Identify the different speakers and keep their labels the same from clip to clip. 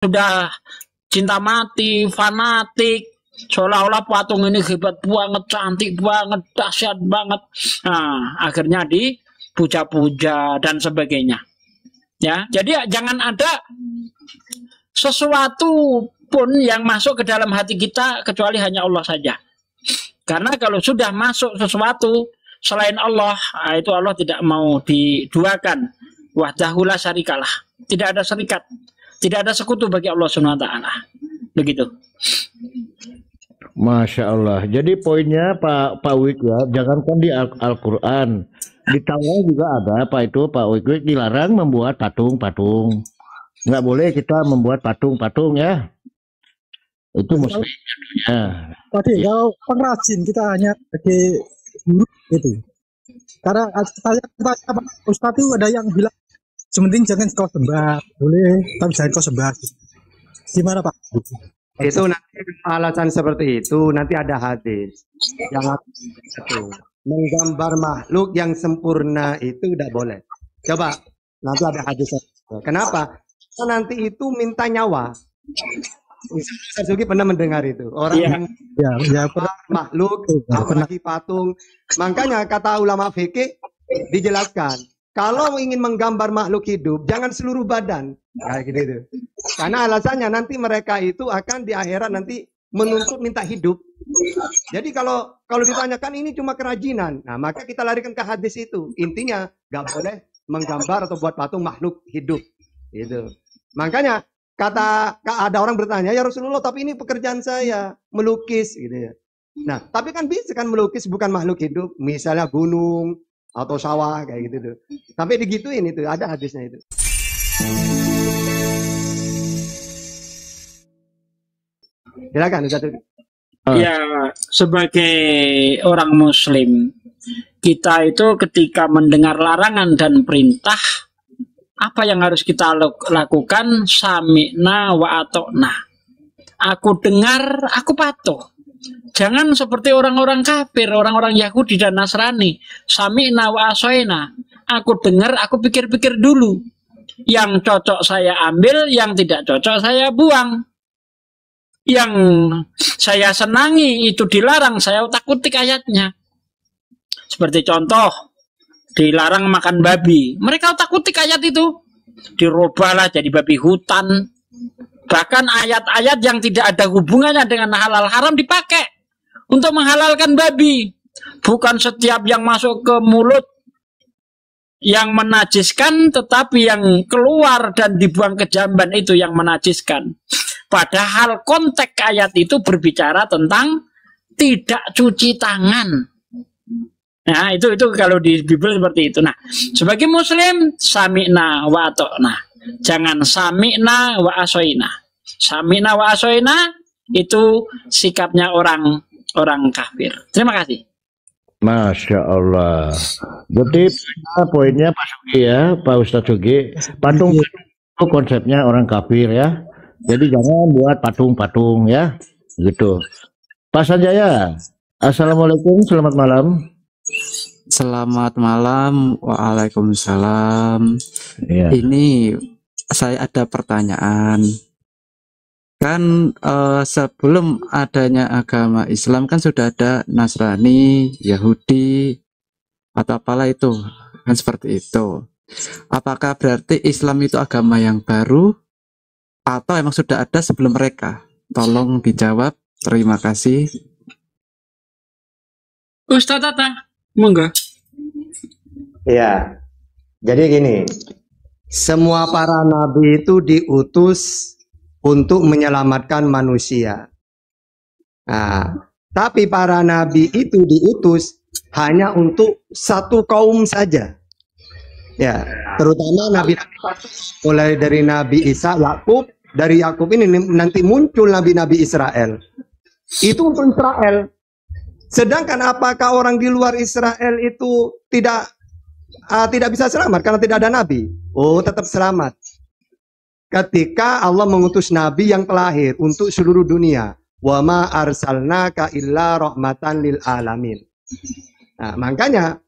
Speaker 1: sudah cinta mati, fanatik, seolah-olah patung ini hebat banget, cantik banget, dahsyat banget. Nah, akhirnya dipuja-puja dan sebagainya. Ya, jadi jangan ada sesuatu pun yang masuk ke dalam hati kita kecuali hanya Allah saja. Karena kalau sudah masuk sesuatu selain Allah, itu Allah tidak mau diduakan. Wahdahu la syarikalah. Tidak ada serikat, tidak ada sekutu bagi Allah Subhanahu wa taala. Begitu.
Speaker 2: Masya Allah. Jadi poinnya Pak Wik ya, jangankan di Al-Quran, di Taurat juga ada Pak Wik dilarang membuat patung-patung. Nggak boleh kita membuat patung-patung ya. Itu muslim ya.
Speaker 3: Tadi kalau pengrajin kita hanya sebagai guru gitu. Karena kita Ustaz itu ada yang bilang sementing jangan kau sembah, boleh tapi jangan kau sembah. Gimana Pak?
Speaker 4: Itu nanti alasan seperti itu nanti ada hadis yang itu menggambar makhluk yang sempurna itu tidak boleh. Coba nanti ada hadisnya. Kenapa? Karena nanti itu minta nyawa. Ustaz Zuki pernah mendengar itu orang yang makhluk apalagi patung. Makanya kata ulama fikih dijelaskan kalau ingin menggambar makhluk hidup jangan seluruh badan kayak gitu. Karena alasannya nanti mereka itu akan di akhirat nanti menuntut minta hidup. Jadi kalau ditanyakan ini cuma kerajinan, nah maka kita larikan ke hadis itu. Intinya nggak boleh menggambar atau buat patung makhluk hidup. Gitu. Makanya ada orang bertanya, ya Rasulullah, tapi ini pekerjaan saya, melukis gitu ya. Nah, tapi kan bisa kan melukis bukan makhluk hidup, misalnya gunung atau sawah kayak gitu tuh. Sampai digituin itu, ada hadisnya itu. Silakan Ustaz.
Speaker 1: Ya, sebagai orang muslim, kita itu ketika mendengar larangan dan perintah, apa yang harus kita lakukan? Sami'na wa ata'na. Aku dengar, aku patuh. Jangan seperti orang-orang kafir, orang-orang Yahudi dan Nasrani. Sami'na wa asoina. Aku dengar, aku pikir-pikir dulu. Yang cocok saya ambil, yang tidak cocok saya buang. Yang saya senangi itu dilarang, saya utak-utik ayatnya. Seperti contoh, dilarang makan babi. Mereka utak-utik ayat itu. Dirubahlah jadi babi hutan. Bahkan ayat-ayat yang tidak ada hubungannya dengan halal haram dipakai untuk menghalalkan babi. Bukan setiap yang masuk ke mulut yang menajiskan, tetapi yang keluar dan dibuang ke jamban itu yang menajiskan. Padahal konteks ayat itu berbicara tentang tidak cuci tangan. Nah, itu kalau di Bible seperti itu. Nah, sebagai muslim sami'na wa ata'na. Jangan sami'na wa asoina. Sami'na wa asoina itu sikapnya orang kafir. Terima kasih.
Speaker 2: Masya Allah. Jadi poinnya Pak Sugi ya, Pak Ustadz Sugi, patung itu konsepnya orang kafir ya. Jadi jangan buat patung-patung ya, gitu. Pak Sanjaya, assalamualaikum, selamat malam.
Speaker 5: Selamat malam, waalaikumsalam.
Speaker 2: Ya.
Speaker 5: Ini saya ada pertanyaan. Kan sebelum adanya agama Islam kan sudah ada Nasrani, Yahudi, atau apalah itu, kan seperti itu. Apakah berarti Islam itu agama yang baru atau emang sudah ada sebelum mereka? Tolong dijawab. Terima kasih.
Speaker 1: Ustaz Tata, monggo.
Speaker 4: Ya, jadi gini, semua para nabi itu diutus untuk menyelamatkan manusia. Nah, tapi para nabi itu diutus hanya untuk satu kaum saja. Ya, terutama nabi mulai dari Nabi Isa, Yakub, dari Yakub ini nanti muncul nabi-nabi Israel. Itu untuk Israel. Sedangkan apakah orang di luar Israel itu tidak bisa selamat karena tidak ada nabi? Oh, tetap selamat. Ketika Allah mengutus nabi yang pelahir untuk seluruh dunia. Wa ma arsalnaka illa rahmatan lil alamin. Nah, makanya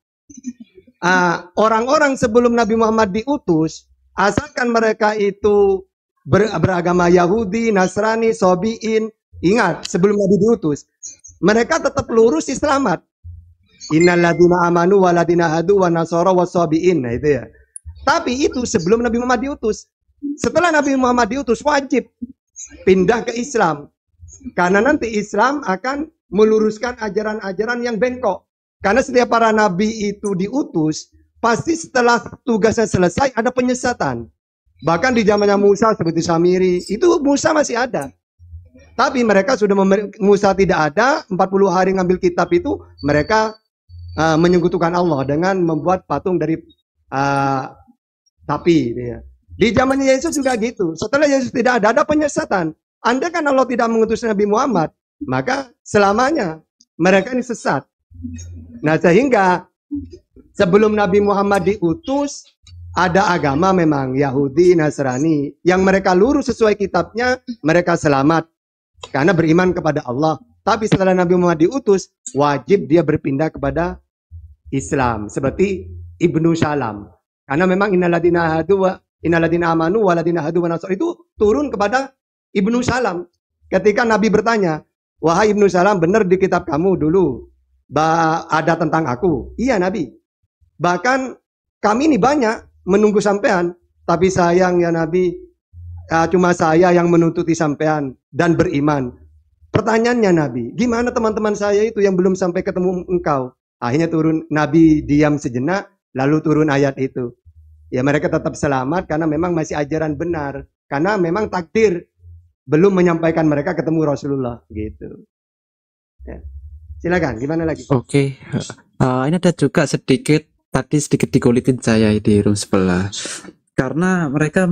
Speaker 4: orang-orang sebelum Nabi Muhammad diutus, asalkan mereka itu beragama Yahudi, Nasrani, Sobiin. Ingat, sebelum Nabi diutus, mereka tetap lurus selamat. Innalladzina amanu waladina hadu wa nasara wasobiin. Nah itu ya. Tapi itu sebelum Nabi Muhammad diutus. Setelah Nabi Muhammad diutus, wajib pindah ke Islam. Karena nanti Islam akan meluruskan ajaran-ajaran yang bengkok. Karena setiap para nabi itu diutus, pasti setelah tugasnya selesai ada penyesatan. Bahkan di zamannya Musa seperti Samiri, itu Musa masih ada. Tapi mereka sudah Musa tidak ada, 40 hari ngambil kitab itu, mereka menyekutukan Allah dengan membuat patung dari sapi. Ya. Di zamannya Yesus juga gitu. Setelah Yesus tidak ada penyesatan. Andai kan Allah tidak mengutus Nabi Muhammad, maka selamanya mereka ini sesat. Nah sehingga sebelum Nabi Muhammad diutus, ada agama memang Yahudi, Nasrani. Yang mereka lurus sesuai kitabnya, mereka selamat. Karena beriman kepada Allah. Tapi setelah Nabi Muhammad diutus, wajib dia berpindah kepada Islam. Seperti Ibnu Salam. Karena memang innalladzina amanu waladina hadu wa nasara itu turun kepada Ibnu Salam. Ketika Nabi bertanya, wahai Ibnu Salam, benar di kitab kamu dulu ada tentang aku. Iya Nabi. Bahkan kami ini banyak menunggu sampean. Tapi sayang ya Nabi, cuma saya yang menuntuti sampean dan beriman. Pertanyaannya Nabi, gimana teman-teman saya itu yang belum sampai ketemu engkau? Akhirnya turun, Nabi diam sejenak, lalu turun ayat itu. Ya mereka tetap selamat karena memang masih ajaran benar. Karena memang takdir belum menyampaikan mereka ketemu Rasulullah gitu. Ya. Silakan, gimana lagi?
Speaker 5: Oke, ini ada juga sedikit dikulitin saya di room sebelah. Karena mereka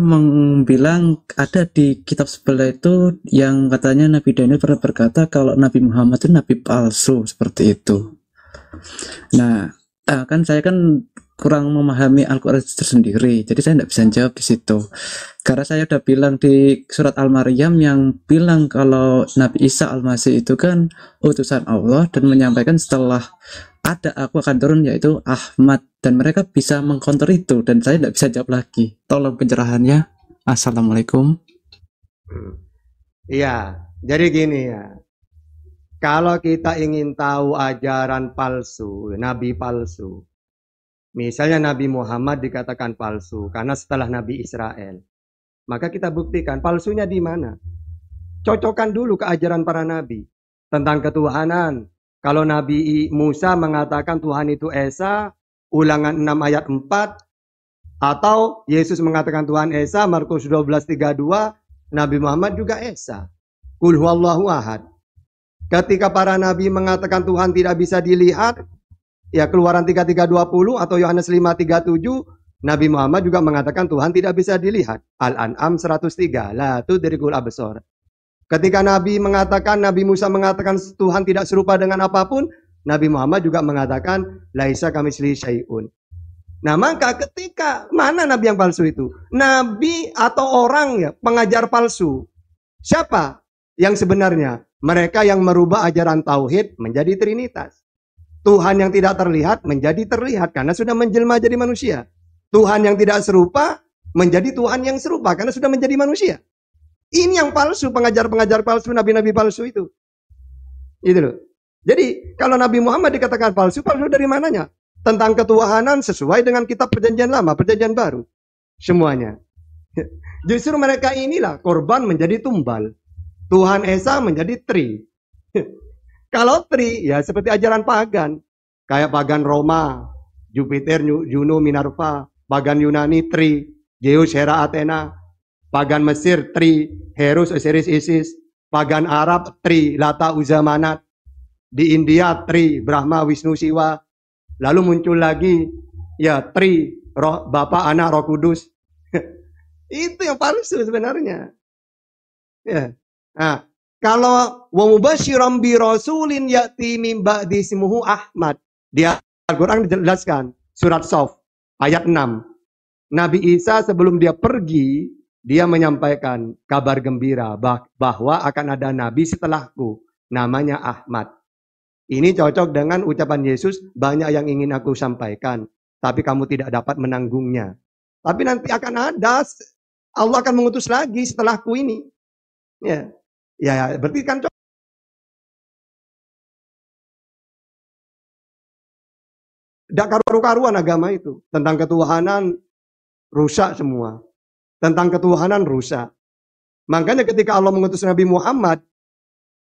Speaker 5: bilang ada di kitab sebelah itu yang katanya Nabi Daniel pernah berkata kalau Nabi Muhammad itu nabi palsu seperti itu. Nah, kan saya kan kurang memahami Al-Quran tersendiri, jadi saya tidak bisa jawab di situ. Karena saya udah bilang di surat Al-Maryam yang bilang kalau Nabi Isa Al-Masih itu kan utusan Allah dan menyampaikan setelah ada aku akan turun yaitu Ahmad, dan mereka bisa mengcounter itu dan saya tidak bisa jawab lagi. Tolong pencerahannya. Assalamualaikum.
Speaker 4: Iya, jadi gini ya. Kalau kita ingin tahu ajaran palsu, nabi palsu, misalnya Nabi Muhammad dikatakan palsu karena setelah Nabi Israel, maka kita buktikan palsunya di mana. Cocokkan dulu ke ajaran para nabi tentang ketuhanan. Kalau Nabi Musa mengatakan Tuhan itu Esa, Ulangan 6 ayat 4, atau Yesus mengatakan Tuhan Esa, Markus 12:32, Nabi Muhammad juga Esa. Qul huwallahu ahad. Ketika para nabi mengatakan Tuhan tidak bisa dilihat, ya Keluaran 33:20 atau Yohanes 5:37, Nabi Muhammad juga mengatakan Tuhan tidak bisa dilihat. Al-An'am 103, la tudrikul absar. Ketika Nabi Musa mengatakan Tuhan tidak serupa dengan apapun, Nabi Muhammad juga mengatakan laisa kamitslihi syai'un. Nah, maka ketika mana nabi yang palsu itu? Nabi atau orang ya, pengajar palsu. Siapa yang sebenarnya? Mereka yang merubah ajaran tauhid menjadi trinitas. Tuhan yang tidak terlihat menjadi terlihat karena sudah menjelma jadi manusia. Tuhan yang tidak serupa menjadi Tuhan yang serupa karena sudah menjadi manusia. Ini yang palsu, pengajar-pengajar palsu, nabi-nabi palsu itu. Itu loh. Jadi, kalau Nabi Muhammad dikatakan palsu, palsu dari mananya? Tentang ketuhanan sesuai dengan kitab perjanjian lama, perjanjian baru. Semuanya. Justru mereka inilah korban menjadi tumbal. Tuhan Esa menjadi Tri. Kalau Tri, ya seperti ajaran pagan. Kayak pagan Roma, Jupiter, Juno, Minerva. Pagan Yunani, Tri. Zeus, Hera, Athena. Pagan Mesir, Tri, Horus, Osiris, Isis. Pagan Arab, Tri, Lata, Uzza, Manat. Di India, Tri, Brahma, Wisnu, Siwa. Lalu muncul lagi, ya Tri, Roh, Bapa, Anak, Roh Kudus. Itu yang palsu sebenarnya. Ya. Nah, kalau wa mubasyiran bi rasulin ya'ti min ba'di ismuhu Ahmad. Dia Al-Qur'an dijelaskan, surat Shaf ayat 6. Nabi Isa sebelum dia pergi, dia menyampaikan kabar gembira bahwa akan ada nabi setelahku, namanya Ahmad. Ini cocok dengan ucapan Yesus, banyak yang ingin aku sampaikan, tapi kamu tidak dapat menanggungnya. Tapi nanti akan ada Allah akan mengutus lagi setelahku ini. Ya, ya, berarti kan tidak karu-karuan agama itu. Tentang ketuhanan rusak semua. Tentang ketuhanan rusak. Makanya ketika Allah mengutus Nabi Muhammad,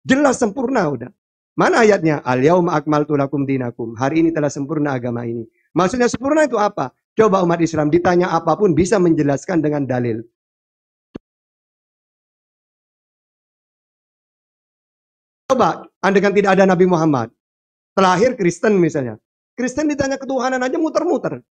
Speaker 4: jelas sempurna udah. Mana ayatnya? Al-yauma akmaltu lakum dinakum. Hari ini telah sempurna agama ini. Maksudnya sempurna itu apa? Coba umat Islam ditanya apapun bisa menjelaskan dengan dalil. Coba, andaikan tidak ada Nabi Muhammad. Terlahir Kristen misalnya. Kristen ditanya ketuhanan aja muter-muter.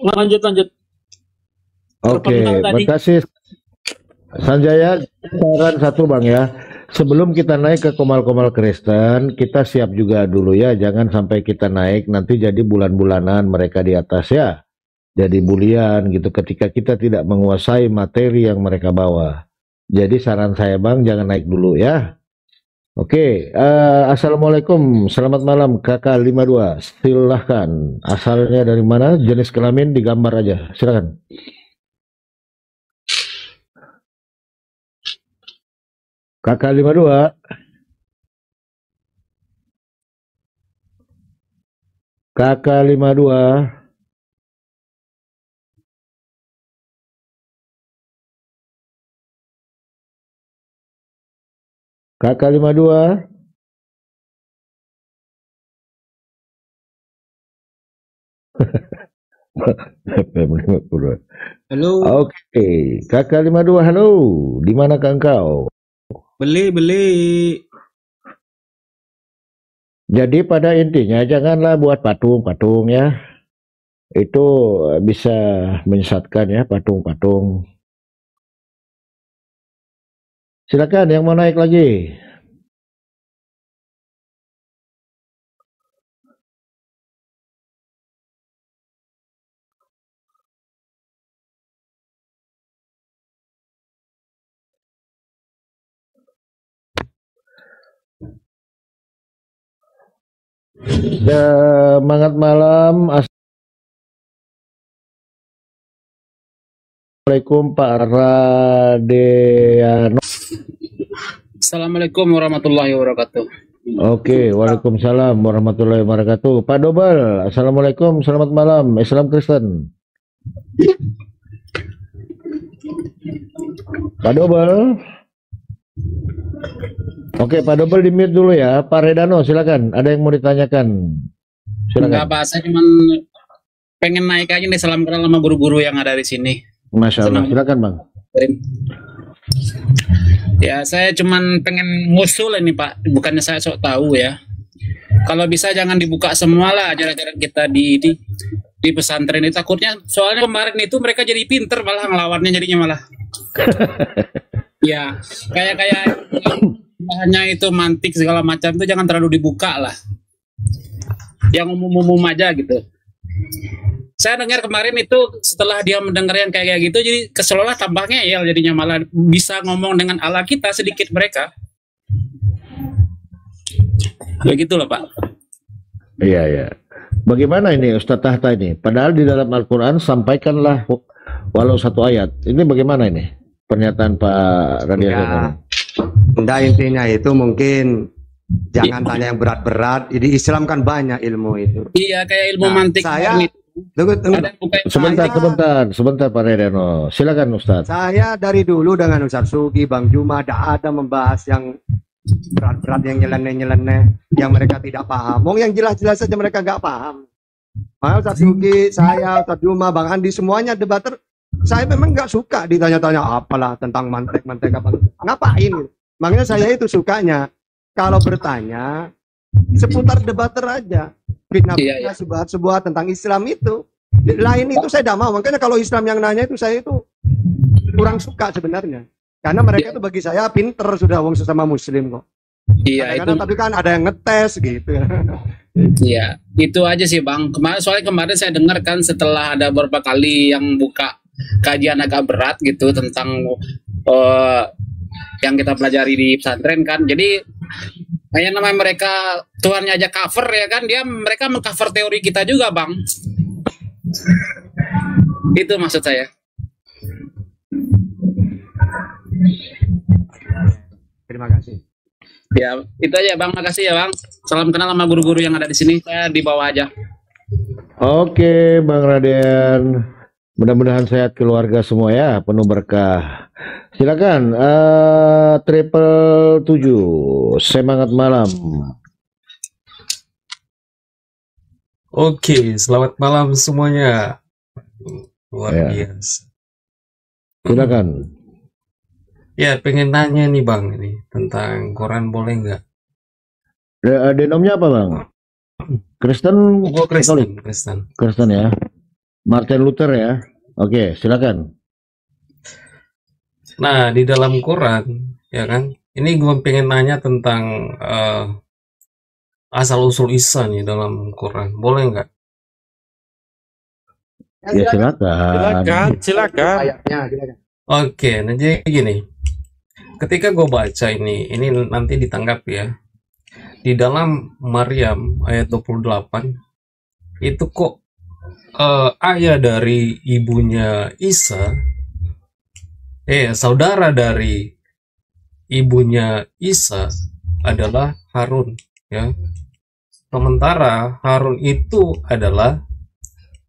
Speaker 1: Lanjut.
Speaker 2: Oke,
Speaker 1: Terpental tadi.
Speaker 2: makasih Sanjaya. Saran satu Bang ya. Sebelum kita naik ke komal-komal Kristen, kita siap juga dulu ya. Jangan sampai kita naik nanti jadi bulan-bulanan mereka di atas ya. Jadi bulian gitu ketika kita tidak menguasai materi yang mereka bawa. Jadi saran saya Bang, jangan naik dulu ya. Oke, Assalamualaikum, selamat malam Kakak 52. Silahkan, asalnya dari mana, jenis kelamin digambar aja, silakan. Kakak 52. Kakak 52. Kakak 52.
Speaker 6: Halo,
Speaker 2: Oke, Kakak 52, halo. Di manakah engkau?
Speaker 6: beli.
Speaker 2: Jadi pada intinya janganlah buat patung-patung ya. Itu bisa menyesatkan ya patung-patung. Silakan yang mau naik lagi. Semangat malam. Assalamualaikum Pak Radeano.
Speaker 6: Assalamualaikum warahmatullahi wabarakatuh.
Speaker 2: Oke, waalaikumsalam warahmatullahi wabarakatuh. Pak Dobel, assalamualaikum, selamat malam. Islam Kristen. Pak Dobel. Oke, Pak Dobel di mute dulu ya. Pak Redano, silakan. Ada yang mau ditanyakan?
Speaker 6: Enggak
Speaker 2: Silakan.
Speaker 6: Pak, saya cuma pengen naik aja nih, salam kenal sama guru-guru yang ada di sini.
Speaker 2: Masya Allah,
Speaker 6: Senang.
Speaker 2: silakan Bang.
Speaker 6: Ya, saya cuman pengen ngusul ini Pak, bukannya saya sok tahu ya. Kalau bisa jangan dibuka semua lah ajaran-ajaran kita di pesantren ini, takutnya soalnya kemarin itu mereka jadi pinter malah ngelawannya jadinya malah. Ya, kayak bahannya itu mantik segala macam itu jangan terlalu dibuka lah. Yang umum-umum aja gitu. Saya dengar kemarin itu setelah dia mendengar yang kayak gitu, jadi keselolah tampaknya ya jadinya malah bisa ngomong dengan Allah kita sedikit mereka. Begitu loh Pak.
Speaker 2: Iya, iya. Bagaimana ini Ustadz Tahta ini? Padahal di dalam Al-Quran sampaikanlah walau satu ayat. Ini bagaimana ini? Pernyataan Pak Radiano.
Speaker 4: Enggak, intinya itu mungkin jangan tanya yang berat-berat. Di Islam kan banyak ilmu itu.
Speaker 6: Iya, kayak ilmu
Speaker 4: Nah,
Speaker 6: mantik.
Speaker 4: saya-
Speaker 6: itu.
Speaker 4: Tunggu.
Speaker 6: Ada yang bukan-
Speaker 2: Sebentar Pak Radiano. Silakan Ustadz.
Speaker 4: Saya dari dulu dengan Ustaz Sugi, Bang Juma, tidak ada membahas yang berat-berat, yang nyeleneh-nyeleneh, yang mereka tidak paham. Mau yang jelas-jelas saja mereka nggak paham. Makanya Ustaz Sugi, saya, Ustaz Juma, Bang Andi, semuanya debater. Saya memang nggak suka ditanya-tanya apalah tentang mantek-mantek apa. Ngapain? Makanya saya itu sukanya kalau bertanya seputar debater aja. Fitnah-fitnah,
Speaker 6: Iya.
Speaker 4: sebuah tentang Islam itu. Lain itu saya tidak mau. Makanya kalau Islam yang nanya itu saya itu kurang suka sebenarnya. Karena mereka itu bagi saya pinter sudah wong sesama Muslim kok.
Speaker 6: Iya, itu
Speaker 4: Kadang-kadang tapi kan ada yang ngetes gitu.
Speaker 6: Iya, itu aja sih Bang. Soalnya kemarin saya dengar kan setelah ada beberapa kali yang buka kajian agak berat gitu tentang yang kita pelajari di pesantren kan. Jadi kayak namanya mereka Tuhannya aja cover ya kan, mereka mengcover teori kita juga bang. Itu maksud saya.
Speaker 4: Terima kasih.
Speaker 6: Ya itu aja bang, makasih ya bang. Salam kenal sama guru-guru yang ada di sini. Saya di bawah aja.
Speaker 2: Oke, Bang Raden. Mudah-mudahan sehat keluarga semua ya, penuh berkah. Silakan, triple 7, semangat malam.
Speaker 7: Oke, selamat malam semuanya. Luar
Speaker 2: Ya.
Speaker 7: biasa.
Speaker 2: Silakan.
Speaker 7: Ya, pengen nanya nih Bang, ini tentang Quran boleh nggak?
Speaker 2: Denomnya apa Bang? Kristen,
Speaker 7: Oh,
Speaker 2: Katolik?
Speaker 7: Kristen.
Speaker 2: Kristen ya. Martin Luther ya. Oke, silakan.
Speaker 7: Nah, di dalam Quran, ya kan? Ini gue pengen nanya tentang asal-usul Isa nih dalam Quran. Boleh nggak?
Speaker 2: Ya silakan.
Speaker 5: Silakan.
Speaker 4: Ayatnya, silakan.
Speaker 7: Oke, nah jadi gini. Ketika gue baca ini nanti ditangkap ya. Di dalam Maryam ayat 28, itu kok ayah dari ibunya Isa, saudara dari ibunya Isa adalah Harun, ya. Sementara Harun itu adalah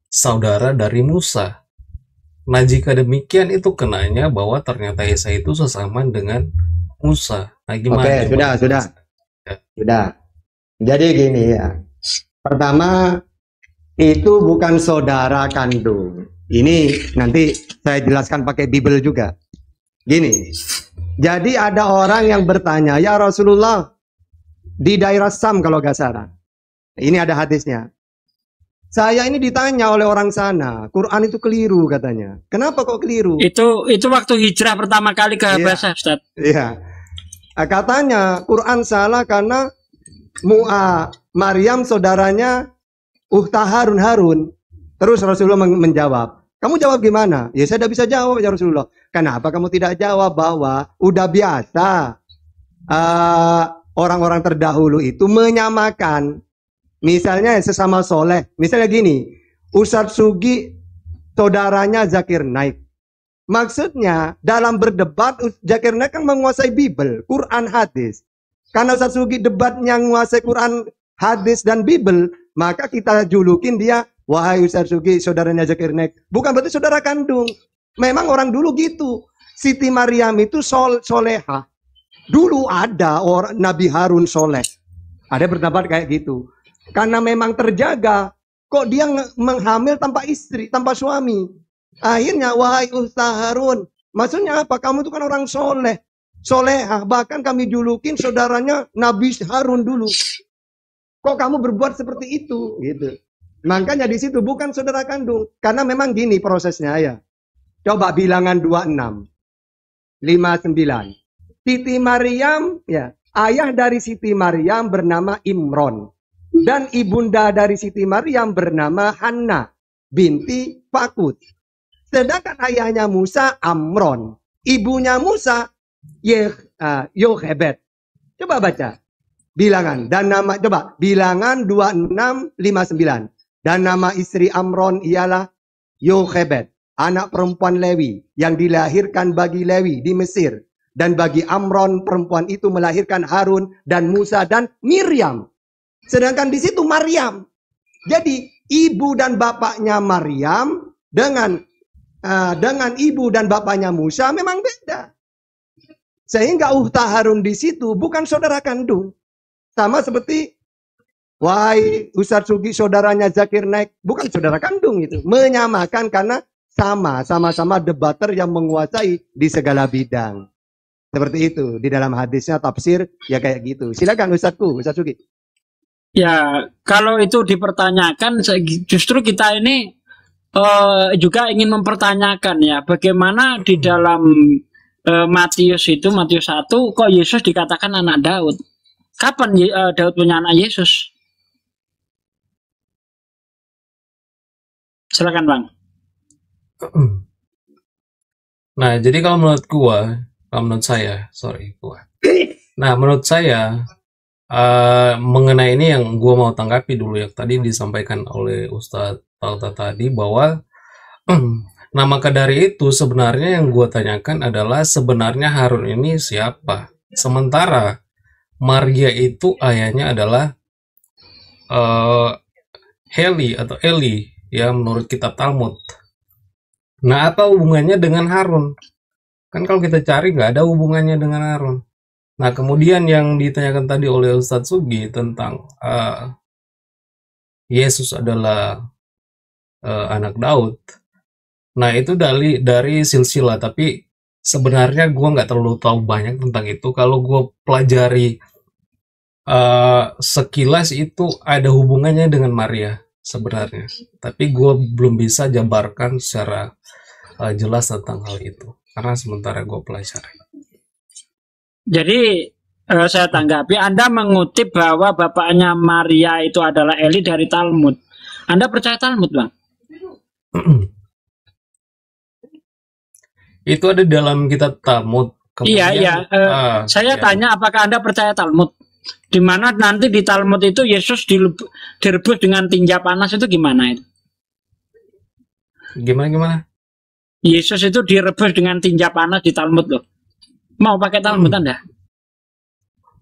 Speaker 7: saudara dari Musa. Nah, jika demikian itu kenanya bahwa ternyata Isa itu sesamaan dengan Musa. Nah, gimana?
Speaker 4: Oke, sudah. Jadi gini ya. Pertama, itu bukan saudara kandung. Ini nanti saya jelaskan pakai Bible juga. Gini. Jadi ada orang yang bertanya, "Ya Rasulullah, di daerah Sam kalau gak salah." Ini ada hadisnya. Saya ini ditanya oleh orang sana, Quran itu keliru katanya. Kenapa kok keliru?
Speaker 1: Itu waktu hijrah pertama kali ke Habasah, Ustaz.
Speaker 4: Iya. Katanya Quran salah karena Maryam saudaranya Harun. Terus Rasulullah menjawab. Kamu jawab gimana? Ya saya tidak bisa jawab ya Rasulullah. Kenapa kamu tidak jawab bahwa udah biasa orang-orang terdahulu itu menyamakan. Misalnya sesama soleh. Misalnya gini. Ustadz Sugi saudaranya Zakir Naik. Maksudnya dalam berdebat Zakir Naik kan menguasai Bible, Quran, hadis. Karena Ustadz Sugi debatnya menguasai Quran, hadis dan Bible, maka kita julukin dia, wahai Ustadz Sugi saudaranya Zakir Naik. Bukan berarti saudara kandung. Memang orang dulu gitu. Siti Maryam itu soleha. Dulu ada orang Nabi Harun soleh. Ada berpendapat kayak gitu. Karena memang terjaga, kok dia menghamil tanpa istri, tanpa suami. Akhirnya, wahai Ustaz Harun, maksudnya apa? Kamu itu kan orang soleh, solehah. Bahkan kami julukin saudaranya Nabi Harun dulu. Kok kamu berbuat seperti itu? Gitu. Makanya di situ bukan saudara kandung. Karena memang gini prosesnya ya. Coba bilangan 26, 59. Siti Maryam, ya, ayah dari Siti Maryam bernama Imron. Dan ibunda dari Siti Maryam bernama Hanna binti Fakut. Sedangkan ayahnya Musa Amron. Ibunya Musa Yochebed. Coba baca. Bilangan. Dan nama, coba. Bilangan 2659. Dan nama istri Amron ialah Yochebed. Anak perempuan Lewi. Yang dilahirkan bagi Lewi di Mesir. Dan bagi Amron perempuan itu melahirkan Harun dan Musa dan Miriam. Sedangkan di situ Maryam. Jadi ibu dan bapaknya Maryam dengan ibu dan bapaknya Musa memang beda. Sehingga Harun di situ bukan saudara kandung. Sama seperti wahai Ustadz Sugi saudaranya Zakir Naik, bukan saudara kandung itu. Menyamakan karena sama-sama debater yang menguasai di segala bidang. Seperti itu di dalam hadisnya tafsir ya kayak gitu. Silakan Ustadz Sugi.
Speaker 1: Ya, kalau itu dipertanyakan, justru kita ini juga ingin mempertanyakan ya, bagaimana di dalam Matius 1, kok Yesus dikatakan anak Daud? Kapan Daud punya anak Yesus? Silakan Bang.
Speaker 7: Nah, jadi kalau menurut saya, sorry gua. Nah, menurut saya mengenai ini yang gua mau tanggapi dulu yang tadi disampaikan oleh Ustadz Talta tadi bahwa nah maka dari itu sebenarnya yang gua tanyakan adalah sebenarnya Harun ini siapa? Sementara Maria itu ayahnya adalah eh, Heli atau Eli ya menurut kitab Talmud. Nah, apa hubungannya dengan Harun? Kan kalau kita cari nggak ada hubungannya dengan Harun. Nah, kemudian yang ditanyakan tadi oleh Ustadz Sugi tentang Yesus adalah anak Daud. Nah, itu dari silsilah, tapi sebenarnya gue nggak terlalu tahu banyak tentang itu. Kalau gue pelajari sekilas itu ada hubungannya dengan Maria sebenarnya. Tapi gue belum bisa jabarkan secara jelas tentang hal itu. Karena sementara gue pelajari.
Speaker 1: Jadi saya tanggapi, Anda mengutip bahwa bapaknya Maria itu adalah Eli dari Talmud. Anda percaya Talmud, Bang?
Speaker 7: Itu ada dalam kitab Talmud.
Speaker 1: Iya. Saya tanya apakah Anda percaya Talmud? Di mana nanti di Talmud itu Yesus direbus dengan tinja panas itu gimana itu?
Speaker 7: Gimana?
Speaker 1: Yesus itu direbus dengan tinja panas di Talmud loh. Mau pakai Talmud Anda?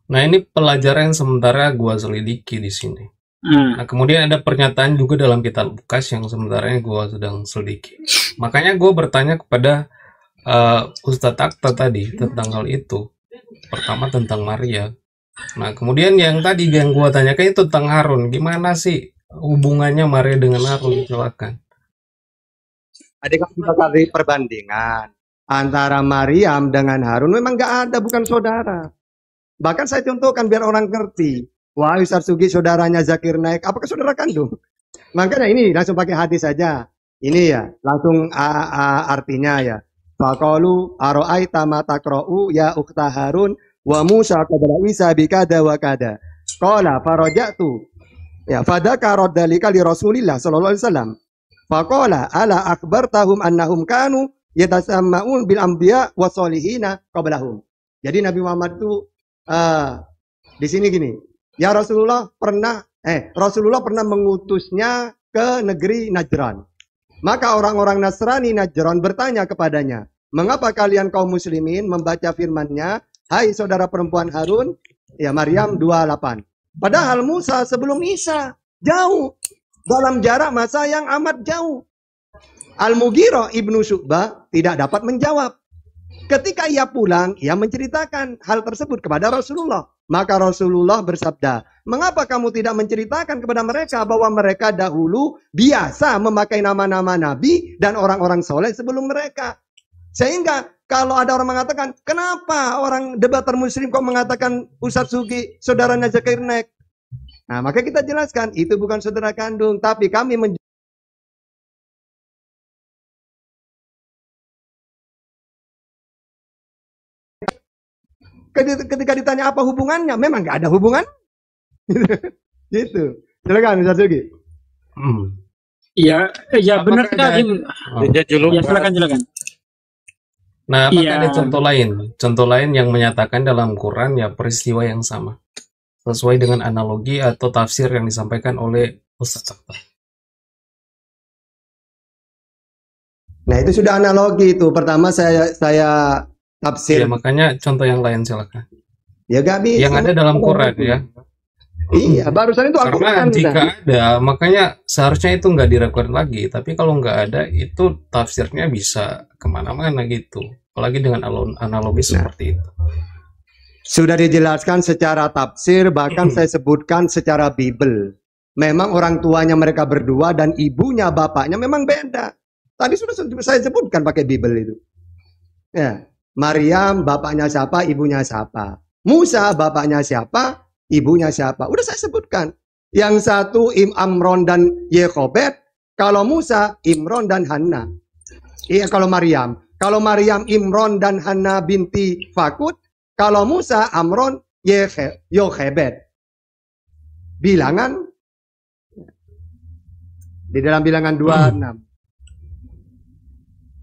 Speaker 7: Nah, ini pelajaran yang sementara gua selidiki di sini. Nah, kemudian ada pernyataan juga dalam kitab Lukas yang sementara gua sedang selidiki. Makanya gua bertanya kepada Ustadz Akta tadi tentang hal itu. Pertama tentang Maria. Nah, kemudian yang tadi yang gua tanyakan itu tentang Harun. Gimana sih hubungannya Maria dengan Harun? Silakan.
Speaker 4: Adik kita cari perbandingan antara Maryam dengan Harun memang nggak ada, bukan saudara. Bahkan saya contohkan biar orang ngerti. Wah, Ustaz Sugi saudaranya Zakir Naik, apakah saudara kandung? Makanya ini langsung pakai hadis saja. Ini ya, langsung artinya ya. Faqalu aro'aita ma taqra'u ya ukhta Harun wa Musa qabla Isa bikada wa kada. Qala farajatu. Ya, fadaka raddalika li Rasulillah sallallahu alaihi wasallam. Faqala ala akhbartahum annahum kanu yatasamma'un bil anbiya wa solihina qablahum. Jadi Nabi Muhammad itu di sini gini. Ya Rasulullah pernah mengutusnya ke negeri Najran. Maka orang-orang Nasrani Najran bertanya kepadanya, "Mengapa kalian kaum muslimin membaca firman-Nya, hai saudara perempuan Harun?" Ya Maryam 28. Padahal Musa sebelum Isa, jauh. Dalam jarak masa yang amat jauh. Al-Mughirah ibnu Syu'bah tidak dapat menjawab. Ketika ia pulang, ia menceritakan hal tersebut kepada Rasulullah. Maka Rasulullah bersabda, "Mengapa kamu tidak menceritakan kepada mereka bahwa mereka dahulu biasa memakai nama-nama nabi dan orang-orang soleh sebelum mereka?" Sehingga kalau ada orang mengatakan, kenapa orang debater muslim kok mengatakan Ustadz Sugi saudaranya Zakir Naik? Nah, maka kita jelaskan, itu bukan saudara kandung, tapi kami ketika ditanya apa hubungannya, memang nggak ada hubungan. Gitu. Silakan Ustaz Sugi.
Speaker 1: Iya benar sekali.
Speaker 7: Ya,
Speaker 1: silakan.
Speaker 7: Nah, apakah ada contoh lain yang menyatakan dalam Quran ya peristiwa yang sama? Sesuai dengan analogi atau tafsir yang disampaikan oleh Ustaz Akta.
Speaker 4: Nah, itu sudah analogi itu. Pertama saya tafsir.
Speaker 7: Ya, makanya contoh yang lain silakan.
Speaker 4: Ya gak bisa.
Speaker 7: Yang ada dalam Quran ya.
Speaker 4: Iya, barusan itu
Speaker 7: Karena jika ada, makanya seharusnya itu nggak diragukan lagi. Tapi kalau nggak ada, itu tafsirnya bisa kemana-mana gitu. Apalagi dengan analogi seperti itu.
Speaker 4: Sudah dijelaskan secara tafsir, bahkan saya sebutkan secara Bible. Memang orang tuanya mereka berdua dan ibunya bapaknya memang beda. Tadi sudah saya sebutkan pakai Bible itu. Ya, Maryam bapaknya siapa, ibunya siapa. Musa bapaknya siapa, ibunya siapa. Udah saya sebutkan. Yang satu Amron dan Yekobed. Kalau Musa, Imron dan Hanna. Iya, kalau Maryam. Kalau Maryam, Imron dan Hanna binti Fakut. Kalau Musa, Amron, Yochebed. Bilangan. Di dalam bilangan 26.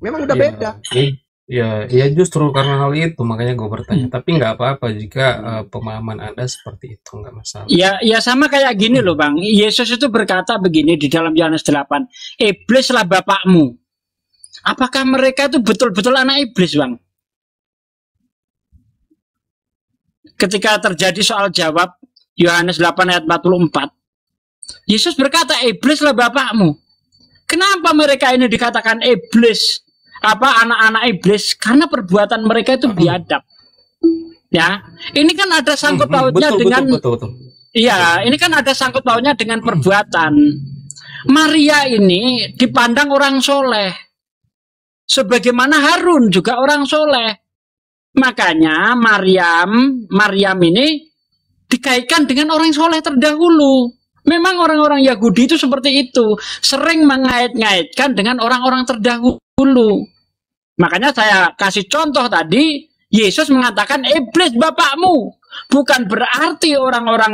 Speaker 4: Memang udah beda.
Speaker 7: Ya justru karena hal itu makanya gue bertanya. Tapi nggak apa-apa jika pemahaman Anda seperti itu, nggak masalah.
Speaker 1: Ya sama kayak gini loh Bang. Yesus itu berkata begini di dalam Yohanes 8, iblislah bapakmu. Apakah mereka itu betul-betul anak iblis, Bang? Ketika terjadi soal jawab Yohanes 8 ayat 44, Yesus berkata, iblislah bapakmu. Kenapa mereka ini dikatakan iblis? Apa anak-anak iblis? Karena perbuatan mereka itu biadab. Ya, ini kan ada sangkut pautnya dengan
Speaker 7: betul.
Speaker 1: Iya, ini kan ada sangkut pautnya dengan perbuatan. Maria ini dipandang orang soleh, sebagaimana Harun juga orang soleh. Makanya Maryam ini dikaitkan dengan orang soleh terdahulu. Memang orang-orang Yahudi itu seperti itu, sering mengait-ngaitkan dengan orang-orang terdahulu. Makanya saya kasih contoh tadi, Yesus mengatakan iblis bapakmu. Bukan berarti orang-orang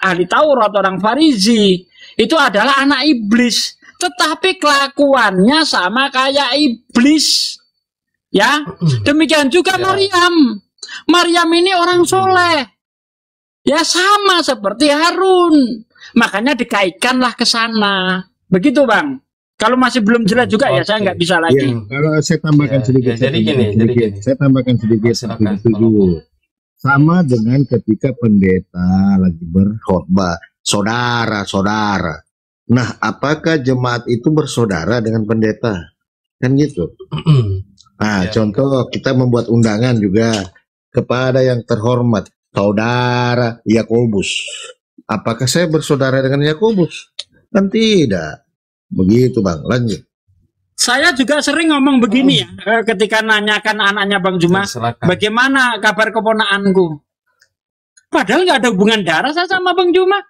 Speaker 1: ahli Taurat, orang Farisi itu adalah anak iblis, tetapi kelakuannya sama kayak iblis. Ya, demikian juga Maryam ini orang soleh. Ya sama seperti Harun. Makanya dikaitkanlah ke sana. Begitu Bang. Kalau masih belum jelas juga ya saya nggak bisa lagi.
Speaker 2: Ya, kalau saya tambahkan sedikit.
Speaker 7: Jadi gini.
Speaker 2: Saya tambahkan sedikit.
Speaker 7: Silakan.
Speaker 2: Sama dengan ketika pendeta lagi berkhotbah, saudara-saudara. Nah, apakah jemaat itu bersaudara dengan pendeta? Kan gitu. Nah, contoh kita membuat undangan juga kepada yang terhormat, saudara Yakobus. Apakah saya bersaudara dengan Yakobus? Kan tidak. Begitu Bang, lanjut.
Speaker 1: Saya juga sering ngomong begini ya, ketika nanyakan anaknya Bang Juma, bagaimana kabar keponakanku? Padahal nggak ada hubungan darah saya sama Bang Juma.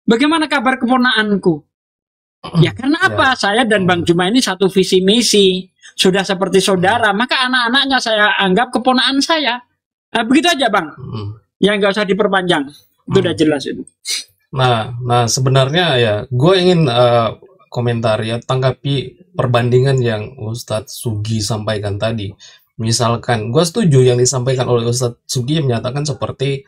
Speaker 1: Bagaimana kabar keponakanku? Ya karena apa? Saya dan Bang Juma ini satu visi misi, sudah seperti saudara, maka anak-anaknya saya anggap keponakan saya. Nah, begitu aja Bang. Ya nggak usah diperpanjang. Itu udah jelas itu.
Speaker 7: Nah sebenarnya ya, gue ingin komentar ya, tanggapi perbandingan yang Ustadz Sugi sampaikan tadi. Misalkan, gue setuju yang disampaikan oleh Ustadz Sugi yang menyatakan seperti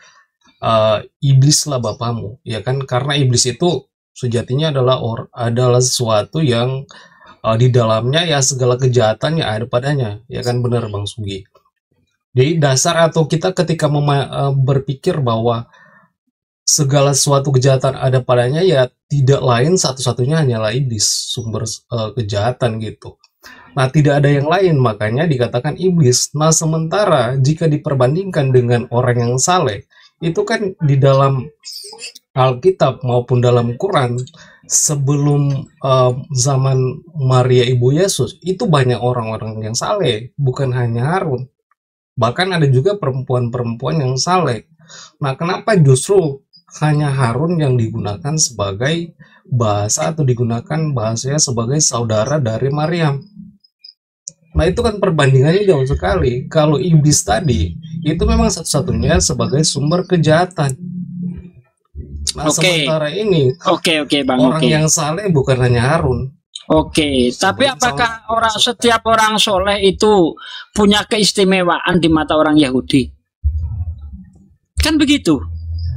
Speaker 7: iblislah bapamu, ya kan? Karena iblis itu sejatinya adalah sesuatu yang di dalamnya ya segala kejahatan yang ada padanya, ya kan, benar Bang Sugi. Jadi dasar atau kita ketika berpikir bahwa segala sesuatu kejahatan ada padanya ya tidak lain satu-satunya hanyalah iblis, sumber kejahatan gitu. Nah tidak ada yang lain, makanya dikatakan iblis. Nah sementara jika diperbandingkan dengan orang yang saleh, itu kan di dalam Alkitab maupun dalam Quran sebelum zaman Maria ibu Yesus itu banyak orang-orang yang saleh, bukan hanya Harun. Bahkan ada juga perempuan-perempuan yang saleh. Nah kenapa justru hanya Harun yang digunakan sebagai bahasa atau digunakan bahasanya sebagai saudara dari Maryam? Nah itu kan perbandingannya jauh sekali. Kalau iblis tadi itu memang satu-satunya sebagai sumber kejahatan. Nah sementara ini
Speaker 1: Bang,
Speaker 7: orang yang saleh bukan hanya Harun.
Speaker 1: Tapi apakah setiap orang soleh itu punya keistimewaan di mata orang Yahudi? Kan begitu.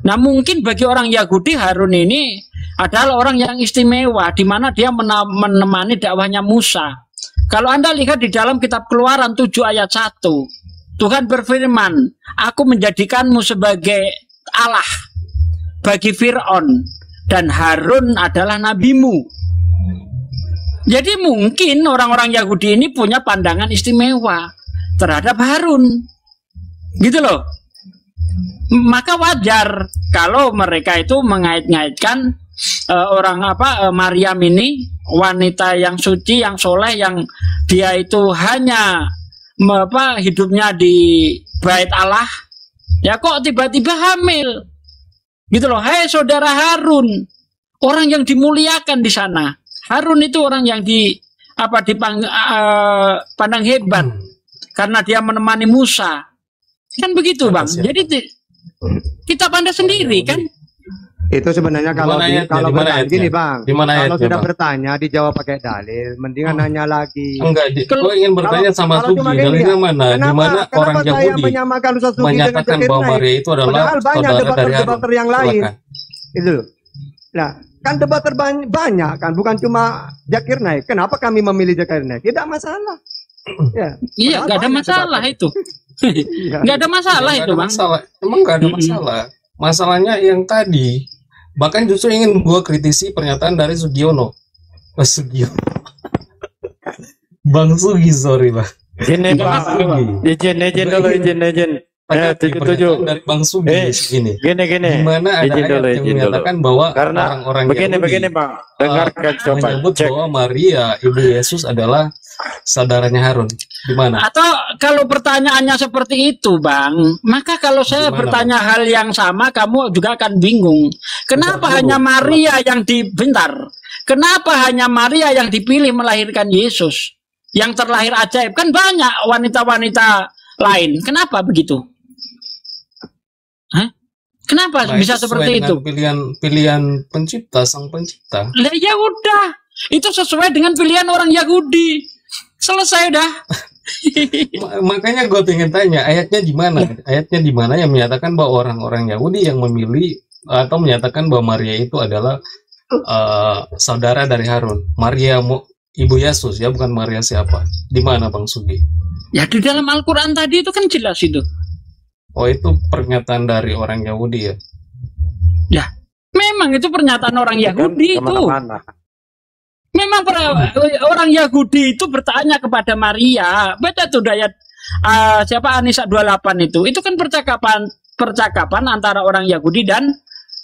Speaker 1: Nah mungkin bagi orang Yahudi Harun ini adalah orang yang istimewa, di mana dia menemani dakwahnya Musa. Kalau Anda lihat di dalam kitab Keluaran 7 ayat 1, Tuhan berfirman, aku menjadikanmu sebagai Allah bagi Fir'aun, dan Harun adalah nabimu. Jadi mungkin orang-orang Yahudi ini punya pandangan istimewa terhadap Harun. Gitu loh. Maka wajar kalau mereka itu mengait-ngaitkan Maryam ini wanita yang suci, yang soleh, yang dia itu hanya hidupnya di bait Allah, ya kok tiba-tiba hamil, gitu loh. Hai saudara Harun, orang yang dimuliakan di sana. Harun itu orang yang dipandang hebat karena dia menemani Musa, kan begitu Bang. Jadi kita pandang sendiri kan.
Speaker 4: Itu sebenarnya kalau
Speaker 7: Gimana ayatnya?
Speaker 4: kalau
Speaker 7: Di mana
Speaker 4: bertanya
Speaker 7: ayatnya?
Speaker 4: gini Bang,
Speaker 7: Di mana
Speaker 4: kalau
Speaker 7: ayatnya,
Speaker 4: sudah
Speaker 7: Bang?
Speaker 4: bertanya dijawab pakai dalil, mendingan nanya lagi.
Speaker 7: Enggak, gue ingin bertanya sama
Speaker 4: kalau cuma
Speaker 7: Sugi,
Speaker 4: gini
Speaker 7: dalilnya
Speaker 4: ya,
Speaker 7: mana? Di
Speaker 4: kenapa
Speaker 7: mana orang
Speaker 4: kenapa saya
Speaker 7: Yahudi
Speaker 4: menyamakan Ustaz Sugi dengan
Speaker 7: menyatakan
Speaker 4: Zakir
Speaker 7: bahwa
Speaker 4: Naik?
Speaker 7: Maria itu adalah
Speaker 4: Padahal banyak
Speaker 7: saudara dari Harun?
Speaker 4: debater-debater yang lain.
Speaker 7: Silakan.
Speaker 4: Itu. Nah, kan debater banyak kan, bukan cuma Zakir Naik. Kenapa kami memilih Zakir Naik? Tidak masalah. Ya.
Speaker 1: Iya,
Speaker 4: Padahal
Speaker 1: nggak ada
Speaker 4: banyak
Speaker 1: masalah
Speaker 4: debater.
Speaker 1: itu.
Speaker 4: Iya.
Speaker 1: Nggak ada masalah
Speaker 7: Nggak
Speaker 1: itu,
Speaker 7: ada
Speaker 1: Bang.
Speaker 7: masalah. Emang nggak ada masalah. Masalahnya yang tadi, bahkan justru ingin gue kritisi pernyataan dari Sugiono. Mas Sugiono. Bang Sugi, sorry Bang.
Speaker 8: Gini Bang, izin dulu, izin.
Speaker 7: Pakai
Speaker 8: 77.
Speaker 7: pernyataan dari Bang Sugi ini.
Speaker 8: Gini.
Speaker 7: Gimana ada
Speaker 8: Izin
Speaker 7: ayat
Speaker 8: dulu,
Speaker 7: yang
Speaker 8: izin dulu.
Speaker 7: menyatakan bahwa
Speaker 8: Karena
Speaker 7: orang-orang
Speaker 8: begini Bang, dengarkan coba.
Speaker 7: menyebut
Speaker 8: Cek.
Speaker 7: bahwa Maria, ibu Yesus adalah saudaranya Harun. Di mana?
Speaker 1: Atau kalau pertanyaannya seperti itu, Bang, maka kalau saya
Speaker 7: Gimana,
Speaker 1: bertanya hal yang sama, kamu juga akan bingung. Kenapa
Speaker 7: Bentar
Speaker 1: hanya
Speaker 7: dulu.
Speaker 1: Maria yang Kenapa hanya Maria yang dipilih melahirkan Yesus? Yang terlahir ajaib, kan banyak wanita-wanita lain. Kenapa begitu? Hah? Kenapa
Speaker 7: Nah,
Speaker 1: bisa
Speaker 7: itu
Speaker 1: seperti
Speaker 7: sesuai
Speaker 1: itu?
Speaker 7: dengan pilihan pencipta, sang pencipta.
Speaker 1: Lah ya udah, itu sesuai dengan pilihan orang Yahudi. Selesai dah.
Speaker 7: Makanya gue pengen tanya, ayatnya di mana? Ayatnya di mana yang menyatakan bahwa orang-orang Yahudi yang memilih atau menyatakan bahwa Maria itu adalah saudara dari Harun. Maria ibu Yesus ya, bukan Maria siapa? Di mana Bang Sugi?
Speaker 1: Ya di dalam Al-Quran tadi itu kan jelas itu.
Speaker 7: Oh, itu pernyataan dari orang Yahudi ya?
Speaker 1: Ya, memang itu pernyataan orang Yahudi itu.
Speaker 8: Kemana-mana.
Speaker 1: Memang orang Yahudi itu bertanya kepada Maria. Baca tuh ayat siapa Anisa 28 itu. Itu kan percakapan antara orang Yahudi dan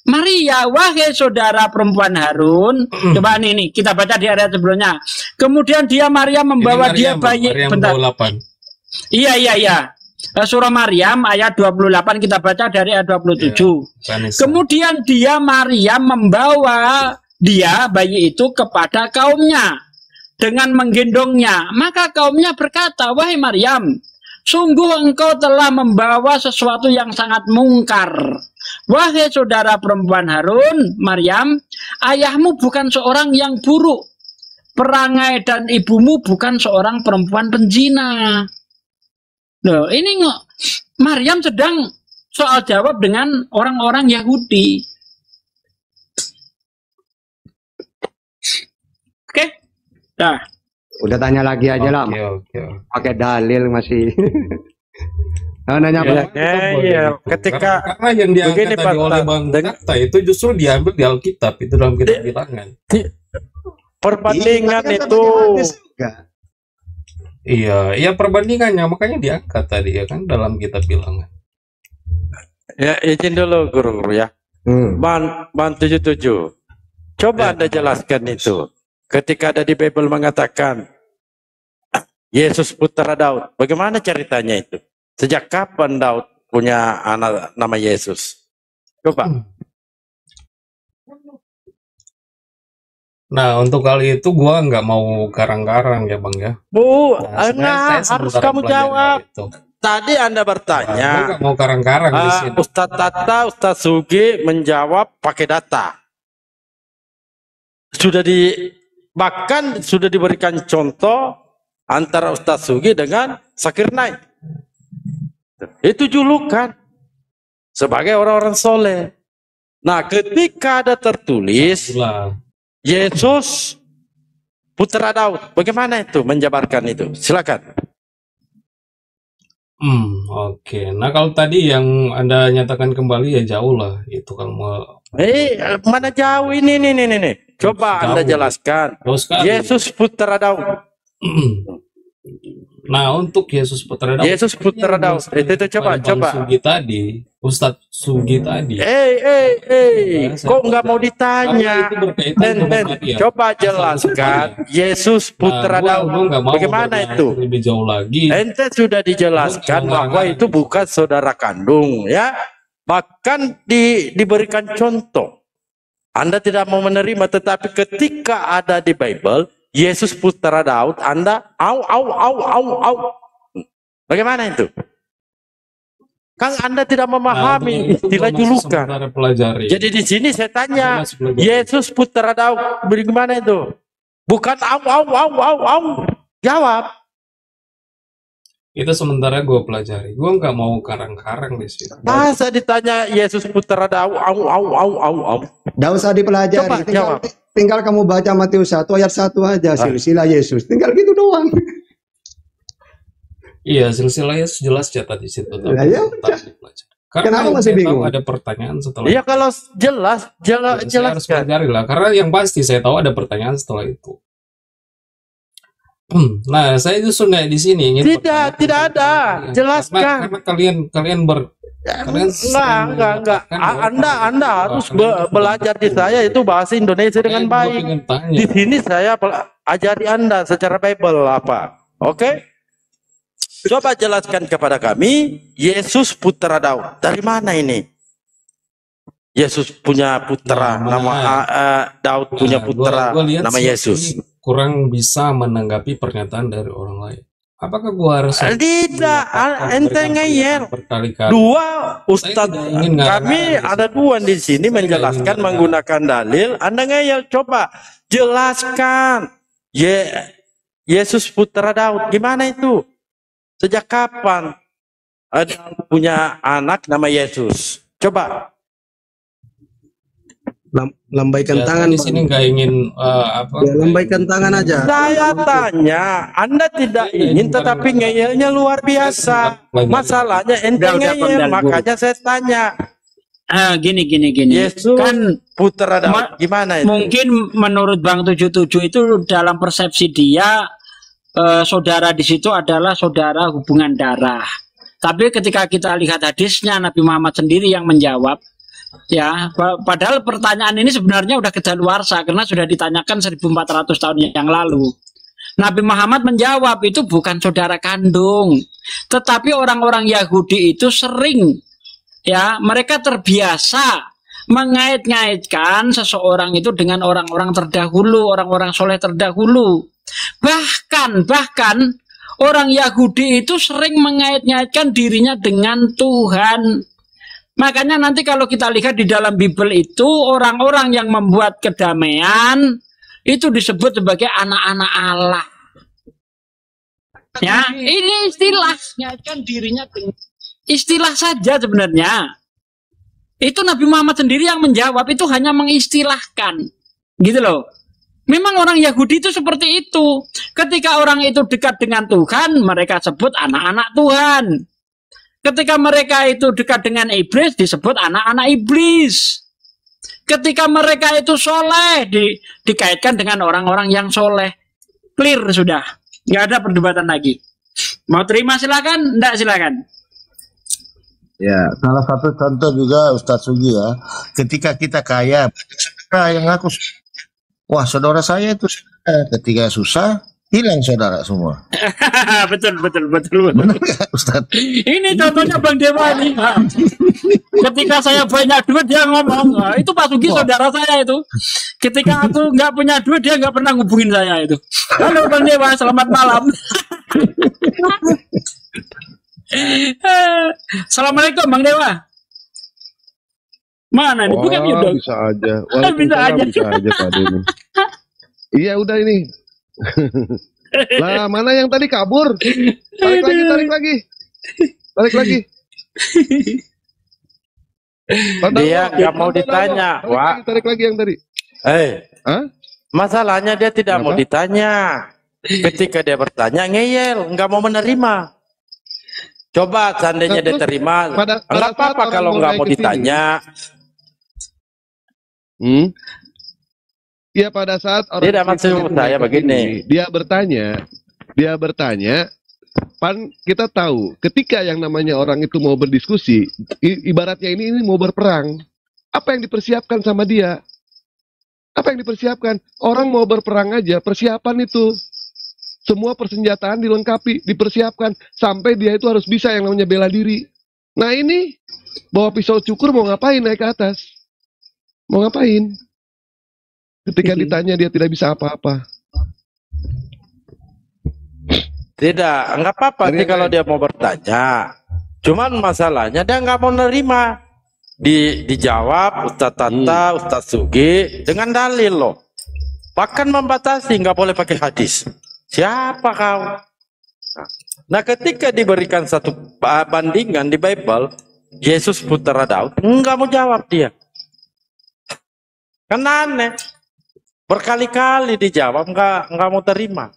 Speaker 1: Maria. Wahai saudara perempuan Harun. Coba nih kita baca di ayat sebelumnya. Kemudian Maria membawa dia bayi.
Speaker 7: Maryam
Speaker 1: Bentar.
Speaker 7: 28.
Speaker 1: Iya. Surah Maryam ayat 28 kita baca dari ayat 27.
Speaker 7: Vanessa.
Speaker 1: Kemudian Maryam membawa bayi itu kepada kaumnya dengan menggendongnya. Maka kaumnya berkata, wahai Maryam, sungguh engkau telah membawa sesuatu yang sangat mungkar. Wahai saudara perempuan Harun, Maryam, ayahmu bukan seorang yang buruk. Perangai dan ibumu bukan seorang perempuan penzina. Loh, ini Maryam sedang soal jawab dengan orang-orang Yahudi. Oke? Nah.
Speaker 4: Udah tanya lagi aja lah.
Speaker 7: Oke.
Speaker 4: Pakai dalil masih. Nanya
Speaker 8: Ya, ketika
Speaker 7: karena yang diangkat
Speaker 8: begini,
Speaker 7: tadi
Speaker 8: Pak,
Speaker 7: oleh Bang Kata itu justru diambil di Alkitab, itu dalam kitab bilangan.
Speaker 8: perbandingan
Speaker 4: Iya,
Speaker 8: itu
Speaker 7: Iya, perbandingannya makanya diangkat tadi ya kan dalam kitab bilangan.
Speaker 8: ya, izin dulu guru ya. Ban 77. Coba Anda jelaskan itu. Ketika ada di Bible mengatakan Yesus putra Daud, bagaimana ceritanya itu? Sejak kapan Daud punya anak nama Yesus? Coba.
Speaker 7: Nah, untuk kali itu gua nggak mau garang-garang ya Bang ya.
Speaker 8: Bu,
Speaker 7: Sebenarnya saya
Speaker 8: harus
Speaker 7: sementara
Speaker 8: kamu
Speaker 7: belajar
Speaker 8: jawab.
Speaker 7: hal itu.
Speaker 8: Tadi Anda
Speaker 7: Gua
Speaker 8: bertanya,
Speaker 7: nggak mau garang-garang di sini.
Speaker 8: Ustadz Tata, Ustadz Sugi menjawab pakai data. Bahkan sudah diberikan contoh antara Ustadz Sugi dengan Zakir Naik. Itu julukan sebagai orang-orang soleh. Nah, ketika ada tertulis Yesus putra Daud, bagaimana itu menjabarkan itu? Silakan.
Speaker 7: Oke. Nah, kalau tadi yang Anda nyatakan kembali ya jauh lah itu kalau mau.
Speaker 8: Mana jauh ini. Coba Anda
Speaker 7: Jauh.
Speaker 8: jelaskan.
Speaker 7: Jauh sekali.
Speaker 8: Yesus putra Daud.
Speaker 7: Nah, untuk Yesus putra Daud.
Speaker 8: Yesus putra Daud. Itu coba.
Speaker 7: Sugi tadi, Ustadz Sugi tadi.
Speaker 8: Kok nggak mau ditanya?
Speaker 7: Karena itu berkaitan dengan Maria.
Speaker 8: Coba jelaskan Yesus putra Daud.
Speaker 7: Gua nggak mau
Speaker 8: Bagaimana
Speaker 7: berbahas
Speaker 8: itu?
Speaker 7: lebih jauh lagi.
Speaker 8: Ente sudah dijelaskan bahwa itu bukan saudara kandung, ya. Bahkan diberikan contoh. Anda tidak mau menerima, tetapi ketika ada di Bible Yesus putra Daud, Anda au. Bagaimana itu? Kan Anda tidak
Speaker 7: Nah,
Speaker 8: memahami
Speaker 7: itu
Speaker 8: istilah
Speaker 7: masih
Speaker 8: julukan.
Speaker 7: sementara pelajari.
Speaker 8: Jadi di sini saya
Speaker 7: Itu
Speaker 8: tanya,
Speaker 7: masih pelajari.
Speaker 8: Yesus putra Daud, bagaimana itu? Bukan au. Jawab.
Speaker 7: Itu sementara gue pelajari. Gue nggak mau karang-karang di sini.
Speaker 8: Masa ditanya Yesus putra Daud, au.
Speaker 4: Nggak usah dipelajari.
Speaker 8: Coba
Speaker 4: Tinggal,
Speaker 8: jawab.
Speaker 4: tinggal kamu baca Matius 1 ayat 1 aja, silsilah Yesus. Tinggal gitu doang.
Speaker 7: Iya, silsilahnya jelas catat di situ. Tapi
Speaker 4: Nah, ya
Speaker 7: tetap dipelajari. Karena
Speaker 4: Kenapa masih
Speaker 7: saya tahu
Speaker 4: bingung?
Speaker 7: ada pertanyaan setelah
Speaker 8: Iya
Speaker 7: itu.
Speaker 8: kalau jelas,
Speaker 7: Ya, saya harus
Speaker 8: jelaskan.
Speaker 7: pelajari lah. Karena yang pasti saya tahu ada pertanyaan setelah itu. Nah, saya justru nggak di sini ingin
Speaker 8: Tidak
Speaker 7: pertanyakan
Speaker 8: ada.
Speaker 7: kalian.
Speaker 8: Jelaskan.
Speaker 7: Karena kalian kalian sering
Speaker 8: Enggak.
Speaker 7: mengatakan bahwa
Speaker 8: Anda harus
Speaker 7: kalian itu
Speaker 8: belajar di saya itu bahasa Indonesia dengan
Speaker 7: Gue
Speaker 8: baik.
Speaker 7: pengen tanya.
Speaker 8: Di sini saya ajari Anda secara Bible apa. Oke? Coba jelaskan kepada kami, Yesus putra Daud. Dari mana ini? Yesus punya putra,
Speaker 7: Nah,
Speaker 8: nama Daud punya putra,
Speaker 7: gua lihat
Speaker 8: nama
Speaker 7: sih
Speaker 8: Yesus.
Speaker 7: ini kurang bisa menanggapi pernyataan dari orang lain. Apakah gua harus
Speaker 8: Tidak, ente ngeyel.
Speaker 7: berkali-kali?
Speaker 8: Dua
Speaker 7: Saya
Speaker 8: Ustadz
Speaker 7: tidak ingin
Speaker 8: kami
Speaker 7: ngarang-ngarang
Speaker 8: ada dua di sini
Speaker 7: Saya tidak
Speaker 8: menjelaskan
Speaker 7: ingin ngarang-ngarang.
Speaker 8: menggunakan dalil. Anda ngeyel, coba jelaskan. Yesus putra Daud, gimana itu? Sejak kapan ada punya anak nama Yesus? Coba.
Speaker 4: Lambaikan
Speaker 7: Ya,
Speaker 4: tangan,
Speaker 7: saya di
Speaker 4: Bang.
Speaker 7: sini nggak ingin
Speaker 4: Ya, lambaikan tangan aja.
Speaker 8: Saya tanya, Anda tidak ingin tetapi ngeyelnya luar biasa. Masalahnya ente
Speaker 1: Udah,
Speaker 8: ngeyel,
Speaker 1: Kondal, Bu.
Speaker 8: makanya saya tanya.
Speaker 1: Gini.
Speaker 8: Yesus
Speaker 1: Kan
Speaker 8: putra Daud, gimana itu?
Speaker 1: mungkin menurut Bang 77 itu dalam persepsi dia saudara di situ adalah saudara hubungan darah. Tapi ketika kita lihat hadisnya, Nabi Muhammad sendiri yang menjawab, ya, padahal pertanyaan ini sebenarnya udah kedaluarsa karena sudah ditanyakan 1400 tahun yang lalu. Nabi Muhammad menjawab itu bukan saudara kandung, tetapi orang-orang Yahudi itu sering, ya, mereka terbiasa mengait-ngaitkan seseorang itu dengan orang-orang terdahulu, orang-orang soleh terdahulu. Bahkan orang Yahudi itu sering mengait-ngaitkan dirinya dengan Tuhan. Makanya nanti kalau kita lihat di dalam Bible itu orang-orang yang membuat kedamaian itu disebut sebagai anak-anak Allah. Ya, ini istilah mengaitkan dirinya dengan istilah saja sebenarnya. Itu Nabi Muhammad sendiri yang menjawab, itu hanya mengistilahkan. Gitu loh. Memang orang Yahudi itu seperti itu. Ketika orang itu dekat dengan Tuhan, mereka sebut anak-anak Tuhan. Ketika mereka itu dekat dengan iblis, disebut anak-anak iblis. Ketika mereka itu soleh, dikaitkan dengan orang-orang yang soleh. Clear sudah. Nggak ada perdebatan lagi. Mau terima silakan, enggak silakan.
Speaker 2: Ya, salah satu contoh juga Ustadz Sugi ya. Ketika kita kaya, yang ngaku, wah saudara saya itu ketika susah, hilang saudara semua.
Speaker 1: betul.
Speaker 2: Benar nggak, Ustadz?
Speaker 1: Ini contohnya Bang Dewa nih. Ketika saya banyak duit dia ngomong, itu Pak Sugi saudara saya itu. Ketika aku nggak punya duit dia nggak pernah ngubungin saya itu. Halo Bang Dewa, selamat malam. Assalamualaikum Bang Dewa. Mana nih? Bukan udah.
Speaker 9: Bisa aja.
Speaker 1: Bisa aja.
Speaker 9: Bisa aja tadi ini. Iya udah ini. Lah mana yang tadi kabur? Tarik lagi.
Speaker 8: Dia nggak mau ditanya, Wak.
Speaker 9: Tarik lagi yang tadi. Hah?
Speaker 8: Masalahnya dia tidak mau
Speaker 9: Kenapa?
Speaker 8: ditanya. Ketika dia bertanya ngeyel, nggak mau menerima. Coba seandainya dia terima,
Speaker 9: pada
Speaker 8: nggak
Speaker 9: saat
Speaker 8: apa-apa
Speaker 9: orang
Speaker 8: kalau
Speaker 9: mulai
Speaker 8: nggak mau
Speaker 9: kesini.
Speaker 8: ditanya.
Speaker 9: Ya pada saat orang
Speaker 8: Tidak, maksud
Speaker 9: itu
Speaker 8: saya
Speaker 9: naik ke
Speaker 8: begini.
Speaker 9: sini, dia bertanya, pan kita tahu ketika yang namanya orang itu mau berdiskusi, ibaratnya ini mau berperang, apa yang dipersiapkan sama dia? Apa yang dipersiapkan? Orang mau berperang aja, persiapan itu. Semua persenjataan dilengkapi, dipersiapkan, sampai dia itu harus bisa yang namanya bela diri. Nah ini, bawa pisau cukur mau ngapain naik ke atas? Mau ngapain? Ketika ditanya dia tidak bisa apa-apa.
Speaker 8: Tidak, nggak apa-apa sih kalau dia mau bertanya. Cuman masalahnya dia nggak mau nerima. Dijawab Ustadz Tata, Ustadz Sugi dengan dalil loh. Bahkan membatasi nggak boleh pakai hadis. Siapa kau? Nah, ketika diberikan satu bandingan di Bible, Yesus putra Daud, nggak mau jawab dia. Kan aneh. Berkali-kali dijawab nggak mau terima.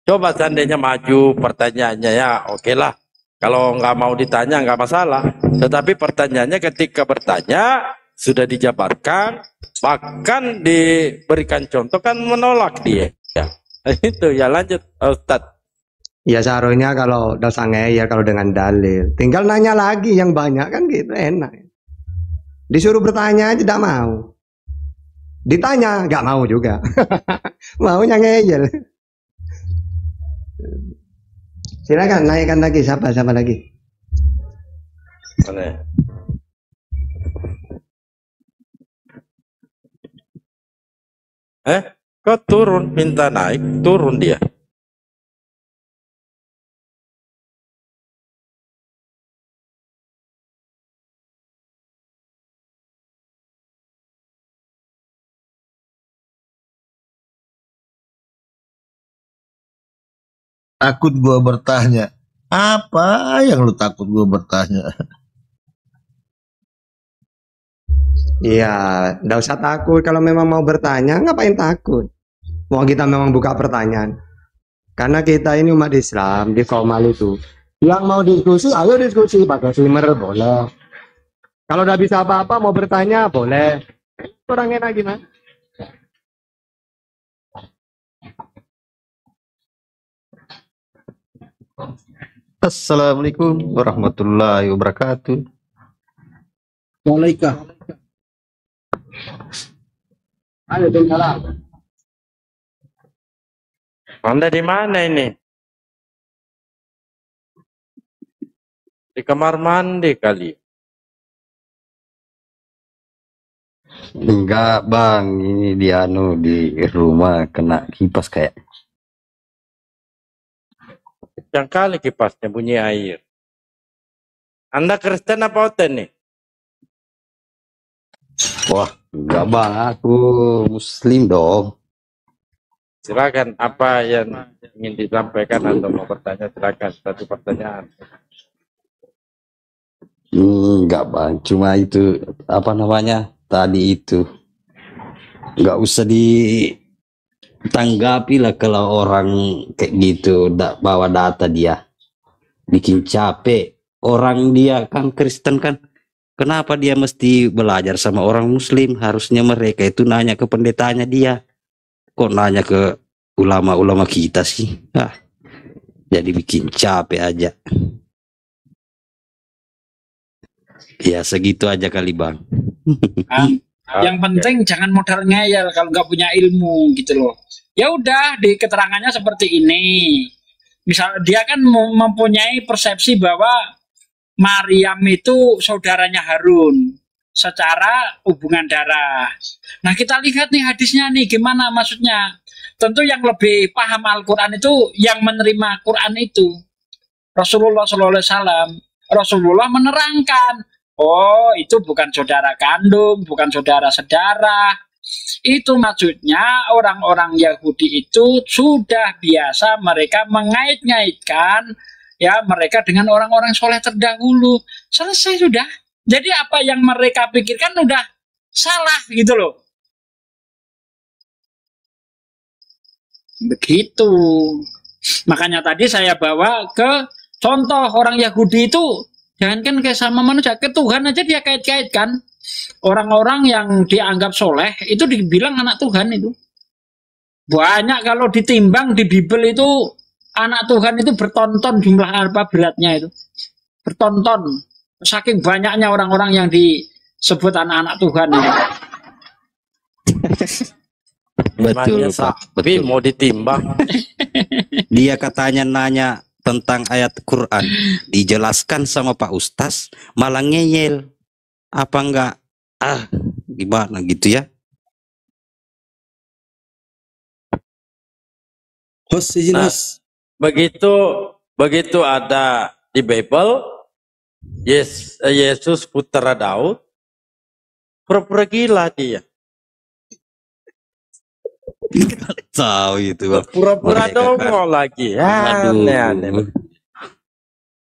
Speaker 8: Coba seandainya maju pertanyaannya ya oke lah. Kalau nggak mau ditanya nggak masalah. Tetapi pertanyaannya ketika bertanya sudah dijabarkan, bahkan diberikan contoh kan menolak dia. Ya. Itu ya lanjut Ustadz.
Speaker 4: Ya seharusnya kalau dosa ngeyel kalau dengan dalil. Tinggal nanya lagi yang banyak kan gitu enak. Disuruh bertanya aja tidak mau. Ditanya nggak mau juga. Maunya ngeyel. Silakan naikkan lagi siapa lagi.
Speaker 8: Mana? Kok turun minta naik turun dia.
Speaker 2: Takut gua bertanya. Apa yang lu takut gua bertanya?
Speaker 4: Iya, nggak usah takut kalau memang mau bertanya, ngapain takut? Mau kita memang buka pertanyaan. Karena kita ini umat Islam di Komal itu. Yang mau diskusi, ayo diskusi pakai slimer boleh. Kalau udah bisa apa-apa mau bertanya boleh. Kurang enak gimana?
Speaker 10: Assalamualaikum warahmatullahi wabarakatuh.
Speaker 3: Waalaikumsalam.
Speaker 8: Anda di mana ini? Di kamar mandi kali.
Speaker 10: Enggak bang, ini di rumah kena kipas kayak.
Speaker 8: Yang kali kipasnya bunyi air. Anda Kristen apa Oten nih?
Speaker 10: Wah, enggak bang, aku Muslim dong.
Speaker 8: Silakan apa yang ingin disampaikan atau mau bertanya silakan satu pertanyaan.
Speaker 10: Enggak bang, cuma itu apa namanya tadi itu enggak usah ditanggapi lah kalau orang kayak gitu bawa data dia bikin capek. Orang dia kan Kristen kan, kenapa dia mesti belajar sama orang Muslim? Harusnya mereka itu nanya ke pendetanya dia. Kok nanya ke ulama-ulama kita sih? Jadi bikin capek aja. Ya segitu aja kali bang.
Speaker 1: Yang penting jangan modal ngeyel kalau nggak punya ilmu gitu loh. Ya udah di keterangannya seperti ini. Misal dia kan mempunyai persepsi bahwa Maryam itu saudaranya Harun secara hubungan darah. Nah kita lihat nih hadisnya nih gimana maksudnya. Tentu yang lebih paham Al-Quran itu yang menerima Quran itu Rasulullah SAW. Rasulullah menerangkan, oh itu bukan saudara kandung, bukan saudara sedarah. Itu maksudnya orang-orang Yahudi itu sudah biasa mereka mengait-ngaitkan ya mereka dengan orang-orang soleh terdahulu. Selesai sudah. Jadi apa yang mereka pikirkan udah salah gitu loh. Begitu. Makanya tadi saya bawa ke contoh orang Yahudi itu jangankan kayak sama manusia, ke Tuhan aja dia kait-kaitkan. Orang-orang yang dianggap soleh itu dibilang anak Tuhan itu. Banyak kalau ditimbang di Bible itu anak Tuhan itu bertonton jumlah apa beratnya itu. Bertonton. Saking banyaknya orang-orang yang disebut anak-anak Tuhan itu.
Speaker 10: Betul Pak.
Speaker 8: Betul. Mau ditimbang.
Speaker 10: Dia katanya nanya tentang ayat Quran, dijelaskan sama Pak Ustaz, malah ngeyel. Apa enggak? Gimana gitu ya?
Speaker 8: Begitu ada di Bible, Yesus putra Daud, pura-pura gila dia.
Speaker 10: Tahu itu Bang.
Speaker 8: Pura-pura
Speaker 10: Mereka kan.
Speaker 8: dongol lagi.
Speaker 10: Aduh.
Speaker 8: Aneh-aneh.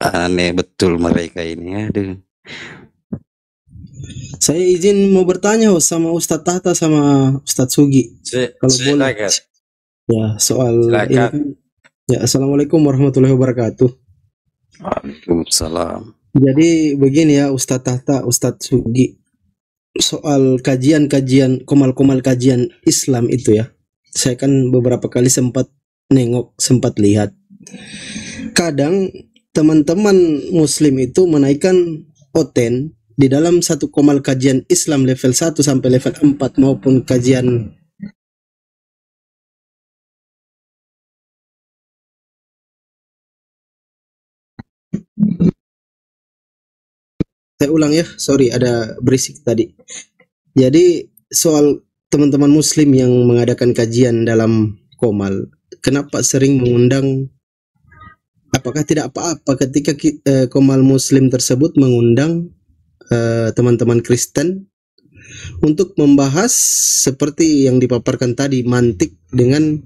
Speaker 10: Aneh betul mereka ini. Aduh.
Speaker 11: Saya izin mau bertanya sama Ustadz Tahta sama Ustadz Sugi. Kalau boleh.
Speaker 8: Silakan.
Speaker 11: Ya, soal ini
Speaker 8: Silakan.
Speaker 11: kan. Ya, Assalamualaikum warahmatullahi wabarakatuh.
Speaker 10: Waalaikumsalam.
Speaker 11: Jadi begini ya Ustadz Tahta, Ustadz Sugi. Soal kajian-kajian, komal-komal kajian Islam itu ya. Saya kan beberapa kali sempat nengok, sempat lihat. Kadang teman-teman muslim itu menaikkan oten di dalam satu komal kajian Islam level 1 sampai level 4 maupun kajian saya ulang ya, sorry ada berisik tadi. Jadi soal teman-teman muslim yang mengadakan kajian dalam komal, kenapa sering mengundang, apakah tidak apa-apa ketika komal muslim tersebut mengundang teman-teman Kristen untuk membahas seperti yang dipaparkan tadi, mantik dengan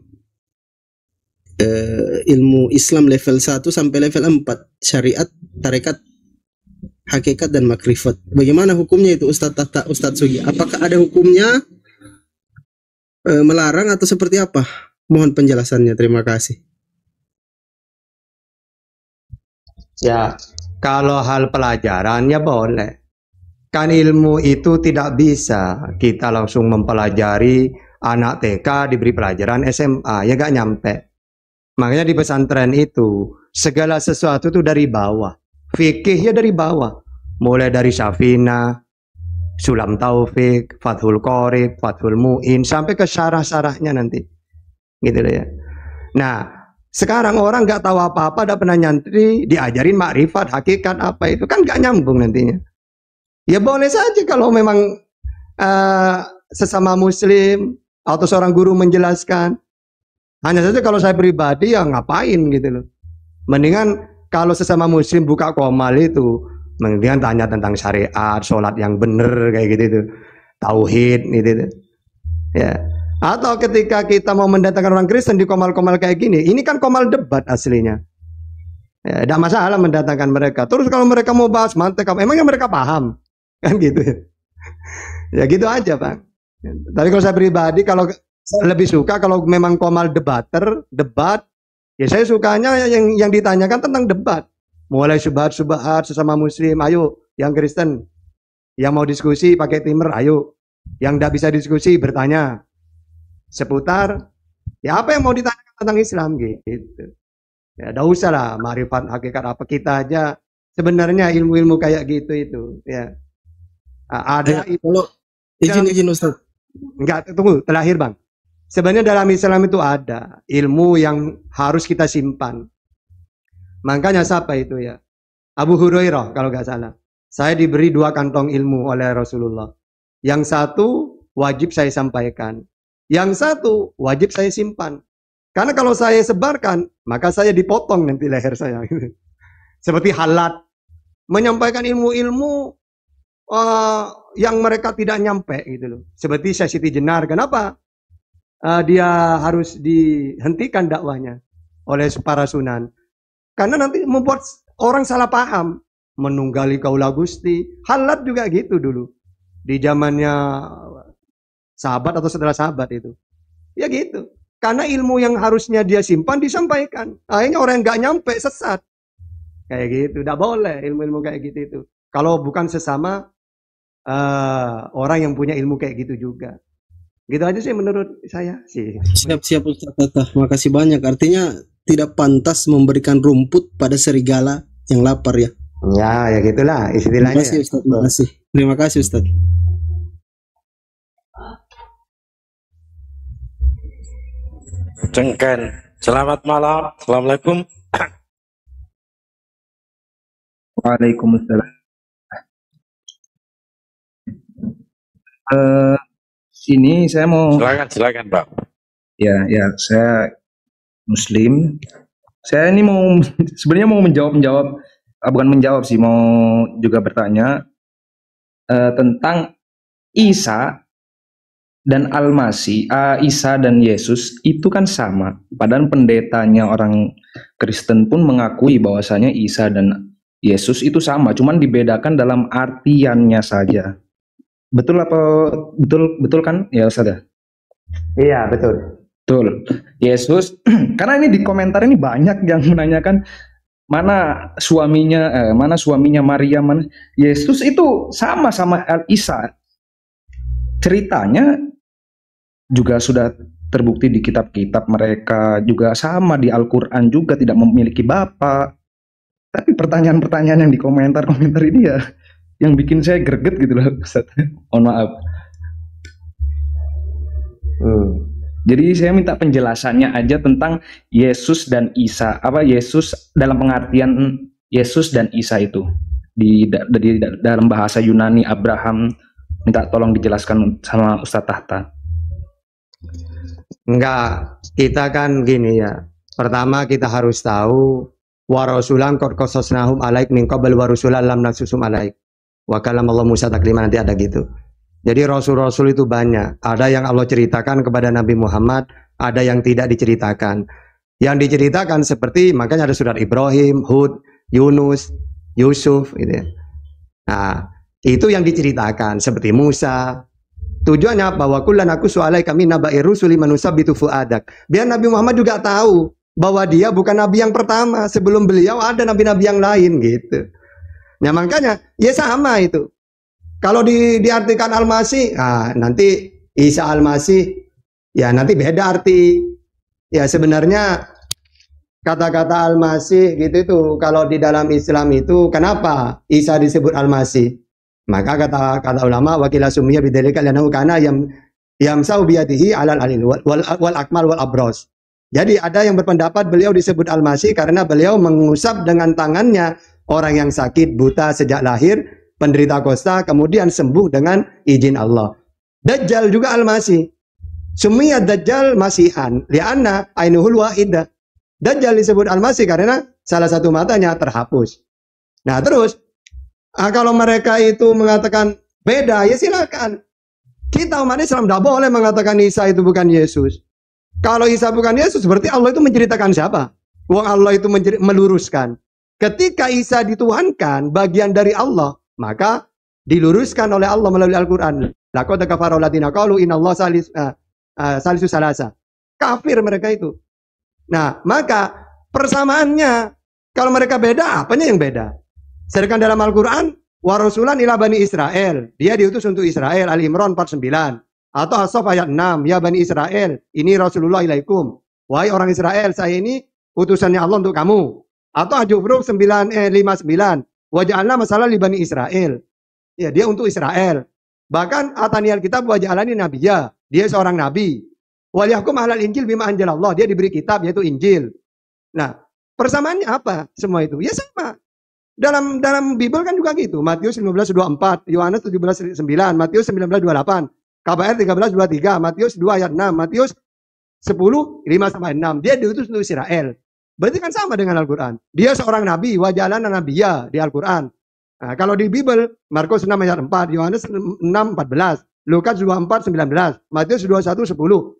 Speaker 11: ilmu Islam level 1 sampai level 4, syariat, tarekat, hakikat dan makrifat. Bagaimana hukumnya itu Ustadz Tahta, Ustadz Sugi? Apakah ada hukumnya melarang atau seperti apa? Mohon penjelasannya, terima kasih.
Speaker 4: Ya, kalau hal pelajaran ya boleh. Kan ilmu itu tidak bisa kita langsung mempelajari, anak TK diberi pelajaran SMA, ya gak nyampe. Makanya di pesantren itu segala sesuatu itu dari bawah. Fikih ya dari bawah. Mulai dari Syafina, Sulam Taufik, Fathul Qorib, Fathul Mu'in, sampai ke syarah-syarahnya nanti. Gitu ya. Nah, sekarang orang nggak tahu apa-apa, udah pernah nyantri, diajarin makrifat, hakikat apa itu, kan nggak nyambung nantinya. Ya boleh saja kalau memang sesama muslim atau seorang guru menjelaskan. Hanya saja kalau saya pribadi ya ngapain gitu loh. Mendingan kalau sesama muslim buka komal itu, mendingan tanya tentang syariat, sholat yang bener kayak gitu itu, tauhid gitu. Ya. Atau ketika kita mau mendatangkan orang Kristen di komal-komal kayak gini, ini kan komal debat aslinya. Ya, tidak masalah mendatangkan mereka. Terus kalau mereka mau bahas mantek, emangnya mereka paham? Kan gitu ya. Ya gitu aja Pak. Tapi kalau saya pribadi, kalau lebih suka kalau memang komal debat, ya saya sukanya yang ditanyakan tentang debat. Mulai subhat-subhat sesama muslim, ayo yang Kristen, yang mau diskusi pakai timer, ayo. Yang tidak bisa diskusi bertanya seputar ya apa yang mau ditanyakan tentang Islam gitu. Ya tidak usah lah makrifat hakikat apa, kita aja sebenarnya ilmu-ilmu kayak gitu itu ya. Ada
Speaker 11: kalau izin Ustaz.
Speaker 4: Enggak, tunggu, terakhir Bang. Sebenarnya dalam Islam itu ada ilmu yang harus kita simpan. Makanya siapa itu ya? Abu Hurairah kalau nggak salah. Saya diberi 2 kantong ilmu oleh Rasulullah. Yang satu wajib saya sampaikan. Yang satu wajib saya simpan. Karena kalau saya sebarkan, maka saya dipotong nanti leher saya. Seperti Halat. Menyampaikan ilmu-ilmu yang mereka tidak nyampe gitu loh. Seperti Syekh Siti Jenar. Kenapa? Dia harus dihentikan dakwanya oleh para sunan. Karena nanti membuat orang salah paham. Menunggali Kaula Gusti. Halat juga gitu dulu. Di zamannya sahabat atau setelah sahabat itu. Ya gitu. Karena ilmu yang harusnya dia simpan disampaikan. Akhirnya orang yang nggak nyampe sesat. Kayak gitu. Tidak boleh ilmu-ilmu kayak gitu itu. Kalau bukan sesama orang yang punya ilmu kayak gitu juga. Gitu aja sih menurut saya sih.
Speaker 11: Siap Ustaz Tahta. Makasih banyak. Artinya tidak pantas memberikan rumput pada serigala yang lapar ya.
Speaker 4: Ya gitulah istilahnya.
Speaker 11: Terima kasih Ustaz. Terima kasih. Terima kasih Ustaz.
Speaker 8: Cengken. Selamat malam. Assalamualaikum.
Speaker 12: Waalaikumsalam. Ini saya mau
Speaker 8: silakan Bang.
Speaker 12: Ya saya Muslim. Saya ini mau sebenarnya mau menjawab bukan menjawab sih, mau juga bertanya tentang Isa dan Al-Masih, Isa dan Yesus itu kan sama. Padahal pendetanya orang Kristen pun mengakui bahwasanya Isa dan Yesus itu sama, cuman dibedakan dalam artiannya saja. Betul apa betul kan ya Ustaz ya?
Speaker 4: Iya, betul.
Speaker 12: Betul. Yesus karena ini di komentar ini banyak yang menanyakan mana suaminya Maria, mana Yesus itu sama Isa. Ceritanya juga sudah terbukti di kitab-kitab mereka, juga sama di Al-Qur'an juga tidak memiliki bapak. Tapi pertanyaan-pertanyaan yang di komentar-komentar ini ya yang bikin saya greget gitu loh Ustaz. Mohon maaf. Jadi saya minta penjelasannya aja tentang Yesus dan Isa. Apa Yesus dalam pengertian Yesus dan Isa itu di dalam bahasa Yunani Abraham, minta tolong dijelaskan sama Ustadz Tahta.
Speaker 4: Enggak, kita kan gini ya. Pertama kita harus tahu wa rasulan qad qasasnahum alaik min qabl wa rasulan lam naqsusum alaik. Wa kalamallahu Musa taklima, nanti ada gitu. Jadi rasul-rasul itu banyak. Ada yang Allah ceritakan kepada Nabi Muhammad, ada yang tidak diceritakan. Yang diceritakan seperti, makanya ada surat Ibrahim, Hud, Yunus, Yusuf gitu ya. Nah, itu yang diceritakan seperti Musa. Tujuannya bahwa kullan aku su'alai kami nabai rusuli manusabbitu fuadak. Biar Nabi Muhammad juga tahu bahwa dia bukan nabi yang pertama. Sebelum beliau ada nabi-nabi yang lain gitu. Nah, makanya ya sama itu. Kalau diartikan Al-Masih, nanti Isa Al-Masih, ya nanti beda arti. Ya sebenarnya kata-kata Al-Masih gitu itu, kalau di dalam Islam itu, kenapa Isa disebut Al-Masih? Maka kata ulama, wakila sumiyya bidzalika li'annahu kana yamsau biyadihi 'alal alil wal akmal wal abros. Jadi ada yang berpendapat beliau disebut Al-Masih karena beliau mengusap dengan tangannya orang yang sakit, buta sejak lahir, penderita kusta, kemudian sembuh dengan izin Allah. Dajjal juga Al-Masih. Sumiyya Dajjal Masihan li'anna ainuhul wahidah. Dajjal disebut Al-Masih karena salah satu matanya terhapus. Nah terus, kalau mereka itu mengatakan beda, ya silakan. Kita umat Islam tidak boleh mengatakan Isa itu bukan Yesus. Kalau Isa bukan Yesus, berarti Allah itu menceritakan siapa? Wong Allah itu meluruskan. Ketika Isa dituhankan, bagian dari Allah, maka diluruskan oleh Allah melalui Al-Quran. Laqad kafara alladziina qalu innallaha salisu salasa. Kafir mereka itu. Nah, maka persamaannya, kalau mereka beda, apanya yang beda? Sedangkan dalam Al-Quran, wa rasulan ila bani Israel. Dia diutus untuk Israel, Al-Imran 49. Atau As-Saff ayat 6, ya bani Israel, ini Rasulullah ilaikum. Wahai orang Israel, saya ini utusannya Allah untuk kamu. Atau Al-Jufruf 59, wa ja'alna masalah li bani Israel. Ya, dia untuk Israel. Bahkan Ataniyal kitab wa ja'alani nabiyya. Dia seorang nabi. Wal yahkum ahlal Injil bima anjalallah. Dia diberi kitab yaitu Injil. Nah, persamaannya apa semua itu? Ya sama. Dalam Bible kan juga gitu. Matius 15:24, Yohanes 17:9, Matius 19:28, KBR 13:23, Matius 2 ayat 6, Matius 10:5-6. Dia diutus untuk Israel. Berarti kan sama dengan Al-Quran. Dia seorang nabi, wajalana nabiyya di Al-Quran. Nah, kalau di Bible, Markus 6 ayat 4, Yohanes 6:14, Lukas 24:19, Matius 21:10.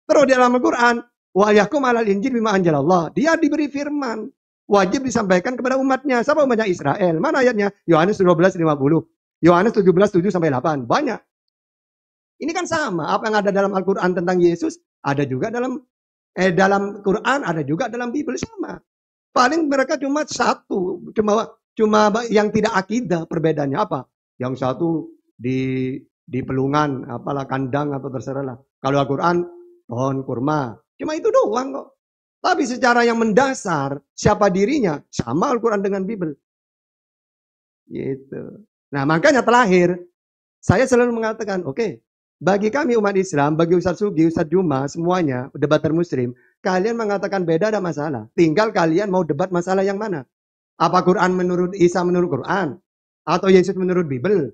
Speaker 4: Terus di dalam Al-Quran, wa yahkum alal Injil bima anjalallah. Dia diberi firman. Wajib disampaikan kepada umatnya. Siapa umatnya? Israel. Mana ayatnya? Yohanes 12:50. Yohanes 17:7-8. Banyak. Ini kan sama. Apa yang ada dalam Al-Quran tentang Yesus, ada juga dalam Quran, ada juga dalam Bible, sama. Paling mereka cuma satu. Cuma yang tidak akidah perbedaannya apa? Yang satu di pelungan, apalah kandang atau terserah lah. Kalau Al-Quran, pohon kurma. Cuma itu doang kok. Tapi secara yang mendasar, siapa dirinya, sama Al-Quran dengan Bible. Gitu. Nah, makanya terakhir, saya selalu mengatakan, oke, bagi kami umat Islam, bagi Ustaz Sugi, Ustaz Juma, semuanya, debater muslim, kalian mengatakan beda ada masalah. Tinggal kalian mau debat masalah yang mana? Apa Quran menurut Isa menurut Quran? Atau Yesus menurut Bible?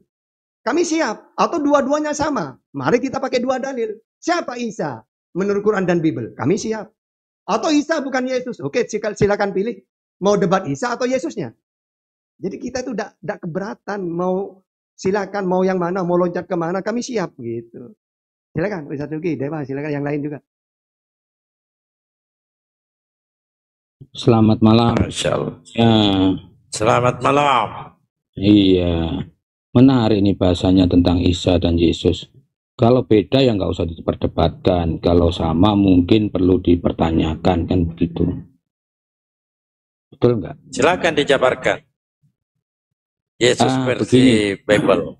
Speaker 4: Kami siap. Atau dua-duanya sama. Mari kita pakai dua dalil. Siapa Isa menurut Quran dan Bible? Kami siap. Atau Isa bukan Yesus? Oke, silakan pilih. Mau debat Isa atau Yesusnya? Jadi kita itu tidak keberatan, mau silakan, mau yang mana, mau loncat kemana, kami siap gitu. Silakan Ustaz Tugi, Dewa, silakan yang lain juga.
Speaker 13: Selamat malam.
Speaker 8: Masya Allah.
Speaker 13: Ya,
Speaker 8: Selamat malam.
Speaker 13: iya. Menarik nih bahasanya tentang Isa dan Yesus. Kalau beda ya nggak usah diperdebatkan. Kalau sama mungkin perlu dipertanyakan, kan begitu. Betul nggak?
Speaker 8: Silakan dijabarkan. Yesus
Speaker 13: Begini.
Speaker 8: versi Bible.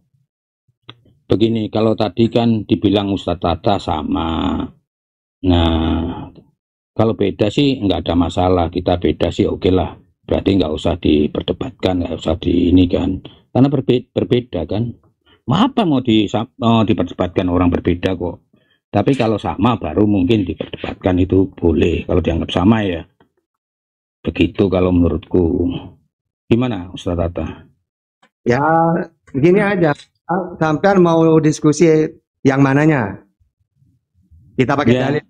Speaker 13: Begini, kalau tadi kan dibilang Ustadz Tata sama. Nah, kalau beda sih nggak ada masalah. Kita beda sih oke lah. Berarti nggak usah diperdebatkan, nggak usah di ini kan. Karena berbeda kan. Apa mau diperdebatkan, orang berbeda kok. Tapi kalau sama baru mungkin diperdebatkan, itu boleh. Kalau dianggap sama ya. Begitu kalau menurutku. Gimana Ustadz Tata?
Speaker 4: Ya, begini aja. Sampean mau diskusi yang mananya? Kita pakai
Speaker 13: Ya,
Speaker 4: dalil.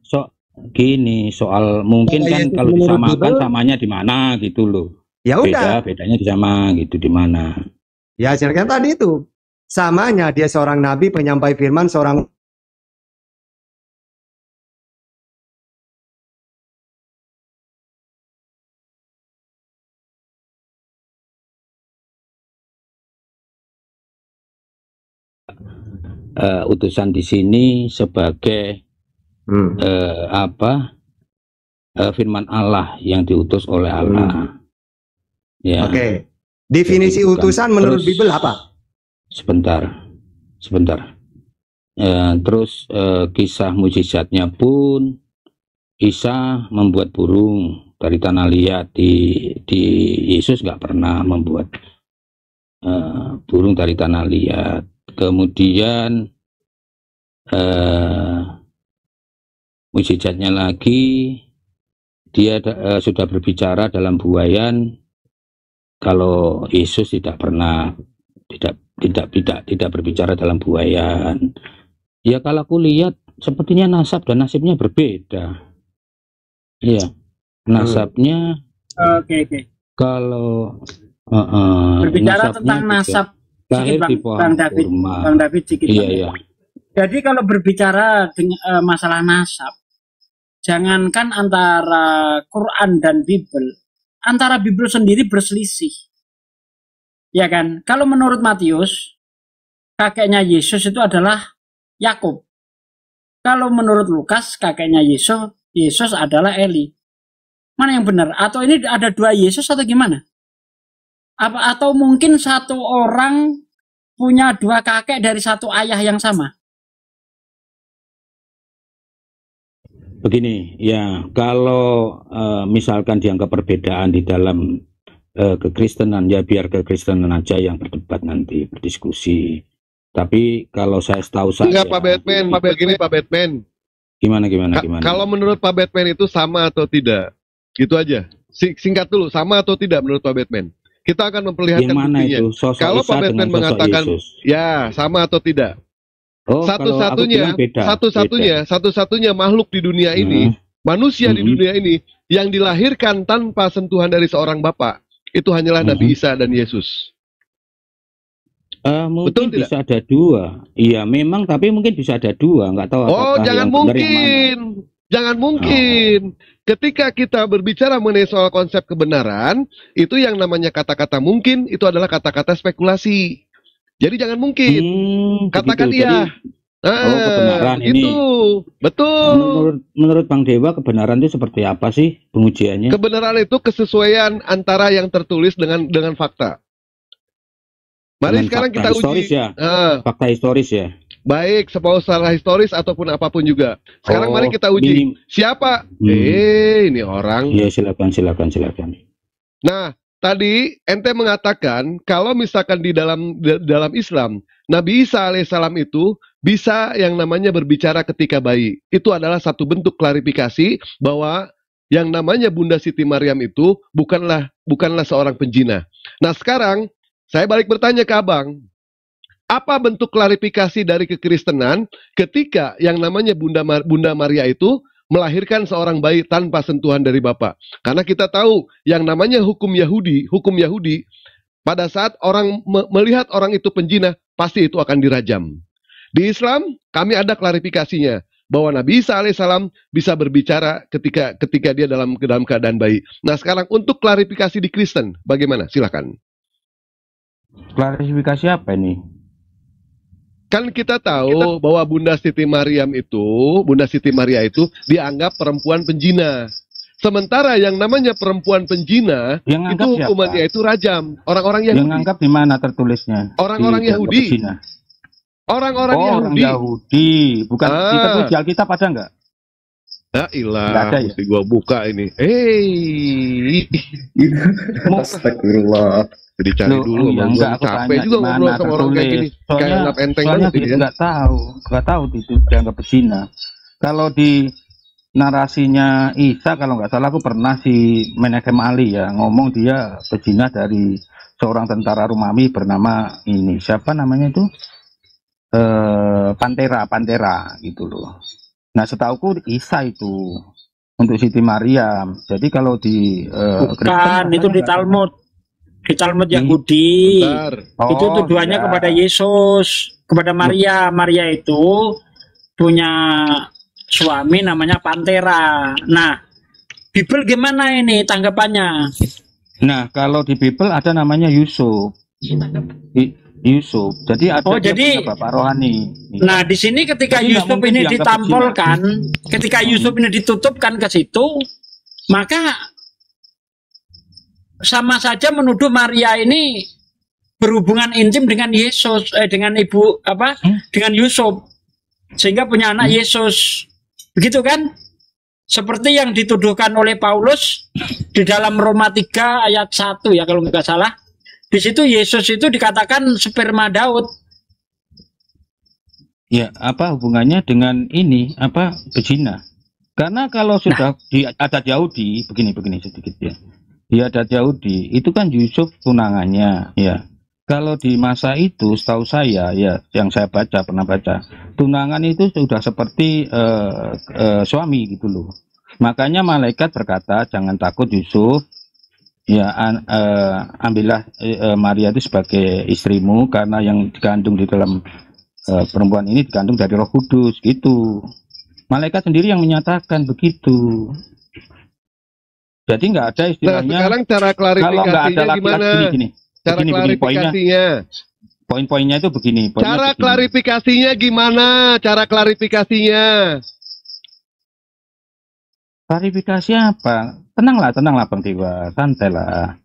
Speaker 13: gini, soal mungkin
Speaker 4: Kalau
Speaker 13: kan
Speaker 4: Yesus
Speaker 13: kalau
Speaker 4: menurut
Speaker 13: disamakan
Speaker 4: Bible,
Speaker 13: samanya di mana gitu loh.
Speaker 4: ya udah.
Speaker 13: Bedanya di sama gitu di mana.
Speaker 4: Ya, silakan tadi itu. Samanya dia seorang nabi, penyampai firman, seorang
Speaker 13: Utusan di sini sebagai firman Allah yang diutus oleh Allah. Ya.
Speaker 4: Oke. Definisi
Speaker 13: Jadi bukan.
Speaker 4: utusan menurut
Speaker 13: Terus,
Speaker 4: Bible apa?
Speaker 13: Sebentar. Terus kisah mujizatnya pun Isa membuat burung dari tanah liat. Di Yesus nggak pernah membuat burung dari tanah liat. Kemudian mujizatnya lagi dia sudah berbicara dalam buayan. Kalau Yesus tidak pernah tidak berbicara dalam buayan. Ya kalau aku lihat sepertinya nasab dan nasibnya berbeda. Iya, nasabnya
Speaker 1: Oke.
Speaker 13: kalau
Speaker 1: Berbicara
Speaker 13: nasabnya
Speaker 1: tentang
Speaker 13: juga
Speaker 1: nasab,
Speaker 13: lahir
Speaker 1: sedikit
Speaker 13: di
Speaker 1: Bang
Speaker 13: pohon
Speaker 1: David.
Speaker 13: kurma.
Speaker 1: Bang David sedikit.
Speaker 13: Iya,
Speaker 1: Bang.
Speaker 13: iya.
Speaker 1: Jadi kalau berbicara dengan masalah nasab, jangankan antara Quran dan Bible, antara Bible sendiri berselisih. Ya kan? Kalau menurut Matius, kakeknya Yesus itu adalah Yakub. Kalau menurut Lukas, kakeknya Yesus adalah Eli. Mana yang benar? Atau ini ada dua Yesus atau gimana? Atau mungkin satu orang punya dua kakek dari satu ayah yang sama?
Speaker 13: Begini, ya kalau misalkan dianggap perbedaan di dalam kekristenan, ya biar kekristenan aja yang berdebat nanti, berdiskusi. Tapi kalau saya tahu
Speaker 9: Enggak,
Speaker 13: saya,
Speaker 9: Pak Batman, Pak Batman.
Speaker 13: gimana?
Speaker 9: Kalau menurut Pak Batman itu sama atau tidak? Gitu aja. Singkat dulu, sama atau tidak menurut Pak Batman? Kita akan memperlihatkan
Speaker 13: Gimana
Speaker 9: buktinya.
Speaker 13: itu? Sosok
Speaker 9: Kalau
Speaker 13: Isa
Speaker 9: Pak Batman
Speaker 13: dengan sosok
Speaker 9: mengatakan,
Speaker 13: Yesus.
Speaker 9: ya sama atau tidak?
Speaker 13: Oh, kalau aku bilang beda.
Speaker 9: Satu-satunya makhluk di dunia ini, manusia di dunia ini yang dilahirkan tanpa sentuhan dari seorang bapak, itu hanyalah Nabi Isa dan Yesus.
Speaker 13: Mungkin bisa ada dua. Iya, memang, tapi mungkin bisa ada dua. Nggak tahu.
Speaker 9: Oh,
Speaker 13: apakah
Speaker 9: jangan
Speaker 13: yang benar yang mana.
Speaker 9: mungkin. Jangan mungkin. Ketika kita berbicara mengenai soal konsep kebenaran, itu yang namanya kata-kata mungkin, itu adalah kata-kata spekulasi. Jadi jangan mungkin. Katakan
Speaker 13: begitu.
Speaker 9: iya.
Speaker 13: Kebenaran ini.
Speaker 9: Itu betul.
Speaker 13: Menurut Bang Dewa, kebenaran itu seperti apa sih pengujiannya?
Speaker 9: Kebenaran itu kesesuaian antara yang tertulis dengan fakta. Mari
Speaker 13: Dengan
Speaker 9: sekarang
Speaker 13: fakta
Speaker 9: kita
Speaker 13: historis
Speaker 9: uji.
Speaker 13: ya? Fakta historis ya.
Speaker 9: Baik, mau secara historis ataupun apapun juga. Sekarang mari kita uji. Siapa? Ini orang.
Speaker 13: Ya, silakan.
Speaker 9: Nah, tadi ente mengatakan kalau misalkan di dalam Islam, Nabi Isa alaihissalam itu bisa yang namanya berbicara ketika bayi. Itu adalah satu bentuk klarifikasi bahwa yang namanya Bunda Siti Maryam itu bukanlah seorang penjina. Nah, sekarang saya balik bertanya ke Abang. Apa bentuk klarifikasi dari kekristenan ketika yang namanya Bunda Maria itu melahirkan seorang bayi tanpa sentuhan dari Bapa? Karena kita tahu yang namanya hukum Yahudi Pada saat orang melihat orang itu penjina, pasti itu akan dirajam. Di Islam, kami ada klarifikasinya bahwa Nabi Isa alaihissalam bisa berbicara ketika dia dalam keadaan bayi. Nah, sekarang untuk klarifikasi di Kristen, bagaimana? Silakan.
Speaker 13: Klarifikasi apa ini?
Speaker 9: Kan kita tahu bahwa Bunda Siti Maria itu dianggap perempuan penjina. Sementara yang namanya perempuan penjina
Speaker 13: yang
Speaker 9: itu hukumannya itu rajam. Orang-orang Yahudi.
Speaker 13: Yang anggap di mana tertulisnya?
Speaker 9: Orang-orang Yahudi. Orang-orang
Speaker 13: Yahudi. Bukan kita tuh di Alkitab ada nggak?
Speaker 9: Ya ilah, mesti gua buka ini. Astagfirullah. Jadi cari dulu,
Speaker 13: enggak,
Speaker 9: capek juga ngobrol sama orang kayak gini. Kayak anak enteng banget
Speaker 13: dia nggak tahu itu dianggap berzina. Kalau di narasinya Isa, kalau nggak salah aku pernah si Menachem Ali ya ngomong dia berzina dari seorang tentara Romawi bernama ini, siapa namanya itu, Pantera gitu loh. Nah setauku Isa itu untuk Siti Maryam. Jadi kalau di
Speaker 1: bukan itu di Talmud. Di Talmud Yahudi itu tuduhannya kepada Yesus, kepada Maria. Maria itu punya suami namanya Pantera. Nah, Bible gimana ini tanggapannya?
Speaker 13: Nah, kalau di Bible ada namanya Yusuf. Yusuf. Jadi ada Bapak rohani.
Speaker 1: Nah, di sini ketika jadi Yusuf ini ditampolkan, ketika Yusuf ini ditutupkan ke situ, maka sama saja menuduh Maria ini berhubungan intim dengan Yesus, dengan ibu dengan Yusuf, sehingga punya anak Yesus. Begitu kan? Seperti yang dituduhkan oleh Paulus di dalam Roma 3 ayat 1 ya kalau nggak salah. Di situ Yesus itu dikatakan sperma Daud.
Speaker 13: Ya, apa hubungannya dengan ini? Berzina? Karena kalau sudah di adat Yahudi, begini sedikit ya. Di adat Yahudi itu kan Yusuf tunangannya ya. Kalau di masa itu setahu saya ya, yang saya pernah baca, tunangan itu sudah seperti suami gitu loh. Makanya malaikat berkata, jangan takut Yusuf, ya ambillah Maria itu sebagai istrimu, karena yang dikandung di dalam perempuan ini dikandung dari Roh Kudus gitu. Malaikat sendiri yang menyatakan begitu. Jadi nggak ada istilahnya.
Speaker 9: Nah, sekarang cara klarifikasinya gimana? Cara klarifikasinya.
Speaker 13: Poin-poinnya itu begini.
Speaker 9: Cara klarifikasinya gimana? Cara klarifikasinya.
Speaker 13: Klarifikasi apa? Tenanglah Bang Dewa, santailah.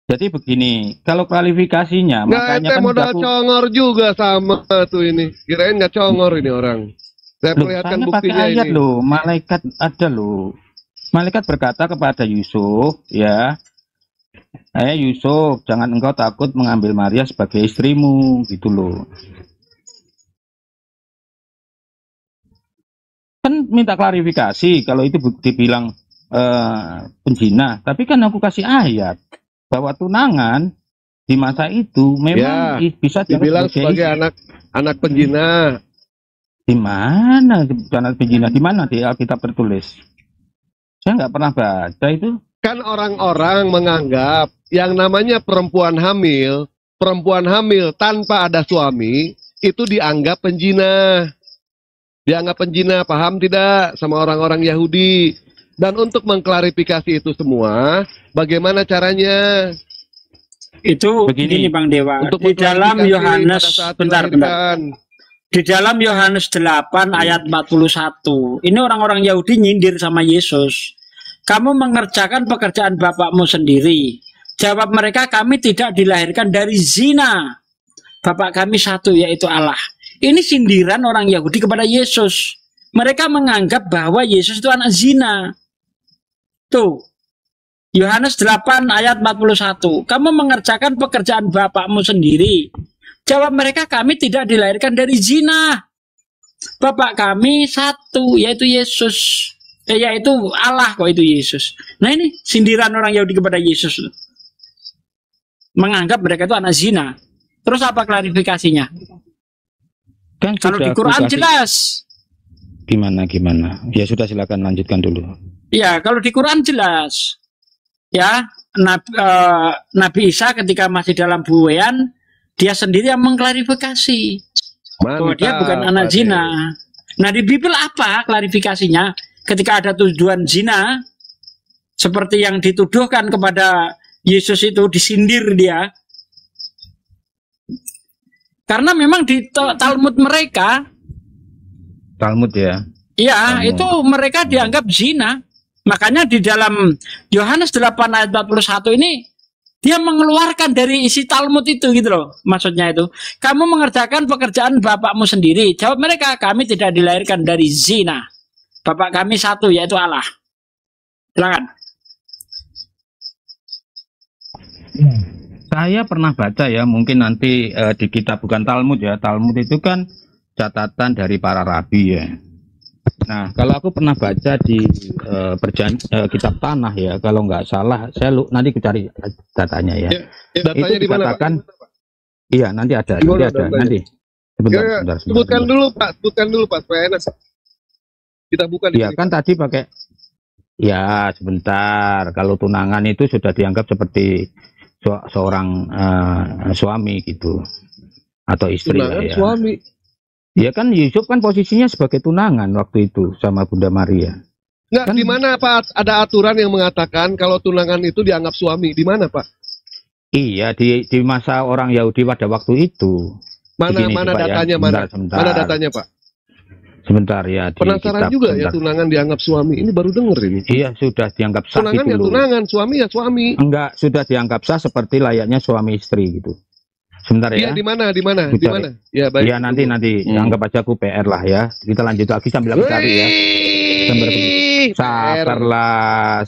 Speaker 13: Jadi begini, kalau klarifikasinya, makanya kan
Speaker 9: modal congor juga sama tuh ini. Kirain nggak congor ini orang. Saya perlihatkan buktinya ini.
Speaker 13: Loh, malaikat ada loh. Malaikat berkata kepada Yusuf, ya, Yusuf, jangan engkau takut mengambil Maria sebagai istrimu, gitu loh. Kan minta klarifikasi kalau itu dibilang penjina, tapi kan aku kasih ayat bahwa tunangan di masa itu memang bisa
Speaker 9: dibilang sebagai anak penjina.
Speaker 13: Di mana anak penjina? Di mana di Alkitab tertulis? Saya nggak pernah baca itu.
Speaker 9: Kan orang-orang menganggap yang namanya perempuan hamil tanpa ada suami itu dianggap penjina. Dianggap penjina, paham tidak sama orang-orang Yahudi? Dan untuk mengklarifikasi itu semua, bagaimana caranya?
Speaker 1: Itu begini Bang Dewa. Di dalam Yohanes, bentar. Di dalam Yohanes 8 ayat 41, ini orang-orang Yahudi nyindir sama Yesus. Kamu mengerjakan pekerjaan bapakmu sendiri. Jawab mereka, kami tidak dilahirkan dari zina. Bapak kami satu, yaitu Allah. Ini sindiran orang Yahudi kepada Yesus. Mereka menganggap bahwa Yesus itu anak zina. Tuh, Yohanes 8 ayat 41. Kamu mengerjakan pekerjaan bapakmu sendiri. Jawab mereka, kami tidak dilahirkan dari zina. Bapak kami satu, yaitu Yesus. Yaitu Allah kok itu Yesus. Nah ini sindiran orang Yahudi kepada Yesus. Menganggap mereka itu anak zina. Terus apa klarifikasinya?
Speaker 13: Kan
Speaker 1: kalau di Quran jelas.
Speaker 13: Gimana? Ya sudah silakan lanjutkan dulu.
Speaker 1: Ya kalau di Quran jelas. Ya Nabi Isa ketika masih dalam buayan, dia sendiri yang mengklarifikasi bahwa dia bukan anak zina. Nah, di Bible apa klarifikasinya? Ketika ada tuduhan zina, seperti yang dituduhkan kepada Yesus itu, disindir dia. Karena memang di Talmud mereka,
Speaker 12: Talmud ya.
Speaker 1: iya, itu mereka dianggap zina. Makanya di dalam Yohanes 8 ayat 41 ini, dia mengeluarkan dari isi Talmud itu gitu loh. Maksudnya itu, kamu mengerjakan pekerjaan bapakmu sendiri. Jawab mereka, kami tidak dilahirkan dari zina. Bapak kami satu, yaitu Allah. Silakan.
Speaker 12: Saya pernah baca ya, mungkin nanti di kitab bukan Talmud ya. Talmud itu kan catatan dari para rabi ya. Nah, kalau aku pernah baca di kitab Tanah ya, kalau nggak salah, saya nanti cari datanya ya.
Speaker 9: Datanya
Speaker 12: itu
Speaker 9: di mana,
Speaker 12: dikatakan,
Speaker 9: Pak?
Speaker 12: iya nanti ada, nanti. Sebentar.
Speaker 9: Sebutkan dulu Pak, supaya enak. Kita buka di
Speaker 12: ya
Speaker 9: sini.
Speaker 12: kan tadi pakai, ya sebentar. Kalau tunangan itu sudah dianggap seperti seorang suami gitu, atau istri lah
Speaker 9: Tunangan
Speaker 12: ya.
Speaker 9: suami.
Speaker 12: Ya kan Yusuf kan posisinya sebagai tunangan waktu itu sama Bunda Maria.
Speaker 9: Nggak,
Speaker 12: Kan-
Speaker 9: di mana Pak ada aturan yang mengatakan kalau tunangan itu dianggap suami? Di mana Pak?
Speaker 12: Iya, di masa orang Yahudi pada waktu itu.
Speaker 9: Mana
Speaker 12: Begini,
Speaker 9: mana
Speaker 12: coba ya.
Speaker 9: datanya
Speaker 12: Sebentar.
Speaker 9: mana datanya Pak?
Speaker 12: Sebentar ya. Di
Speaker 9: Penasaran
Speaker 12: kitab,
Speaker 9: juga ya
Speaker 12: sebentar.
Speaker 9: tunangan dianggap suami. Ini baru denger ini.
Speaker 12: Iya, sudah dianggap sah
Speaker 9: Tunangan
Speaker 12: gitu
Speaker 9: ya
Speaker 12: loh.
Speaker 9: tunangan, suami ya suami.
Speaker 12: Enggak, sudah dianggap sah seperti layaknya suami istri gitu. Sebentar
Speaker 9: Iya
Speaker 12: ya.
Speaker 9: di mana? Di mana? Di
Speaker 12: Dicari.
Speaker 9: mana? Ya baik.
Speaker 12: Iya, nanti anggap aja aku PR lah ya. Kita lanjut lagi sambil aku cari ya. Sabarlah.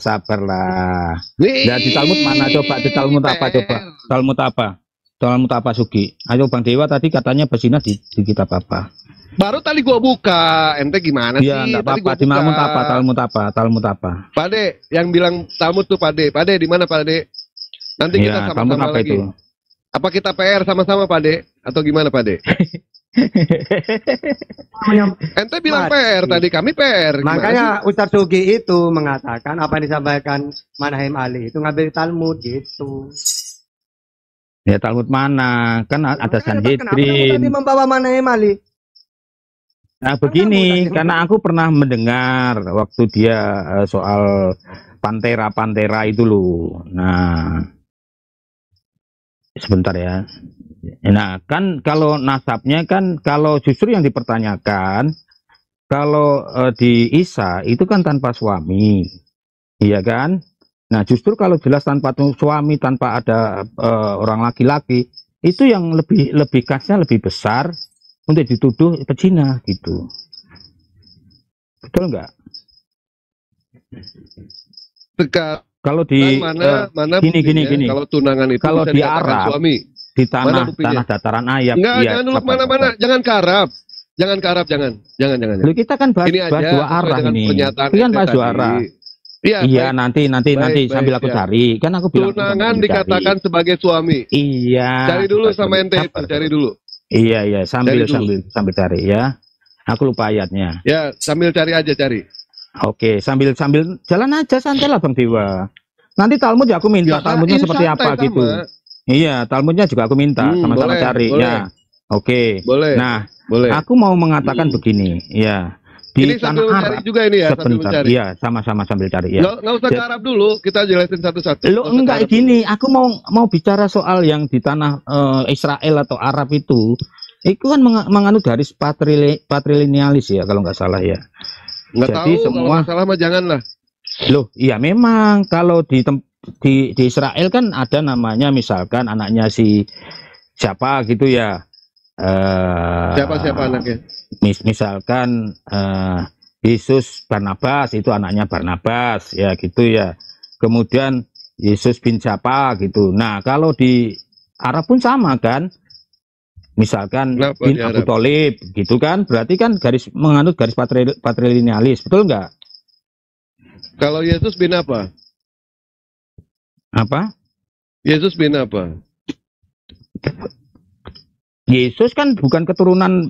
Speaker 12: Nah, di Talmud mana coba? Di Talmud apa coba? Talmud apa? Talmud apa Sugi? Ayo Bang Dewa tadi katanya berzina di kitab apa?
Speaker 9: Baru tadi gua buka. Ente gimana
Speaker 12: Iya,
Speaker 9: sih?
Speaker 12: enggak
Speaker 9: Tadi
Speaker 12: apa-apa.
Speaker 9: gua
Speaker 12: Di
Speaker 9: buka.
Speaker 12: Talmud apa?
Speaker 9: Pak De, yang bilang Talmud tuh Pak De. Pak De di mana Pak De? Nanti kita
Speaker 12: Iya, Talmud
Speaker 9: sama-sama
Speaker 12: apa
Speaker 9: lagi.
Speaker 12: itu?
Speaker 9: Apa kita PR sama-sama Pak De? Atau gimana Pak De? Ente bilang PR tadi, kami PR. Gimana
Speaker 4: Makanya
Speaker 9: sih?
Speaker 4: Ustadz Sugi itu mengatakan apa yang disampaikan Manahem Ali itu ngambil Talmud gitu.
Speaker 12: Ya Talmud mana? Kan ada
Speaker 4: Kenapa kamu tadi
Speaker 12: Sanhedrin.
Speaker 4: membawa Manahem Ali?
Speaker 12: Nah begini, karena aku pernah mendengar waktu dia soal Pantera itu loh. Nah, sebentar ya. Nah, kan kalau nasabnya kan, kalau justru yang dipertanyakan, kalau di Isa itu kan tanpa suami, iya kan? Nah, justru kalau jelas tanpa suami, tanpa ada orang laki-laki, itu yang lebih kasnya lebih besar untuk dituduh pezina gitu. Betul nggak? Kalau di
Speaker 9: mana
Speaker 12: gini.
Speaker 9: buktinya kalau tunangan itu
Speaker 12: kalau
Speaker 9: bisa
Speaker 12: di
Speaker 9: dikatakan
Speaker 12: Arab,
Speaker 9: suami?
Speaker 12: di
Speaker 9: Mana
Speaker 12: tanah
Speaker 9: buktinya?
Speaker 12: dataran ayam.
Speaker 9: Enggak,
Speaker 12: iya,
Speaker 9: jangan dulu
Speaker 12: apa,
Speaker 9: kemana-mana,
Speaker 12: apa.
Speaker 9: jangan ke Arab. Jangan ke Arab, jangan.
Speaker 12: Loh, kita kan bahas
Speaker 9: Ini aja
Speaker 12: dua
Speaker 9: sesuai
Speaker 12: arah
Speaker 9: dengan
Speaker 12: ini.
Speaker 9: pernyataan
Speaker 12: Itu kan
Speaker 9: ente
Speaker 12: bahas dua
Speaker 9: tadi.
Speaker 12: arah.
Speaker 9: Iya,
Speaker 12: Iya,
Speaker 9: baik.
Speaker 12: nanti
Speaker 9: Baik,
Speaker 12: sambil aku
Speaker 9: ya.
Speaker 12: cari. Kan aku bilang
Speaker 9: Tunangan
Speaker 12: sambil cari.
Speaker 9: dikatakan sebagai suami.
Speaker 12: Iya.
Speaker 9: Cari dulu sama ente itu,
Speaker 12: Sabar.
Speaker 9: cari dulu.
Speaker 12: Iya, sambil
Speaker 9: Cari dulu.
Speaker 12: sambil cari ya. Aku lupa ayatnya.
Speaker 9: Ya, sambil cari aja cari.
Speaker 12: Oke, sambil jalan aja santai lah Bang Dewa. Nanti Talmud ya aku minta
Speaker 9: Ya,
Speaker 12: Talmudnya
Speaker 9: ini
Speaker 12: seperti
Speaker 9: santai
Speaker 12: apa
Speaker 9: sama.
Speaker 12: gitu. Iya, Talmudnya juga aku minta sama-sama
Speaker 9: boleh,
Speaker 12: cari
Speaker 9: boleh.
Speaker 12: ya. Oke.
Speaker 9: Boleh.
Speaker 12: Nah,
Speaker 9: Boleh.
Speaker 12: aku mau mengatakan begini, ya. Di
Speaker 9: Ini sambil
Speaker 12: tanah
Speaker 9: mencari
Speaker 12: Arab
Speaker 9: juga ini ya, sambil
Speaker 12: sebentar.
Speaker 9: mencari.
Speaker 12: Iya, sama-sama sambil cari ya.
Speaker 9: Nggak usah ke Arab dulu, kita jelasin satu-satu.
Speaker 12: Lo
Speaker 9: Nggak usah
Speaker 12: enggak
Speaker 9: ke Arab
Speaker 12: gini, aku mau bicara soal yang di tanah Israel atau Arab itu kan menganut garis patrilinealis ya kalau nggak salah ya.
Speaker 9: Nggak
Speaker 12: Jadi
Speaker 9: tahu, kalau nggak salah mah janganlah.
Speaker 12: Loh, iya memang kalau di Israel kan ada namanya misalkan anaknya si siapa gitu ya.
Speaker 9: Siapa anaknya?
Speaker 12: Misalkan Yesus Barnabas itu anaknya Barnabas ya gitu ya. Kemudian Yesus bin siapa gitu. Nah, kalau di Arab pun sama kan. Misalkan
Speaker 9: Kenapa
Speaker 12: bin
Speaker 9: di
Speaker 12: Abu
Speaker 9: Arab?
Speaker 12: Tholib gitu kan. Berarti kan menganut garis patrilinealis, betul nggak?
Speaker 9: Kalau Yesus bin apa?
Speaker 12: Apa?
Speaker 9: Yesus bin apa?
Speaker 12: Yesus kan bukan keturunan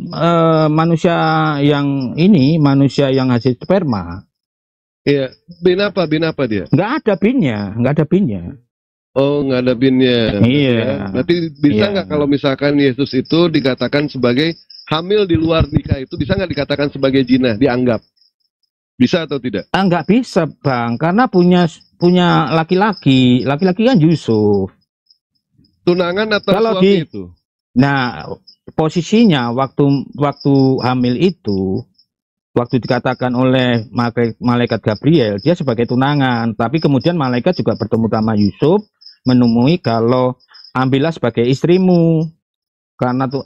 Speaker 12: manusia yang manusia yang hasil sperma.
Speaker 9: Iya, bin apa dia?
Speaker 12: Nggak ada binnya.
Speaker 9: Oh, ngadepinnya.
Speaker 13: Iya.
Speaker 9: Ya. Berarti bisa
Speaker 13: Iya.
Speaker 9: nggak kalau misalkan Yesus itu dikatakan sebagai hamil di luar nikah, itu bisa nggak dikatakan sebagai zina, dianggap? Bisa atau tidak?
Speaker 13: Nggak bisa, Bang, karena punya laki-laki kan Yusuf.
Speaker 9: Tunangan atau
Speaker 13: Kalau
Speaker 9: suami itu?
Speaker 13: Nah, posisinya waktu hamil itu, waktu dikatakan oleh malaikat Gabriel, dia sebagai tunangan, tapi kemudian malaikat juga bertemu sama Yusuf, menemui kalau ambillah sebagai istrimu, karena tuh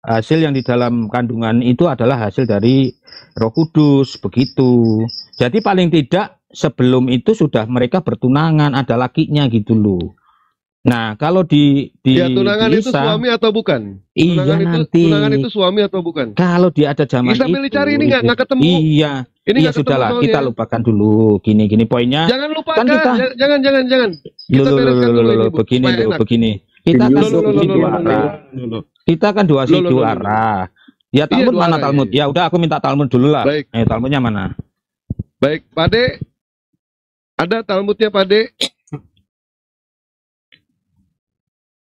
Speaker 13: hasil yang di dalam kandungan itu adalah hasil dari Roh Kudus, begitu. Jadi paling tidak sebelum itu sudah mereka bertunangan, ada lakinya gitu loh. Nah, kalau
Speaker 9: Ya, tunangan
Speaker 13: di
Speaker 9: itu
Speaker 13: Isa,
Speaker 9: suami atau bukan?
Speaker 13: iya
Speaker 9: Tunangan
Speaker 13: nanti.
Speaker 9: itu suami atau bukan?
Speaker 13: Kalau dia ada zaman
Speaker 9: Sambil
Speaker 13: itu,
Speaker 9: dicari ini nggak ketemu.
Speaker 13: Iya,
Speaker 9: Ini
Speaker 13: iya
Speaker 9: nggak ketemu
Speaker 13: sudahlah,
Speaker 9: soalnya.
Speaker 13: kita lupakan dulu. Gini poinnya.
Speaker 9: Jangan lupakan,
Speaker 13: Kan kita,
Speaker 9: jangan. Kita bereskan dulu ini, Bu,
Speaker 13: begini
Speaker 9: supaya
Speaker 13: loh,
Speaker 9: enak.
Speaker 13: begini. Kita kan
Speaker 9: Loh,
Speaker 13: dua arah. Kita kan dua arah. Ya Talmud
Speaker 9: dua
Speaker 13: mana
Speaker 9: arah,
Speaker 13: Talmud? Ya udah aku minta Talmud dulu lah.
Speaker 9: Baik.
Speaker 13: Talmudnya mana?
Speaker 9: Baik, Pade. Ada Talmudnya, Pade?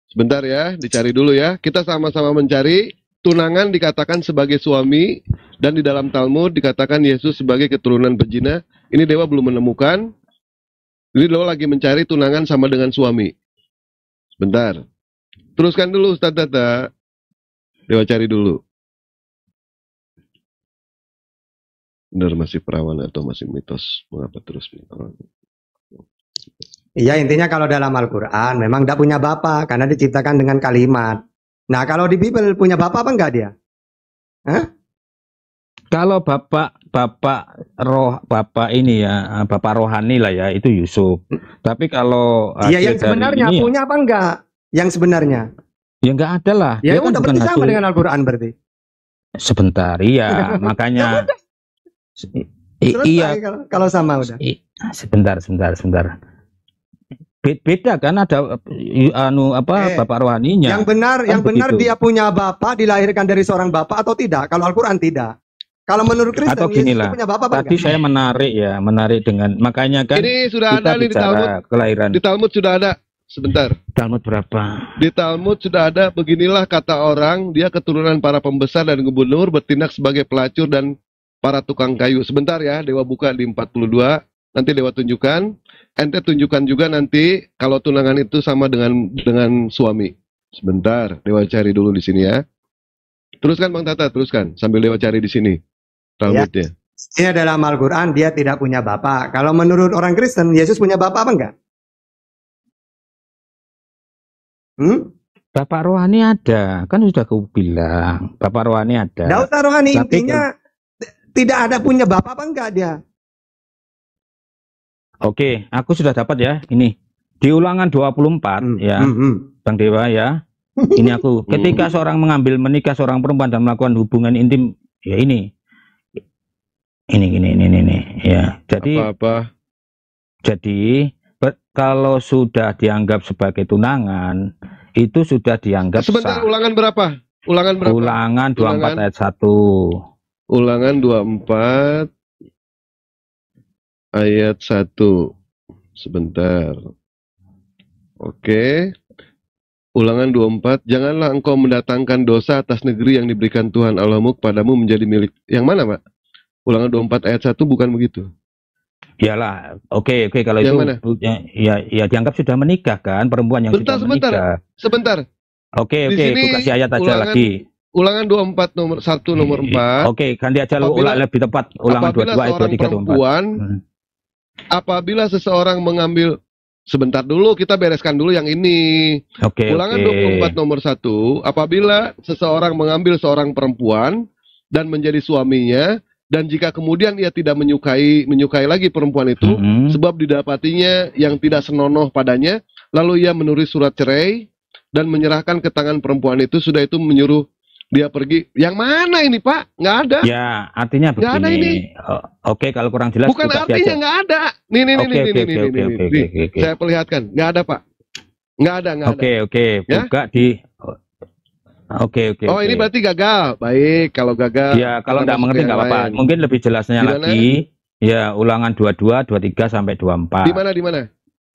Speaker 9: Sebentar ya, dicari dulu ya. Kita sama-sama mencari. Tunangan dikatakan sebagai suami, dan di dalam Talmud dikatakan Yesus sebagai keturunan pezina. Ini Dewa belum menemukan. Jadi Dewa lagi mencari tunangan sama dengan suami. Sebentar. Teruskan dulu, Ustaz Tata. Dewa cari dulu. Benar, masih perawan atau masih mitos? Mengapa terus perawan?
Speaker 4: Iya, intinya kalau dalam Al-Quran memang tidak punya bapak karena diciptakan dengan kalimat. Nah, kalau di Bible punya bapak apa enggak dia? Hah?
Speaker 13: Kalau bapak ini ya, bapak rohani lah ya, itu Yusuf. Tapi kalau
Speaker 4: Iya, yang
Speaker 13: hasil dari
Speaker 4: sebenarnya
Speaker 13: ini ya,
Speaker 4: punya apa enggak? Yang sebenarnya.
Speaker 13: ya nggak ada lah.
Speaker 4: Ya
Speaker 13: Dia kan
Speaker 4: udah
Speaker 13: bukan
Speaker 4: berarti sama
Speaker 13: hasil.
Speaker 4: dengan Al-Quran berarti.
Speaker 13: Sebentar, iya, makanya.
Speaker 4: Selesai
Speaker 13: Iya,
Speaker 4: kalau sama udah.
Speaker 13: sebentar. Beda kan ada bapak rohaninya.
Speaker 4: Yang benar,
Speaker 13: Kan
Speaker 4: yang benar
Speaker 13: begitu.
Speaker 4: dia punya bapak, dilahirkan dari seorang bapak atau tidak? Kalau Al-Quran tidak. Kalau menurut Kristen,
Speaker 13: Atau
Speaker 4: Yesus
Speaker 13: gini
Speaker 4: itu
Speaker 13: lah.
Speaker 4: punya bapak apa
Speaker 13: Tadi
Speaker 4: enggak?
Speaker 13: saya menarik dengan makanya kan
Speaker 9: Ini sudah
Speaker 13: kita
Speaker 9: ada nih di
Speaker 13: bicara
Speaker 9: Talmud.
Speaker 13: kelahiran.
Speaker 9: Di Talmud sudah ada. Sebentar.
Speaker 13: Talmud berapa?
Speaker 9: Di Talmud sudah ada, beginilah kata orang, dia keturunan para pembesar dan gubernur, bertindak sebagai pelacur dan para tukang kayu. Sebentar ya, Dewa buka di 42, nanti Dewa tunjukkan. Ente tunjukkan juga nanti kalau tunangan itu sama dengan suami. Sebentar, Dewa cari dulu di sini ya. Teruskan Bang Tata, teruskan sambil Dewa cari di sini Talmudnya.
Speaker 4: Ini dalam Al-Quran dia tidak punya bapak. Kalau menurut orang Kristen, Yesus punya bapak apa enggak?
Speaker 13: Bapak rohani ada, kan sudah aku bilang. Bapak rohani ada.
Speaker 4: Tidak usah rohani,
Speaker 13: Tapi
Speaker 4: intinya tidak ada punya bapak apa enggak dia?
Speaker 13: Oke, aku sudah dapat ya. Ini di Ulangan 24 ya, Bang Dewa ya. Ini aku. Ketika seorang menikah seorang perempuan dan melakukan hubungan intim, ya ini ya. Jadi kalau sudah dianggap sebagai tunangan, itu sudah dianggap
Speaker 9: Sebentar,
Speaker 13: sah.
Speaker 9: ulangan berapa? Ulangan berapa?
Speaker 13: Ulangan 24 ayat 1.
Speaker 9: Ulangan 24 ayat 1. Sebentar. Oke. Ulangan 24, janganlah engkau mendatangkan dosa atas negeri yang diberikan Tuhan Allahmu kepadamu menjadi milik. Yang mana, Pak? Ulangan 24 ayat 1 bukan begitu.
Speaker 13: Iyalah, oke kalau
Speaker 9: Yang
Speaker 13: itu
Speaker 9: mana?
Speaker 13: ya dianggap sudah menikah kan, perempuan yang sudah menikah.
Speaker 9: Sebentar.
Speaker 13: Oke,
Speaker 9: Di sini
Speaker 13: aku kasih ayat aja
Speaker 9: ulangan-
Speaker 13: lagi.
Speaker 9: Ulangan 24 nomor 1 nomor 4.
Speaker 13: Oke, ganti aja lu
Speaker 9: Apabila-
Speaker 13: lebih tepat. Ulangan
Speaker 9: apabila
Speaker 13: 22 ayat
Speaker 9: seorang
Speaker 13: 23 24.
Speaker 9: perempuan, apabila seseorang mengambil, sebentar dulu kita bereskan dulu yang ini.
Speaker 13: Oke,
Speaker 9: Ulangan
Speaker 13: oke.
Speaker 9: 24 nomor 1, apabila seseorang mengambil seorang perempuan dan menjadi suaminya, dan jika kemudian ia tidak menyukai lagi perempuan itu, sebab didapatinya yang tidak senonoh padanya, lalu ia menulis surat cerai dan menyerahkan ke tangan perempuan itu, sudah itu menyuruh dia pergi. Yang mana ini, Pak? Nggak ada.
Speaker 13: Ya, artinya
Speaker 9: Nggak ada
Speaker 13: begini.
Speaker 9: ini.
Speaker 13: Oke, kalau kurang jelas
Speaker 9: Bukan
Speaker 13: buka
Speaker 9: artinya
Speaker 13: aja.
Speaker 9: nggak ada. Nih,
Speaker 13: Oke.
Speaker 9: saya perlihatkan. Nggak ada, Pak. Nggak ada.
Speaker 13: Oke,
Speaker 9: Ya?
Speaker 13: buka di. Oke.
Speaker 9: Oh, ini berarti gagal. Baik, kalau gagal.
Speaker 13: Ya, kalau
Speaker 9: kita
Speaker 13: nggak
Speaker 9: masuk
Speaker 13: mengerti
Speaker 9: ke
Speaker 13: nggak
Speaker 9: yang
Speaker 13: apa-apa.
Speaker 9: lain.
Speaker 13: Mungkin lebih jelasnya
Speaker 9: Di mana?
Speaker 13: lagi. Ya, Ulangan 22, 23 sampai 24.
Speaker 9: Di mana?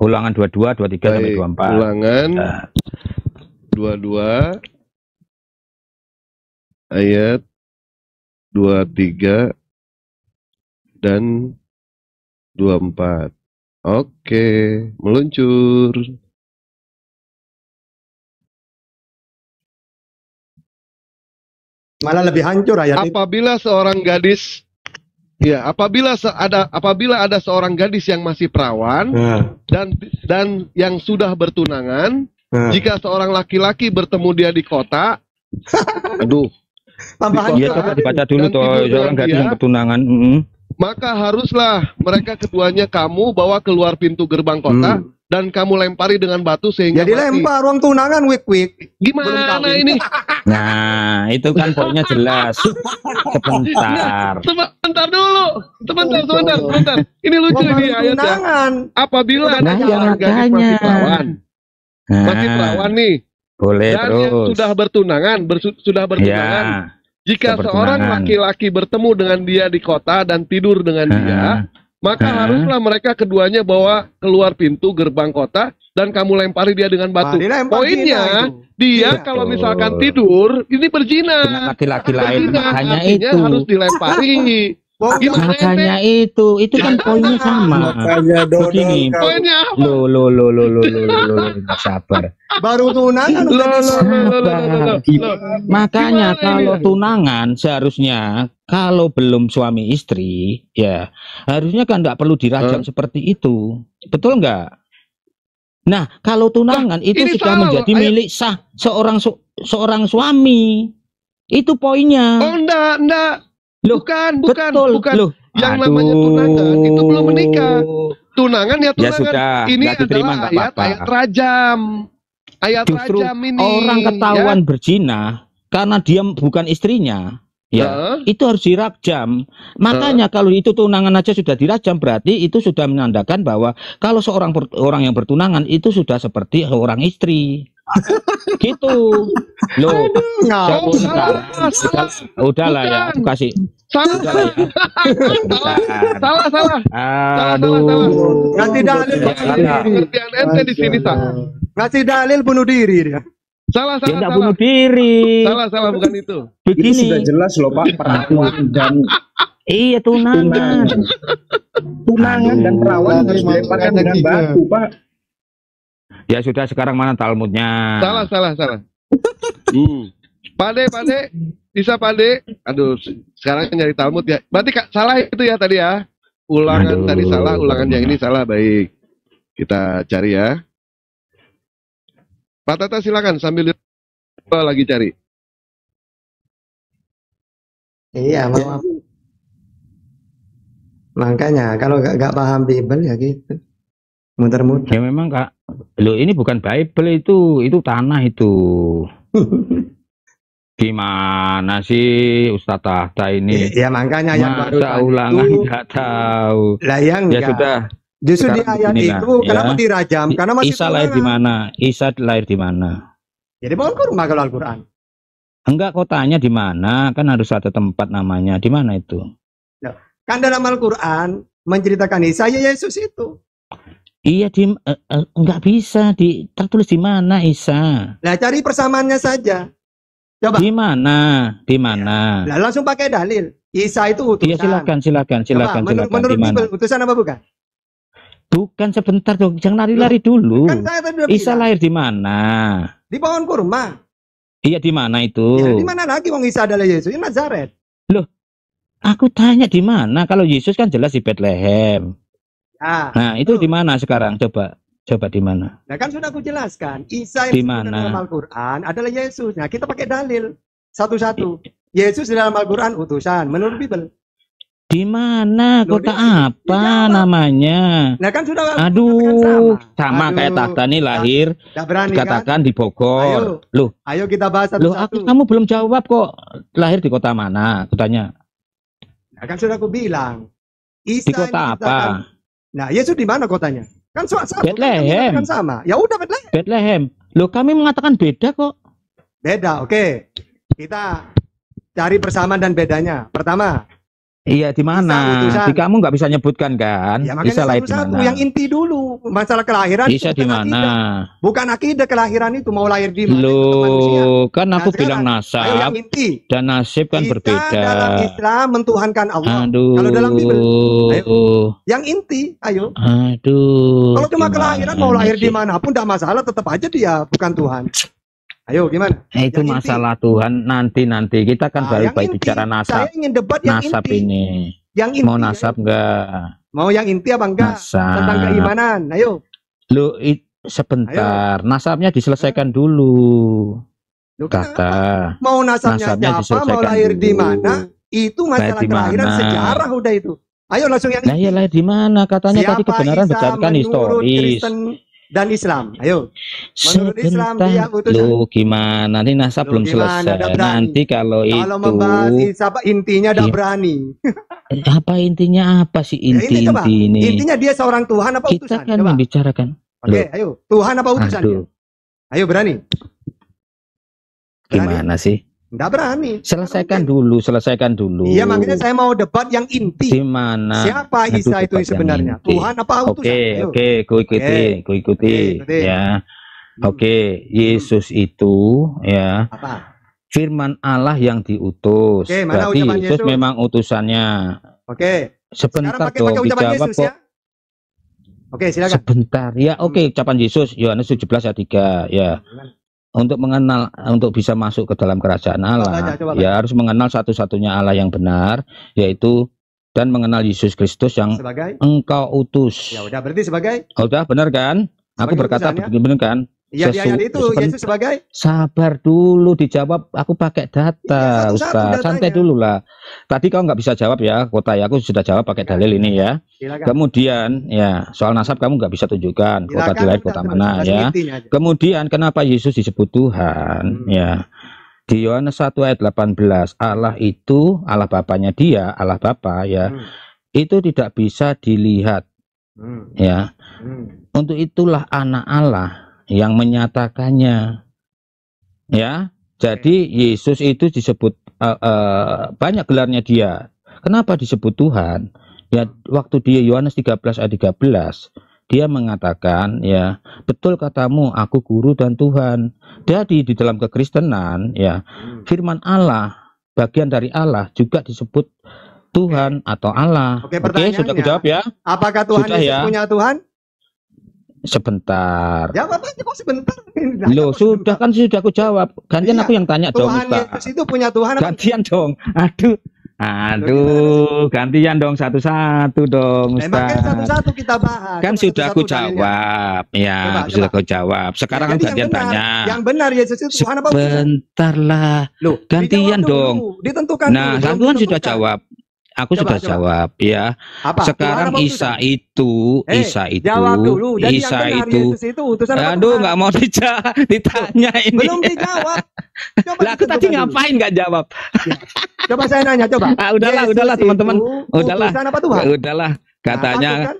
Speaker 13: Ulangan 22, 23 sampai
Speaker 9: Baik,
Speaker 13: 24.
Speaker 9: ulangan
Speaker 13: Nah,
Speaker 9: 22 ayat 23 dan 24. Oke, meluncur.
Speaker 4: Malah lebih hancur ayat itu.
Speaker 9: Apabila seorang gadis apabila ada seorang gadis yang masih perawan dan yang sudah bertunangan, jika seorang laki-laki bertemu dia di kota, aduh,
Speaker 13: Iya, coba dibaca dulu
Speaker 9: dan
Speaker 13: toh
Speaker 9: tidur dengan
Speaker 13: seorang gadis
Speaker 9: dia,
Speaker 13: yang bertunangan.
Speaker 9: maka haruslah mereka keduanya kamu bawa keluar pintu gerbang kota dan kamu lempari dengan batu sehingga
Speaker 4: Jadi
Speaker 9: mati.
Speaker 4: lempar ruang tunangan wik.
Speaker 9: Gimana ini?
Speaker 13: Nah, itu kan poinnya jelas. Sebentar.
Speaker 9: Sebentar dulu. Sebentar. Ini lucu ini ayatnya.
Speaker 4: Tunangan.
Speaker 9: Apabila ada
Speaker 13: Nah, ya
Speaker 9: seorang gadis
Speaker 13: makanya.
Speaker 9: masih perawan nih,
Speaker 13: Boleh
Speaker 9: dan yang
Speaker 13: terus.
Speaker 9: sudah bertunangan,
Speaker 13: Ya,
Speaker 9: jika
Speaker 13: sudah
Speaker 9: seorang
Speaker 13: bertunangan.
Speaker 9: laki-laki bertemu dengan dia di kota dan tidur dengan dia, maka haruslah mereka keduanya bawa keluar pintu gerbang kota dan kamu lempari dia dengan batu.
Speaker 4: dilempar
Speaker 9: Poinnya,
Speaker 4: zina
Speaker 9: dia
Speaker 13: Iya.
Speaker 9: kalau misalkan tidur, ini berzina.
Speaker 13: Dengan laki-laki lain.
Speaker 9: Berzina,
Speaker 13: Makanya
Speaker 9: artinya
Speaker 13: itu.
Speaker 9: harus dilempari. Gimana
Speaker 13: Makanya itu kan poinnya sama. Begini.
Speaker 9: Poinnya apa?
Speaker 13: Lo, nggak sabar.
Speaker 4: Baru tunangan udah
Speaker 13: Sabar. Makanya kalau tunangan seharusnya kalau belum suami istri, ya harusnya kan nggak perlu dirajam seperti itu, betul nggak? Nah, kalau tunangan itu
Speaker 9: ini
Speaker 13: sudah
Speaker 9: salah
Speaker 13: menjadi
Speaker 9: loh.
Speaker 13: milik sah seorang suami. Itu poinnya.
Speaker 9: Oh, enggak.
Speaker 13: Loh,
Speaker 9: Bukan.
Speaker 13: betul. Loh,
Speaker 9: Yang namanya tunangan itu belum menikah. Tunangan ya
Speaker 13: Ya
Speaker 9: tunangan.
Speaker 13: sudah,
Speaker 9: Ini
Speaker 13: nggak diterima,
Speaker 9: adalah
Speaker 13: nggak apa-apa.
Speaker 9: ayat rajam. Ayat
Speaker 13: Justru
Speaker 9: rajam ini.
Speaker 13: orang ketahuan berzina karena dia bukan istrinya, ya itu harus dirajam. Makanya kalau itu tunangan aja sudah dirajam, berarti itu sudah menandakan bahwa kalau seorang orang yang bertunangan itu sudah seperti seorang istri. Gitu loh. Udahlah ya, aku kasih. Udahlah ya.
Speaker 9: Salah.
Speaker 13: Aduh.
Speaker 4: Ngasih dalil
Speaker 9: Pengertian ente di sini salah.
Speaker 4: ngasih dalil bunuh diri dia.
Speaker 9: Salah.
Speaker 13: Dia nggak bunuh diri.
Speaker 9: Salah, bukan itu.
Speaker 13: Begini.
Speaker 12: Itu sudah jelas loh Pak, perawan dan
Speaker 13: Iya, tunangan.
Speaker 12: tunangan dan perawan harus dilemparkan dengan batu Pak.
Speaker 13: Ya sudah, sekarang mana Talmudnya?
Speaker 9: Salah. Pade, bisa Pade. Aduh, sekarang nyari Talmud ya. Berarti salah itu ya tadi ya. Ulangan tadi salah, ulangan yang ini salah. Baik, kita cari ya. Pak Tata silakan sambil lagi cari.
Speaker 4: Iya, maaf. Makanya kalau gak paham Bible ya gitu. Muter-muter.
Speaker 13: Ya memang Kak. Loh, ini bukan Bible itu tanah itu. Gimana sih Ustadz Tahta ini?
Speaker 4: Ya makanya yang baru
Speaker 13: masa ulangan nggak tahu.
Speaker 4: Lah yang
Speaker 13: Ya
Speaker 4: enggak.
Speaker 13: sudah.
Speaker 4: Justru di
Speaker 13: Sekarang
Speaker 4: ayat
Speaker 13: beginilah,
Speaker 4: itu kenapa
Speaker 13: ya.
Speaker 4: dirajam? Karena masih
Speaker 13: Isa lahir di mana? Isa lahir di mana?
Speaker 4: Jadi pohon kurma kalau Al-Quran.
Speaker 13: Enggak, kotanya di mana? Kan harus ada tempat namanya. Di mana itu?
Speaker 4: Kan dalam Al-Quran menceritakan Isa ya Yesus itu.
Speaker 13: Iya, enggak bisa tertulis di mana Isa?
Speaker 4: Nah cari persamaannya saja. Coba.
Speaker 13: Di mana? Di mana?
Speaker 4: Lah langsung pakai dalil. Isa itu utusan.
Speaker 13: Iya, silakan.
Speaker 4: Coba, menurut
Speaker 13: Di mana?
Speaker 4: Bible utusan apa bukan?
Speaker 13: Bukan, sebentar dong, jangan lari-lari dulu.
Speaker 4: Kan saya tadi udah
Speaker 13: Isa
Speaker 4: bilang.
Speaker 13: lahir di mana?
Speaker 4: Di pohon kurma.
Speaker 13: Iya, di mana itu?
Speaker 4: Ya, di mana lagi wong Isa adalah Yesus? Di Nazaret.
Speaker 13: Loh, aku tanya di mana? Kalau Yesus kan jelas di Bethlehem. Nah, itu di mana sekarang? Coba di mana?
Speaker 4: Nah kan sudah aku jelaskan. Isa
Speaker 13: Di
Speaker 4: yang disebutkan
Speaker 13: mana?
Speaker 4: dalam Al-Quran adalah Yesus. Nah kita pakai dalil satu-satu. Yesus di dalam Al-Quran utusan menurut Bible.
Speaker 13: Di mana? Kota apa namanya?
Speaker 4: Nah kan sudah.
Speaker 13: Aduh, sama kayak Tahta nih lahir.
Speaker 4: Tidak berani
Speaker 13: Dikatakan di Bogor. Loh,
Speaker 4: Ayo kita bahas
Speaker 13: loh,
Speaker 4: satu-satu.
Speaker 13: kamu belum jawab kok. Lahir di kota mana? Aku tanya.
Speaker 4: Nah, kan sudah aku bilang. Isa
Speaker 13: Di kota apa?
Speaker 4: Nah Yesus di mana kotanya? Kan sama.
Speaker 13: Bethlehem.
Speaker 4: Kan sama. Ya udah Bethlehem.
Speaker 13: Bethlehem. Loh, kami mengatakan beda kok.
Speaker 4: Beda. Oke. Kita cari persamaan dan bedanya. Pertama,
Speaker 13: Iya, di mana?
Speaker 4: utusan.
Speaker 13: Di kamu nggak bisa nyebutkan kan?
Speaker 4: Ya makanya
Speaker 13: Isa lahir di
Speaker 4: satu-satu
Speaker 13: mana?
Speaker 4: yang inti dulu. Masalah kelahiran itu
Speaker 13: Isa di
Speaker 4: bukan
Speaker 13: mana?
Speaker 4: akidah. Bukan akidah kelahiran itu mau lahir di mana itu tetap manusia.
Speaker 13: Loh, kan
Speaker 4: Nah,
Speaker 13: aku bilang
Speaker 4: sekarang, ayo yang
Speaker 13: nasab
Speaker 4: inti.
Speaker 13: dan nasib kan
Speaker 4: Kita
Speaker 13: berbeda.
Speaker 4: dalam Islam mentuhankan Allah.
Speaker 13: Aduh.
Speaker 4: Kalau dalam Bible, ayo. Yang inti, ayo.
Speaker 13: Aduh.
Speaker 4: Kalau cuma
Speaker 13: gimana
Speaker 4: kelahiran mau lahir
Speaker 13: sih?
Speaker 4: dimanapun tidak masalah, tetap aja dia bukan Tuhan. Ayo gimana?
Speaker 13: Itu
Speaker 4: Yang
Speaker 13: masalah Tuhan nanti kita kan
Speaker 4: Nah,
Speaker 13: baru
Speaker 4: yang
Speaker 13: baik
Speaker 4: inti.
Speaker 13: bicara nasab.
Speaker 4: Saya ingin debat yang
Speaker 13: Nasab
Speaker 4: inti.
Speaker 13: ini.
Speaker 4: Yang inti.
Speaker 13: Mau nasab enggak?
Speaker 4: Mau yang inti apa enggak?
Speaker 13: Nasab.
Speaker 4: Tentang keimanan. Ayo.
Speaker 13: Lu sebentar, nasabnya diselesaikan dulu. Kata.
Speaker 4: Mau nasabnya siapa, mau
Speaker 13: diselesaikan
Speaker 4: lahir di
Speaker 13: dulu.
Speaker 4: mana? Itu masalah
Speaker 13: Lahir di
Speaker 4: kelahiran
Speaker 13: mana?
Speaker 4: sejarah udah itu. Ayo langsung yang
Speaker 13: Nah, ya lahir di mana? Katanya tadi
Speaker 4: Siapa
Speaker 13: kebenaran
Speaker 4: Isa
Speaker 13: berdasarkan
Speaker 4: menurut
Speaker 13: historis.
Speaker 4: Kristen dan Islam? Ayo. Menurut Islam dia
Speaker 13: Sebentar,
Speaker 4: utusan.
Speaker 13: lu gimana? Ini nasab belum
Speaker 4: gimana?
Speaker 13: selesai.
Speaker 4: Nggak berani.
Speaker 13: Nanti kalau
Speaker 4: membahas
Speaker 13: itu
Speaker 4: Isa intinya tidak
Speaker 13: Iya.
Speaker 4: berani.
Speaker 13: apa intinya apa sih
Speaker 4: Ya, ini coba.
Speaker 13: inti ini?
Speaker 4: Intinya dia seorang Tuhan apa
Speaker 13: Kita
Speaker 4: utusan?
Speaker 13: kan
Speaker 4: Coba.
Speaker 13: membicarakan.
Speaker 4: Oke,
Speaker 13: Loh,
Speaker 4: ayo. Tuhan apa utusan dia?
Speaker 13: aduh,
Speaker 4: Ayo berani.
Speaker 13: gimana sih?
Speaker 4: Enggak berani.
Speaker 13: Selesaikan dulu.
Speaker 4: Iya, makanya saya mau debat yang inti.
Speaker 13: Di mana?
Speaker 4: Siapa
Speaker 13: Aduh,
Speaker 4: Isa itu
Speaker 13: debat yang
Speaker 4: sebenarnya?
Speaker 13: inti.
Speaker 4: Tuhan apa utusan? Ayo.
Speaker 13: Oke, ku ikuti,
Speaker 4: ikuti.
Speaker 13: ya. Oke, Yesus itu ya
Speaker 4: Apa?
Speaker 13: firman Allah yang diutus.
Speaker 4: Oke, mana
Speaker 13: Berarti
Speaker 4: ucapan
Speaker 13: Yesus
Speaker 4: Yesus?
Speaker 13: memang utusannya.
Speaker 4: Oke.
Speaker 13: Sebentar
Speaker 4: Sekarang pakai
Speaker 13: dong,
Speaker 4: ucapan
Speaker 13: dijawab
Speaker 4: Yesus
Speaker 13: kok.
Speaker 4: ya. Oke, silakan.
Speaker 13: Sebentar. Ya, oke, ucapan Yesus Yohanes 17 ayat 3 ya. Untuk mengenal, untuk bisa masuk ke dalam kerajaan Allah,
Speaker 4: coba
Speaker 13: ya harus mengenal satu-satunya Allah yang benar, yaitu dan mengenal Yesus Kristus yang
Speaker 4: Sebagai?
Speaker 13: engkau utus.
Speaker 4: Ya udah berarti sebagai
Speaker 13: Udah benar kan? Aku
Speaker 4: Sebagai
Speaker 13: berkata
Speaker 4: utusannya?
Speaker 13: begini benar kan?
Speaker 4: Iya di ayat itu Yesus sebagai
Speaker 13: Sabar dulu dijawab. Aku pakai data,
Speaker 4: Iya, satu-satu
Speaker 13: Ustaz. Santai
Speaker 4: datanya.
Speaker 13: dulu lah. Tadi kau nggak bisa jawab ya, kota ya. Aku sudah jawab pakai dalil ini ya.
Speaker 4: Silakan.
Speaker 13: Kemudian ya soal nasab kamu nggak bisa tunjukkan kota
Speaker 4: Silakan,
Speaker 13: di lain
Speaker 4: minta
Speaker 13: kota
Speaker 4: terus,
Speaker 13: mana
Speaker 4: langsung
Speaker 13: ya.
Speaker 4: intinya aja.
Speaker 13: Kemudian kenapa Yesus disebut Tuhan ya? Di Yohanes 1 ayat 18 Allah itu Allah Bapanya dia, Allah Bapa ya. Itu tidak bisa dilihat ya. Untuk itulah anak Allah yang menyatakannya ya. Jadi Yesus itu disebut banyak gelarnya dia. Kenapa disebut Tuhan? Ya waktu dia Yohanes 13 ayat 13 dia mengatakan ya, betul katamu aku guru dan Tuhan. Jadi di dalam kekristenan ya firman Allah, bagian dari Allah juga disebut Tuhan atau Allah.
Speaker 4: Oke,
Speaker 13: Oke, sudah aku jawab ya.
Speaker 4: Apakah Tuhan
Speaker 13: Sudah
Speaker 4: Yesus
Speaker 13: ya.
Speaker 4: punya Tuhan?
Speaker 13: Sebentar.
Speaker 4: Jawab aja kok sebentar.
Speaker 13: Loh, sudah kan sudah aku jawab. Gantian aku yang tanya dong,
Speaker 4: Tuhan
Speaker 13: Ustaz.
Speaker 4: Yesus itu punya Tuhan apa?
Speaker 13: Gantian dong. Aduh, gantian dong satu-satu dong,
Speaker 4: Makanya
Speaker 13: Ustaz.
Speaker 4: satu-satu kita bahas.
Speaker 13: Kan
Speaker 4: Coba
Speaker 13: sudah aku
Speaker 4: satu-satu dalilnya.
Speaker 13: jawab. Ya,
Speaker 4: Coba,
Speaker 13: sudah aku jawab. Sekarang kan
Speaker 4: Jadi
Speaker 13: gantian
Speaker 4: yang benar,
Speaker 13: tanya.
Speaker 4: Yang benar Yesus itu Tuhan apa utusan?
Speaker 13: Sebentar lah.
Speaker 4: Loh,
Speaker 13: Gantian
Speaker 4: dijawab dulu,
Speaker 13: dong.
Speaker 4: Ditentukan
Speaker 13: Nah,
Speaker 4: dulu, belum
Speaker 13: aku kan sudah
Speaker 4: ditentukan.
Speaker 13: jawab. Aku
Speaker 4: Coba,
Speaker 13: sudah
Speaker 4: coba.
Speaker 13: jawab ya.
Speaker 4: Apa?
Speaker 13: Sekarang
Speaker 4: Tuhan apa
Speaker 13: Isa itu,
Speaker 4: Jawab dulu. Jadi
Speaker 13: Isa
Speaker 4: yang benar
Speaker 13: itu.
Speaker 4: Yesus itu utusan apa
Speaker 13: Aduh,
Speaker 4: Tuhan?
Speaker 13: nggak mau ditanya ini.
Speaker 4: Belum dijawab. Coba
Speaker 13: Lah, aku tadi
Speaker 4: ditentukan dulu.
Speaker 13: ngapain nggak jawab?
Speaker 4: Coba saya nanya, coba.
Speaker 13: Ah, udahlah,
Speaker 4: Yesus
Speaker 13: udahlah teman-teman.
Speaker 4: itu
Speaker 13: Udahlah.
Speaker 4: utusan apa Tuhan?
Speaker 13: Ya, udahlah. Katanya
Speaker 4: takut kan?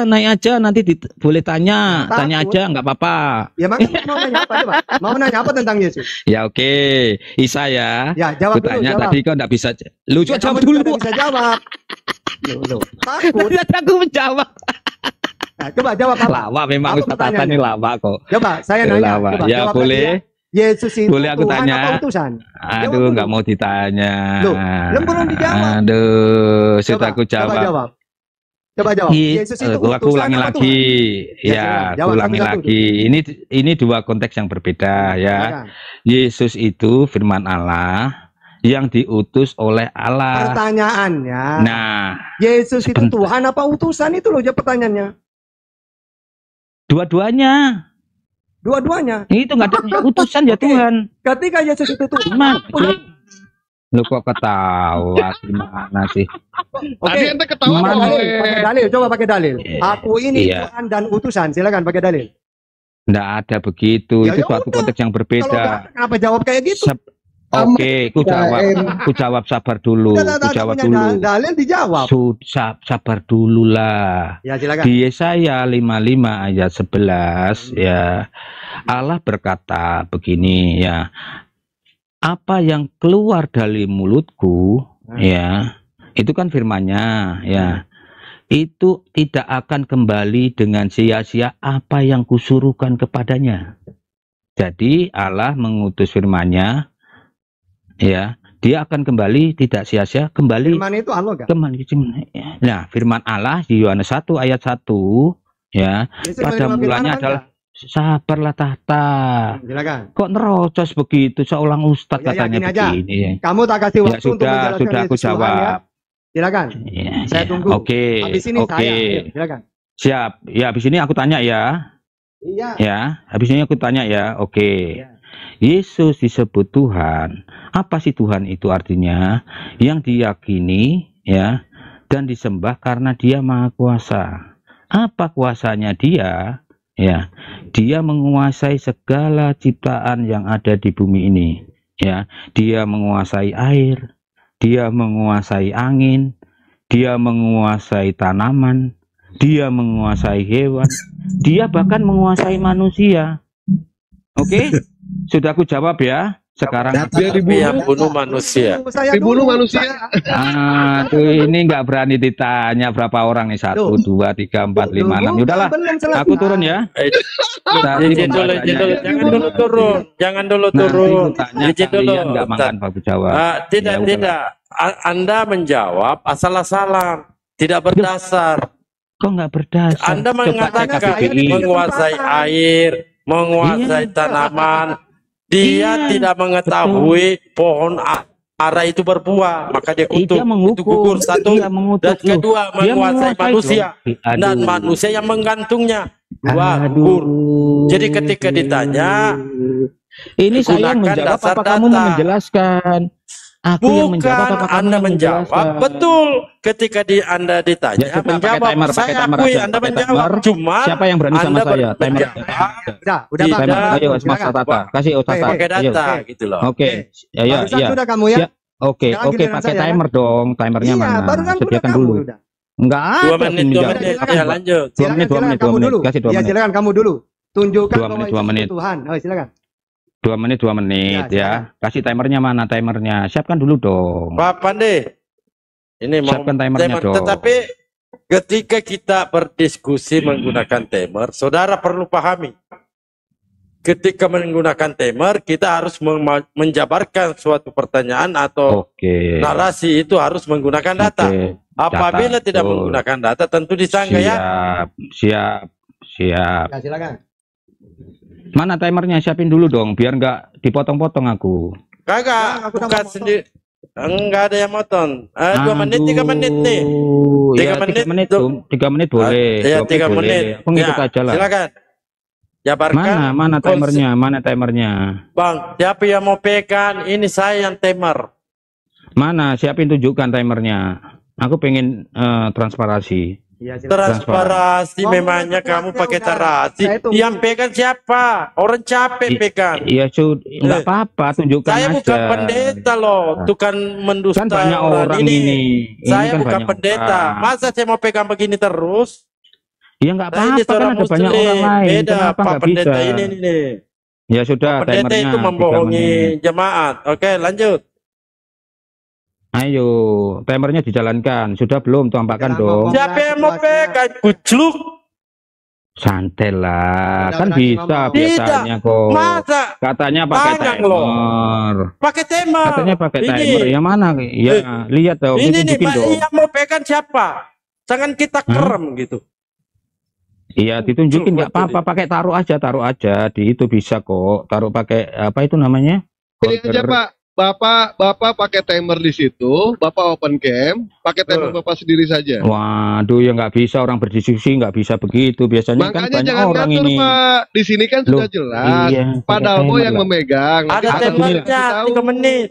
Speaker 13: naik aja nanti boleh tanya,
Speaker 4: Takut.
Speaker 13: tanya aja nggak apa-apa.
Speaker 4: Ya makanya mau nanya apa coba? Mau nanya apa tentang Yesus?
Speaker 13: Ya oke, Isa ya.
Speaker 4: Ya, jawab
Speaker 13: Aku
Speaker 4: dulu,
Speaker 13: tanya
Speaker 4: jawab.
Speaker 13: tadi kau nggak bisa. Lu
Speaker 4: Ya,
Speaker 13: jawab
Speaker 4: kamu
Speaker 13: dulu.
Speaker 4: juga nggak bisa jawab. Loh. Takut.
Speaker 13: Tadi aku menjawab.
Speaker 4: Nah, coba jawab apa?
Speaker 13: Lama memang
Speaker 4: Apa
Speaker 13: Ustaz Tata
Speaker 4: pertanyaannya?
Speaker 13: ini lama kok.
Speaker 4: Coba saya nanya.
Speaker 13: Lama.
Speaker 4: Coba,
Speaker 13: Ya
Speaker 4: jawab
Speaker 13: boleh.
Speaker 4: lagi ya. Yesus itu
Speaker 13: Boleh aku
Speaker 4: Tuhan
Speaker 13: tanya?
Speaker 4: apa utusan?
Speaker 13: Aduh, nggak mau ditanya.
Speaker 4: Loh, belum dijawab.
Speaker 13: Aduh, sudah aku
Speaker 4: Coba
Speaker 13: jawab.
Speaker 4: jawab. Coba jawab. Yesus itu
Speaker 13: Aku
Speaker 4: utusan
Speaker 13: ulangi
Speaker 4: apa
Speaker 13: lagi,
Speaker 4: Tuhan? Ya,
Speaker 13: ya,
Speaker 4: silakan.
Speaker 13: aku
Speaker 4: Jawab
Speaker 13: ulangi
Speaker 4: satu-satu
Speaker 13: lagi. Ini dua konteks yang berbeda ya.
Speaker 4: silakan.
Speaker 13: Yesus itu firman Allah yang diutus oleh Allah.
Speaker 4: Pertanyaannya.
Speaker 13: Nah,
Speaker 4: Yesus itu Tuhan apa utusan itu loh jawab pertanyaannya.
Speaker 13: dua-duanya.
Speaker 4: Dua-duanya.
Speaker 13: Itu nggak ada utusan ya Tuhan.
Speaker 4: Ketika Yesus itu Tuhan.
Speaker 13: Gimana? Lu kok ketawa gimana sih?
Speaker 9: Tadi ente ketawa
Speaker 13: Gimana?
Speaker 4: Pakai dalil, coba pakai dalil. Aku ini
Speaker 13: Iya.
Speaker 4: Tuhan dan utusan. Silakan pakai dalil.
Speaker 13: Nggak ada begitu.
Speaker 4: Ya,
Speaker 13: Itu
Speaker 4: ya
Speaker 13: suatu konteks yang
Speaker 4: Kalau
Speaker 13: berbeda.
Speaker 4: nggak ada, kenapa jawab kayak gitu?
Speaker 13: Oke, ku jawab sabar dulu. Ku jawab dulu.
Speaker 4: Dalil dijawab.
Speaker 13: Sabar dulu lah.
Speaker 4: Ya silakan.
Speaker 13: Di Yesaya 55 ayat 11 ya. Allah berkata begini ya. Apa yang keluar dari mulutku ya, Itu kan firman-Nya, ya. Itu tidak akan kembali dengan sia-sia apa yang kusuruhkan kepadanya. Jadi Allah mengutus firman-Nya, ya, dia akan kembali tidak sia-sia, kembali
Speaker 4: Firman itu Allah kan?
Speaker 13: kembali. Nah, firman Allah di Yohanes 1 ayat 1, ya,
Speaker 4: Yesus
Speaker 13: pada
Speaker 4: menerima
Speaker 13: mulanya
Speaker 4: firman
Speaker 13: adalah sabarlah tahta.
Speaker 4: Silakan.
Speaker 13: Kok nerocos begitu seorang ustadz
Speaker 4: Ya,
Speaker 13: katanya
Speaker 4: gini aja.
Speaker 13: begini.
Speaker 4: Kamu tak kasih
Speaker 13: Ya
Speaker 4: waktu untuk menjelaskan
Speaker 13: sudah aku
Speaker 4: Yesus Tuhan, ya.
Speaker 13: jawab.
Speaker 4: Silakan.
Speaker 13: Ya,
Speaker 4: Saya
Speaker 13: ya.
Speaker 4: tunggu.
Speaker 13: Oke,
Speaker 4: Habis ini
Speaker 13: oke.
Speaker 4: saya. Ayo, silakan.
Speaker 13: Siap. Ya, habis ini aku tanya ya.
Speaker 4: Iya.
Speaker 13: Ya, habis ini aku tanya ya. Oke. Yesus disebut Tuhan. Apa sih Tuhan itu artinya? Yang diyakini, ya, dan disembah karena Dia Maha Kuasa. Apa kuasanya Dia? Ya, Dia menguasai segala ciptaan yang ada di bumi ini. Ya, Dia menguasai air, Dia menguasai angin, Dia menguasai tanaman, Dia menguasai hewan, Dia bahkan menguasai manusia. Oke, sudah aku jawab ya. Sekarang
Speaker 9: Dia
Speaker 8: yang bunuh manusia.
Speaker 9: Dibunuh manusia.
Speaker 13: Aduh, ini nggak berani ditanya berapa orang nih, 1, 2, 3, 4, 5, 6. Udahlah, aku turun ya.
Speaker 8: Izin dulu, jangan dulu turun, janan dulu turun. Izin dulu.
Speaker 13: Nggak makan Pak jawab.
Speaker 8: Tidak, tidak. Anda menjawab asal-asalan, tidak berdasar.
Speaker 13: Kok nggak berdasar?
Speaker 8: Anda
Speaker 13: Coba cek
Speaker 8: mengatakan
Speaker 13: KPI.
Speaker 8: menguasai air, menguasai tanaman. Dia tidak mengetahui pohon ara itu berbuah, maka dia kutuk. Itu gugur satu. Dan kedua, menguasai manusia dan manusia yang menggantungnya. Dua, gugur. Jadi ketika ditanya,
Speaker 13: ini saya yang
Speaker 8: gunakan
Speaker 13: menjawab
Speaker 8: dasar
Speaker 13: apa kamu
Speaker 8: data.
Speaker 13: menjelaskan? Aku yang menjawab apa kamu
Speaker 8: Anda
Speaker 13: yang
Speaker 8: menjawab,
Speaker 13: menjelaskan?
Speaker 8: betul. Ketika Anda ditanya,
Speaker 13: Ya, sudah,
Speaker 8: menjawab.
Speaker 13: pakai timer
Speaker 8: Saya
Speaker 13: aja,
Speaker 8: akui Anda
Speaker 13: pakai
Speaker 8: menjawab.
Speaker 13: timer.
Speaker 8: Cuma
Speaker 13: Siapa yang berani sama
Speaker 8: Anda
Speaker 13: saya? Timer.
Speaker 4: Udah,
Speaker 8: Tidak.
Speaker 4: Bang.
Speaker 13: Ayo, Mas Tata. Kasih Tata.
Speaker 8: Pakai
Speaker 13: Ayo.
Speaker 8: data gitu loh.
Speaker 13: Oke. Ya,
Speaker 4: Barusan
Speaker 13: ya.
Speaker 4: sudah kamu ya?
Speaker 13: Oke,
Speaker 4: Sekarang
Speaker 13: oke,
Speaker 4: giliran
Speaker 13: pakai
Speaker 4: saya,
Speaker 13: timer dong. Timernya
Speaker 4: Iya,
Speaker 13: mana?
Speaker 4: barusan udah
Speaker 13: Sediakan
Speaker 4: kamu
Speaker 13: dulu.
Speaker 4: udah.
Speaker 13: Enggak ada.
Speaker 8: 2 menit, 2
Speaker 13: menjawab.
Speaker 8: menit. Ya, lanjut.
Speaker 13: 2 menit, 2 menit, 2
Speaker 4: kamu
Speaker 13: menit.
Speaker 4: dulu.
Speaker 13: Kasih 2
Speaker 4: Iya,
Speaker 13: menit.
Speaker 4: silakan kamu dulu. Tunjukkan
Speaker 13: 2
Speaker 4: bahwa
Speaker 13: menit,
Speaker 4: Yesus
Speaker 13: 2 menit.
Speaker 4: itu Tuhan. Oh, silakan.
Speaker 13: 2 menit, 2 menit ya. Kasih timernya mana? Timernya. Siapkan dulu dong.
Speaker 8: Pak Pande, ini mau
Speaker 13: Siapkan timernya dong.
Speaker 8: Tetapi ketika kita berdiskusi menggunakan timer, saudara perlu pahami. Ketika menggunakan timer, kita harus menjabarkan suatu pertanyaan atau narasi itu harus menggunakan data. Apabila
Speaker 13: Data,
Speaker 8: tidak
Speaker 13: betul.
Speaker 8: menggunakan data, tentu disangka ya.
Speaker 13: Siap.
Speaker 4: Ya, silakan.
Speaker 13: Mana timernya? Siapin dulu dong, biar nggak dipotong-potong aku.
Speaker 8: Kagak, bukan sendiri. Enggak ada yang motong. 2 menit, 3 menit nih. 3 menit,
Speaker 13: 3 menit, 3 menit boleh.
Speaker 8: Ya,
Speaker 13: 2
Speaker 8: 3
Speaker 13: boleh.
Speaker 8: menit.
Speaker 13: Aku ngikut
Speaker 8: Ya,
Speaker 13: aja lah.
Speaker 8: silakan. Jabarkan.
Speaker 13: Mana timernya? Mana timernya?
Speaker 8: Bang, siapa yang mau pegang? Ini saya yang timer.
Speaker 13: Mana? Siapin tunjukkan timernya. Aku pengen transparansi.
Speaker 8: Transparansi memangnya kamu pakai tarasi. Yang pegang siapa? Orang capek pegang.
Speaker 13: Iya, nggak apa-apa, tunjukkan
Speaker 8: Saya
Speaker 13: aja.
Speaker 8: bukan pendeta loh, tukang mendusta
Speaker 13: Kan banyak orang ini.
Speaker 8: Saya
Speaker 13: kan
Speaker 8: bukan
Speaker 13: banyak
Speaker 8: pendeta.
Speaker 13: orang.
Speaker 8: Masa saya mau pegang begini terus?
Speaker 13: Iya nggak
Speaker 8: Saya ini
Speaker 13: apa-apa, kan
Speaker 8: seorang
Speaker 13: ada banyak
Speaker 8: muslim.
Speaker 13: orang lain.
Speaker 8: Beda,
Speaker 13: Kenapa
Speaker 8: Pak
Speaker 13: nggak
Speaker 8: pendeta
Speaker 13: bisa?
Speaker 8: ini.
Speaker 13: Ya sudah,
Speaker 8: Pak pendeta
Speaker 13: timernya
Speaker 8: itu
Speaker 13: 3
Speaker 8: membohongi
Speaker 13: menit.
Speaker 8: jemaat. Oke, lanjut.
Speaker 13: Ayo, timernya dijalankan. Sudah belum? Tampakkan dong.
Speaker 8: Siapa yang mau pegang? Kucluk.
Speaker 13: Santai lah,
Speaker 8: Udah
Speaker 13: kan
Speaker 8: berani
Speaker 13: bisa
Speaker 8: ngomong.
Speaker 13: biasanya kok.
Speaker 8: Masa?
Speaker 13: Katanya pakai
Speaker 8: Banyak loh.
Speaker 13: timer.
Speaker 8: Pakai timer.
Speaker 13: Katanya pakai
Speaker 8: Ini.
Speaker 13: timer. Yang mana? Ya, lihat dong.
Speaker 8: Ini nih,
Speaker 13: Tunjukin
Speaker 8: Pak,
Speaker 13: dong.
Speaker 8: yang mau pegang siapa? Jangan kita kerem gitu.
Speaker 13: Iya, ditunjukin nggak apa-apa. Pakai taruh aja di itu bisa kok. Taruh pakai apa itu namanya?
Speaker 9: Ini aja Pak, Bapak pakai timer di situ, Bapak open cam, pakai timer Bapak sendiri saja.
Speaker 13: Waduh, ya nggak bisa, orang berdiskusi nggak bisa begitu. Biasanya kan
Speaker 9: Makanya
Speaker 13: banyak
Speaker 9: jangan
Speaker 13: orang
Speaker 9: ngatur
Speaker 13: ini.
Speaker 9: Pak, di sini kan
Speaker 13: Loh,
Speaker 9: sudah jelas.
Speaker 13: iya,
Speaker 9: Pak
Speaker 13: pakai
Speaker 9: Dalmo
Speaker 13: timer
Speaker 9: yang
Speaker 13: lah.
Speaker 9: memegang.
Speaker 8: Ada
Speaker 9: Nanti
Speaker 8: timernya 3 menit.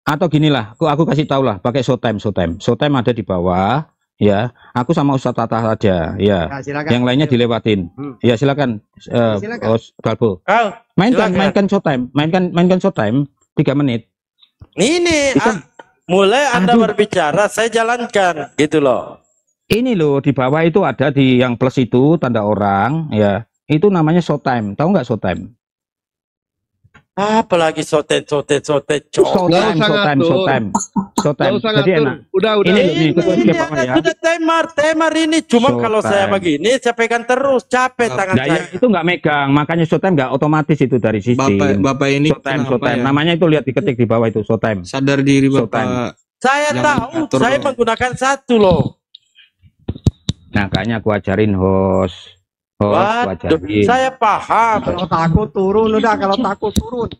Speaker 13: Atau gini lah, aku kasih tahu lah, pakai showtime. Showtime ada di bawah, ya. Aku sama Ustadz Tata saja, ya.
Speaker 4: Ya, silakan.
Speaker 13: Yang lainnya dilewatin. Ya silakan,
Speaker 4: Silakan.
Speaker 13: Balbo.
Speaker 8: Kau,
Speaker 13: Mainkan showtime, mainkan showtime 3 menit.
Speaker 8: Ini mulai Anda berbicara, saya jalankan gitu loh.
Speaker 13: Ini loh di bawah itu ada di yang plus itu tanda orang, ya. Itu namanya showtime. Tahu nggak showtime?
Speaker 8: Apalagi soten.
Speaker 9: Nggak usah ngatur. Nggak usah
Speaker 13: Jadi
Speaker 9: ngatur.
Speaker 13: enak.
Speaker 9: Udah.
Speaker 13: Ini
Speaker 8: Sudah temar ini. Cuma kalau saya begini, saya pegang terus, capek tangan
Speaker 13: Nah,
Speaker 8: saya.
Speaker 13: ya, itu nggak megang, makanya showtime nggak otomatis itu dari sistem.
Speaker 14: Bapak ini
Speaker 13: showtime,
Speaker 14: kenapa
Speaker 13: showtime.
Speaker 14: ya?
Speaker 13: Namanya itu lihat diketik di bawah itu showtime.
Speaker 14: Sadar diri
Speaker 13: Showtime.
Speaker 14: Bapak.
Speaker 8: Saya
Speaker 14: Jangan
Speaker 8: tahu,
Speaker 14: ngatur
Speaker 8: saya
Speaker 14: dong.
Speaker 8: menggunakan satu loh.
Speaker 13: Nah, kayaknya aku ajarin host, aku
Speaker 8: Waduh,
Speaker 13: ajarin.
Speaker 8: saya paham.
Speaker 4: Kalau takut turun udah, kalau takut turun.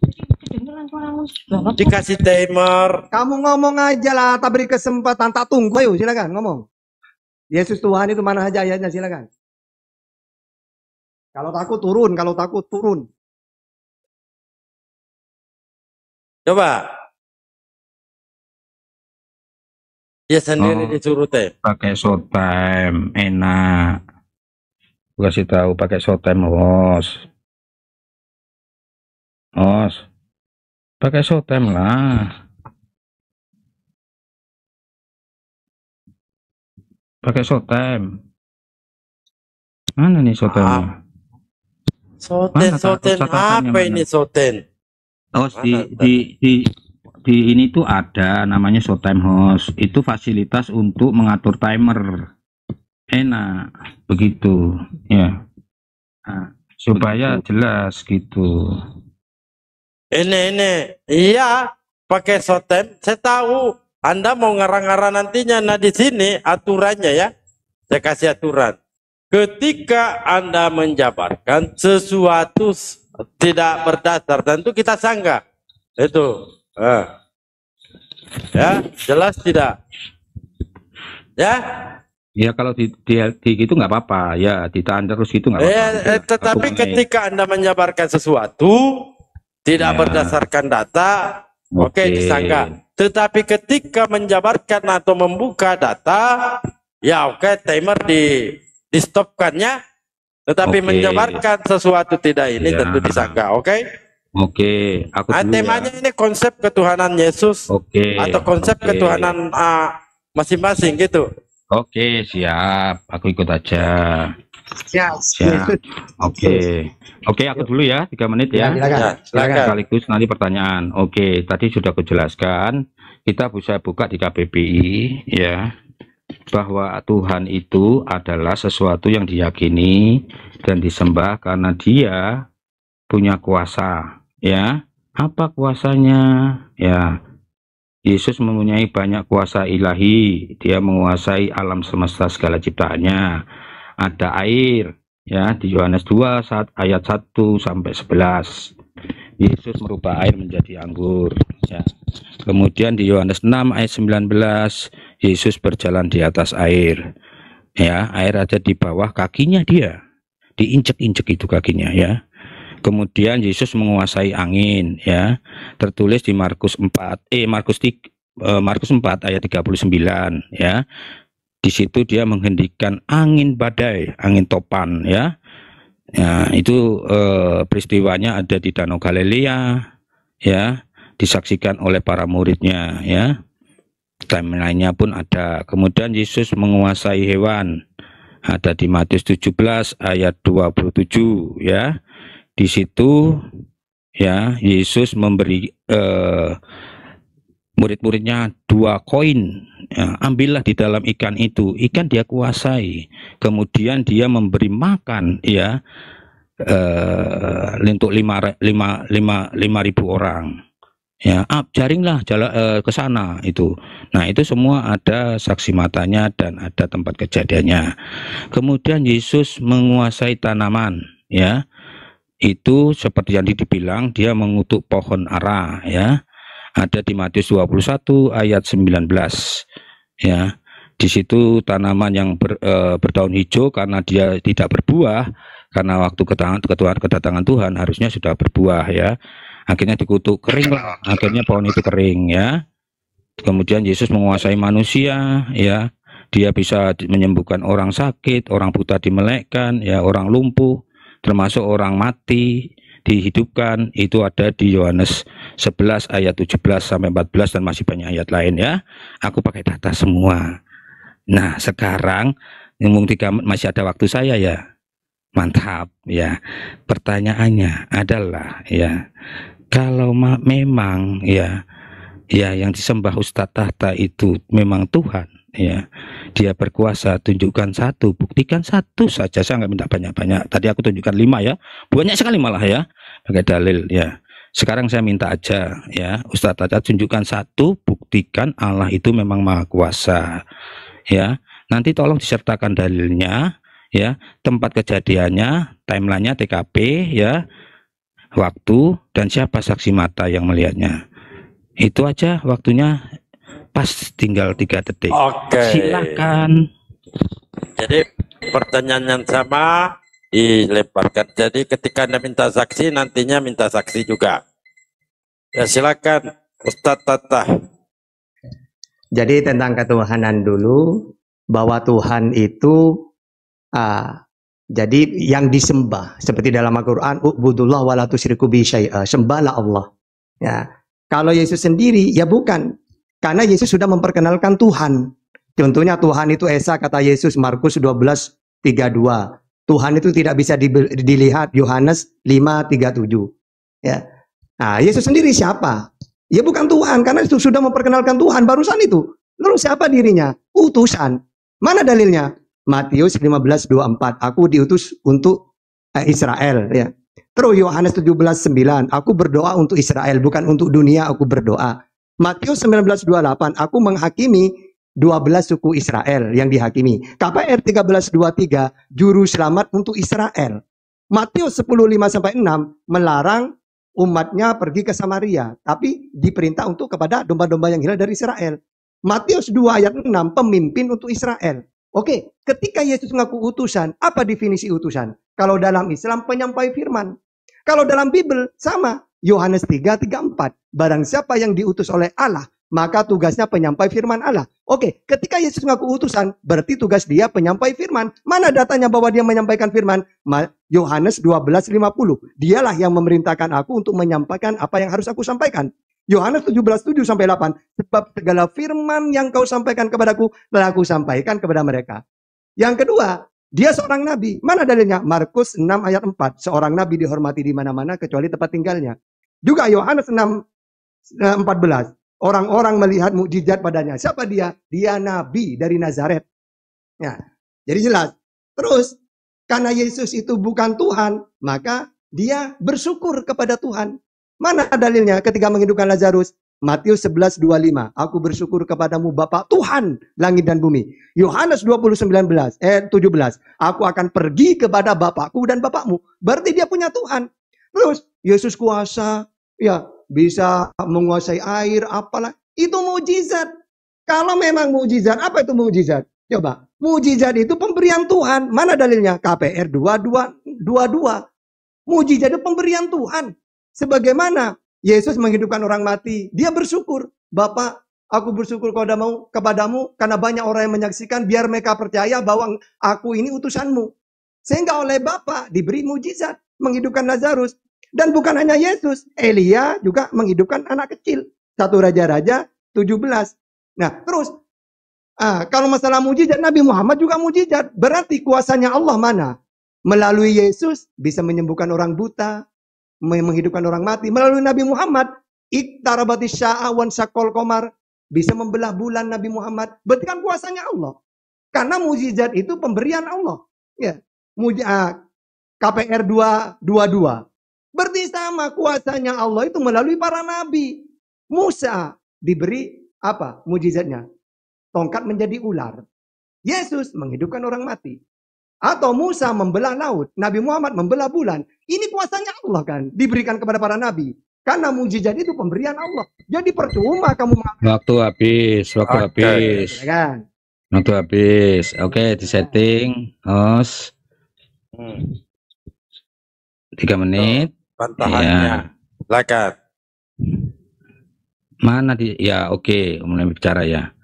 Speaker 8: Dikasih timer.
Speaker 4: Kamu ngomong aja lah, tak beri kesempatan, tak tunggu. Ayo silakan ngomong. Yesus Tuhan itu mana aja ayatnya, silakan. Kalau takut turun, kalau takut turun.
Speaker 8: Coba. Dia sendiri disuruh teh.
Speaker 13: Pakai showtime, enak. Aku kasih tahu pakai showtime host. Host. Pakai showtime lah. Pakai showtime. Mana nih showtime?
Speaker 8: Soten, apa ini soten?
Speaker 13: Host di ini tuh ada namanya showtime host. Itu fasilitas untuk mengatur timer. Enak begitu ya. Nah, supaya jelas gitu.
Speaker 8: Ini, iya, pakai showtime. Saya tahu Anda mau ngarang-ngarang nantinya. Nah di sini aturannya ya, saya kasih aturan. Ketika Anda menjabarkan sesuatu tidak berdasar, tentu kita sanggah. Itu, ya, jelas tidak? Ya.
Speaker 13: Ya kalau di gitu nggak apa-apa ya, ditahan terus gitu nggak apa-apa.
Speaker 8: Tetapi ketika Anda menjabarkan sesuatu tidak berdasarkan data, oke, disanggah. Tetapi ketika menjabarkan atau membuka data, ya oke, timer di stopkannya. Tetapi menjabarkan sesuatu tidak ini tentu disanggah, oke?
Speaker 13: Oke, aku dulu
Speaker 8: temanya ini konsep ketuhanan Yesus, atau konsep ketuhanan masing-masing gitu.
Speaker 13: Oke, siap. Aku ikut aja.
Speaker 4: Siap.
Speaker 13: Oke, aku dulu ya, 3 menit ya.
Speaker 4: Silakan.
Speaker 13: Sekaligus nanti pertanyaan. Oke, tadi sudah aku jelaskan. Kita bisa buka di KBBI ya, bahwa Tuhan itu adalah sesuatu yang diyakini dan disembah karena Dia punya kuasa. Ya, apa kuasanya? Ya, Yesus mempunyai banyak kuasa ilahi. Dia menguasai alam semesta segala ciptaannya. Ada air ya di Yohanes 2 ayat 1 sampai 11. Yesus merubah air menjadi anggur ya. Kemudian di Yohanes 6 ayat 19 Yesus berjalan di atas air. Ya, air ada di bawah kakinya dia. Diinjek-injek itu kakinya ya. Kemudian Yesus menguasai angin ya. Tertulis di Markus 4 ayat 39 ya. Di situ dia menghentikan angin badai, angin topan ya. Ya, itu peristiwanya ada di Danau Galilea ya, disaksikan oleh para muridnya ya. Timeline-nya pun ada. Kemudian Yesus menguasai hewan. Ada di Matius 17 ayat 27 ya. Di situ ya Yesus memberi murid-muridnya 2 koin ya, ambillah di dalam ikan itu, ikan dia kuasai. Kemudian dia memberi makan ya untuk 5.000 orang ya, jaringlah jalan ke sana itu. Nah itu semua ada saksi matanya dan ada tempat kejadiannya. Kemudian Yesus menguasai tanaman ya, itu seperti yang dibilang dia mengutuk pohon ara ya. Ada di Matius 21 ayat 19 ya. Di situ tanaman yang berdaun hijau karena dia tidak berbuah, karena waktu kedatangan Tuhan harusnya sudah berbuah ya. Akhirnya dikutuk, kering lah. Akhirnya pohon itu kering ya. Kemudian Yesus menguasai manusia ya. Dia bisa menyembuhkan orang sakit, orang buta dimelekkan ya, orang lumpuh, termasuk orang mati dihidupkan. Itu ada di Yohanes 11 ayat 17 sampai 14 dan masih banyak ayat lain ya. Aku pakai data semua. Nah sekarang ngomong 3 masih ada waktu saya ya. Mantap ya. Pertanyaannya adalah ya, Kalau memang ya yang disembah Ustadz Tahta itu memang Tuhan, ya dia berkuasa, tunjukkan satu, buktikan satu saja. Saya nggak minta banyak-banyak. Tadi aku tunjukkan 5 ya, banyak sekali malah ya, pakai dalil ya. Sekarang saya minta aja ya, Ustadz Tahta tunjukkan satu, buktikan Allah itu memang maha kuasa ya. Nanti tolong disertakan dalilnya ya, tempat kejadiannya, timelinenya, TKP ya, waktu, dan siapa saksi mata yang melihatnya. Itu aja, waktunya pas tinggal 3 detik.
Speaker 8: Oke.
Speaker 13: Silakan.
Speaker 8: Jadi pertanyaan yang sama dilemparkan. Jadi ketika Anda minta saksi, nantinya minta saksi juga. Ya silakan Ustadz Tahta.
Speaker 4: Jadi tentang ketuhanan dulu, bahwa Tuhan itu jadi yang disembah seperti dalam Al-Qur'an, ubudullah wa la tusyriku bihi syai'a, sembahlah Allah. Ya. Kalau Yesus sendiri ya bukan, karena Yesus sudah memperkenalkan Tuhan. Contohnya Tuhan itu Esa, kata Yesus, Markus 12:32. Tuhan itu tidak bisa dilihat, Yohanes 5:37. Ya. Nah, Yesus sendiri siapa? Ya bukan Tuhan, karena itu sudah memperkenalkan Tuhan barusan itu. Lalu siapa dirinya? Utusan. Mana dalilnya? Matius 15:24. Aku diutus untuk Israel, ya. Terus Yohanes 17:9, aku berdoa untuk Israel, bukan untuk dunia aku berdoa. Matius 19:28, aku menghakimi 12 suku Israel yang dihakimi. KPR 13:23, juru selamat untuk Israel. Matius 10:5-6, melarang umatnya pergi ke Samaria, tapi diperintah untuk kepada domba-domba yang hilang dari Israel. Matius 2:6, pemimpin untuk Israel. Oke, ketika Yesus mengaku utusan, apa definisi utusan? Kalau dalam Islam, penyampai firman. Kalau dalam Bible sama, Yohanes 3:4. Barang siapa yang diutus oleh Allah, maka tugasnya penyampai firman Allah. Oke, ketika Yesus mengaku utusan, berarti tugas dia penyampai firman. Mana datanya bahwa dia menyampaikan firman? Yohanes 12:50. Dialah yang memerintahkan aku untuk menyampaikan apa yang harus aku sampaikan. Yohanes 17:7-8. Sebab segala firman yang kau sampaikan kepadaku, telah aku sampaikan kepada mereka. Yang kedua, dia seorang nabi. Mana dalilnya? Markus 6:4. Seorang nabi dihormati di mana-mana kecuali tempat tinggalnya. Juga Yohanes 6:14. Orang-orang melihat mukjizat padanya. Siapa dia? Dia nabi dari Nazaret. Ya, jadi jelas. Terus, karena Yesus itu bukan Tuhan, maka dia bersyukur kepada Tuhan. Mana dalilnya ketika menghidupkan Lazarus? Matius 11:25. Aku bersyukur kepadamu Bapa Tuhan langit dan bumi. Yohanes 20:17. Aku akan pergi kepada Bapakku dan Bapakmu. Berarti dia punya Tuhan. Terus Yesus kuasa, ya bisa menguasai air, apalah. Itu mujizat. Kalau memang mujizat, apa itu mujizat? Coba. Mujizat itu pemberian Tuhan. Mana dalilnya? KPR 22:22. Mujizat itu pemberian Tuhan. Sebagaimana Yesus menghidupkan orang mati, dia bersyukur. Bapa, aku bersyukur kepadamu karena banyak orang yang menyaksikan, biar mereka percaya bahwa aku ini utusanmu. Sehingga oleh Bapa diberi mujizat menghidupkan Lazarus. Dan bukan hanya Yesus, Elia juga menghidupkan anak kecil. 1 Raja-Raja 17. Nah, terus kalau masalah mujizat, Nabi Muhammad juga mujizat. Berarti kuasanya Allah mana? Melalui Yesus bisa menyembuhkan orang buta, menghidupkan orang mati. Melalui Nabi Muhammad, iktarabatis sya'a wan syaqal qamar, bisa membelah bulan Nabi Muhammad. Berarti kan kuasanya Allah. Karena mujizat itu pemberian Allah. Ya. KPR 2:22. Berarti sama kuasanya Allah itu melalui para nabi. Musa diberi apa mujizatnya? Tongkat menjadi ular. Yesus menghidupkan orang mati. Atau Musa membelah laut, Nabi Muhammad membelah bulan. Ini kuasanya Allah kan, diberikan kepada para nabi. Karena mujizat itu pemberian Allah. Jadi percuma kamu
Speaker 13: Waktu habis.
Speaker 4: Ya kan?
Speaker 13: Waktu habis. Oke, disetting. Os. 3 menit.
Speaker 8: Bantahannya. Silakan.
Speaker 13: Mana ya oke, mulai bicara ya.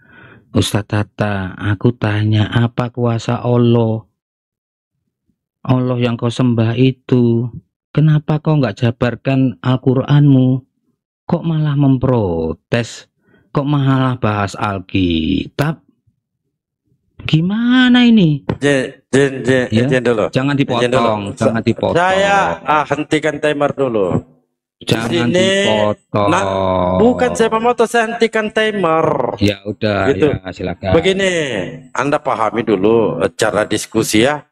Speaker 13: Ustadz Tahta, aku tanya apa kuasa Allah? Allah yang kau sembah itu, kenapa kau nggak jabarkan Al-Quranmu? Kok malah memprotes? Kok malah bahas Alkitab? Gimana ini?
Speaker 8: Izin dulu.
Speaker 13: Jangan dipotong, jangan dipotong.
Speaker 8: Saya hentikan timer dulu. Jangan
Speaker 13: sini,
Speaker 8: dipotong.
Speaker 13: nah, bukan saya memotong, saya hentikan timer.
Speaker 8: Ya udah,
Speaker 13: Gitu.
Speaker 8: ya silakan.
Speaker 13: Begini, Anda pahami dulu cara diskusi ya.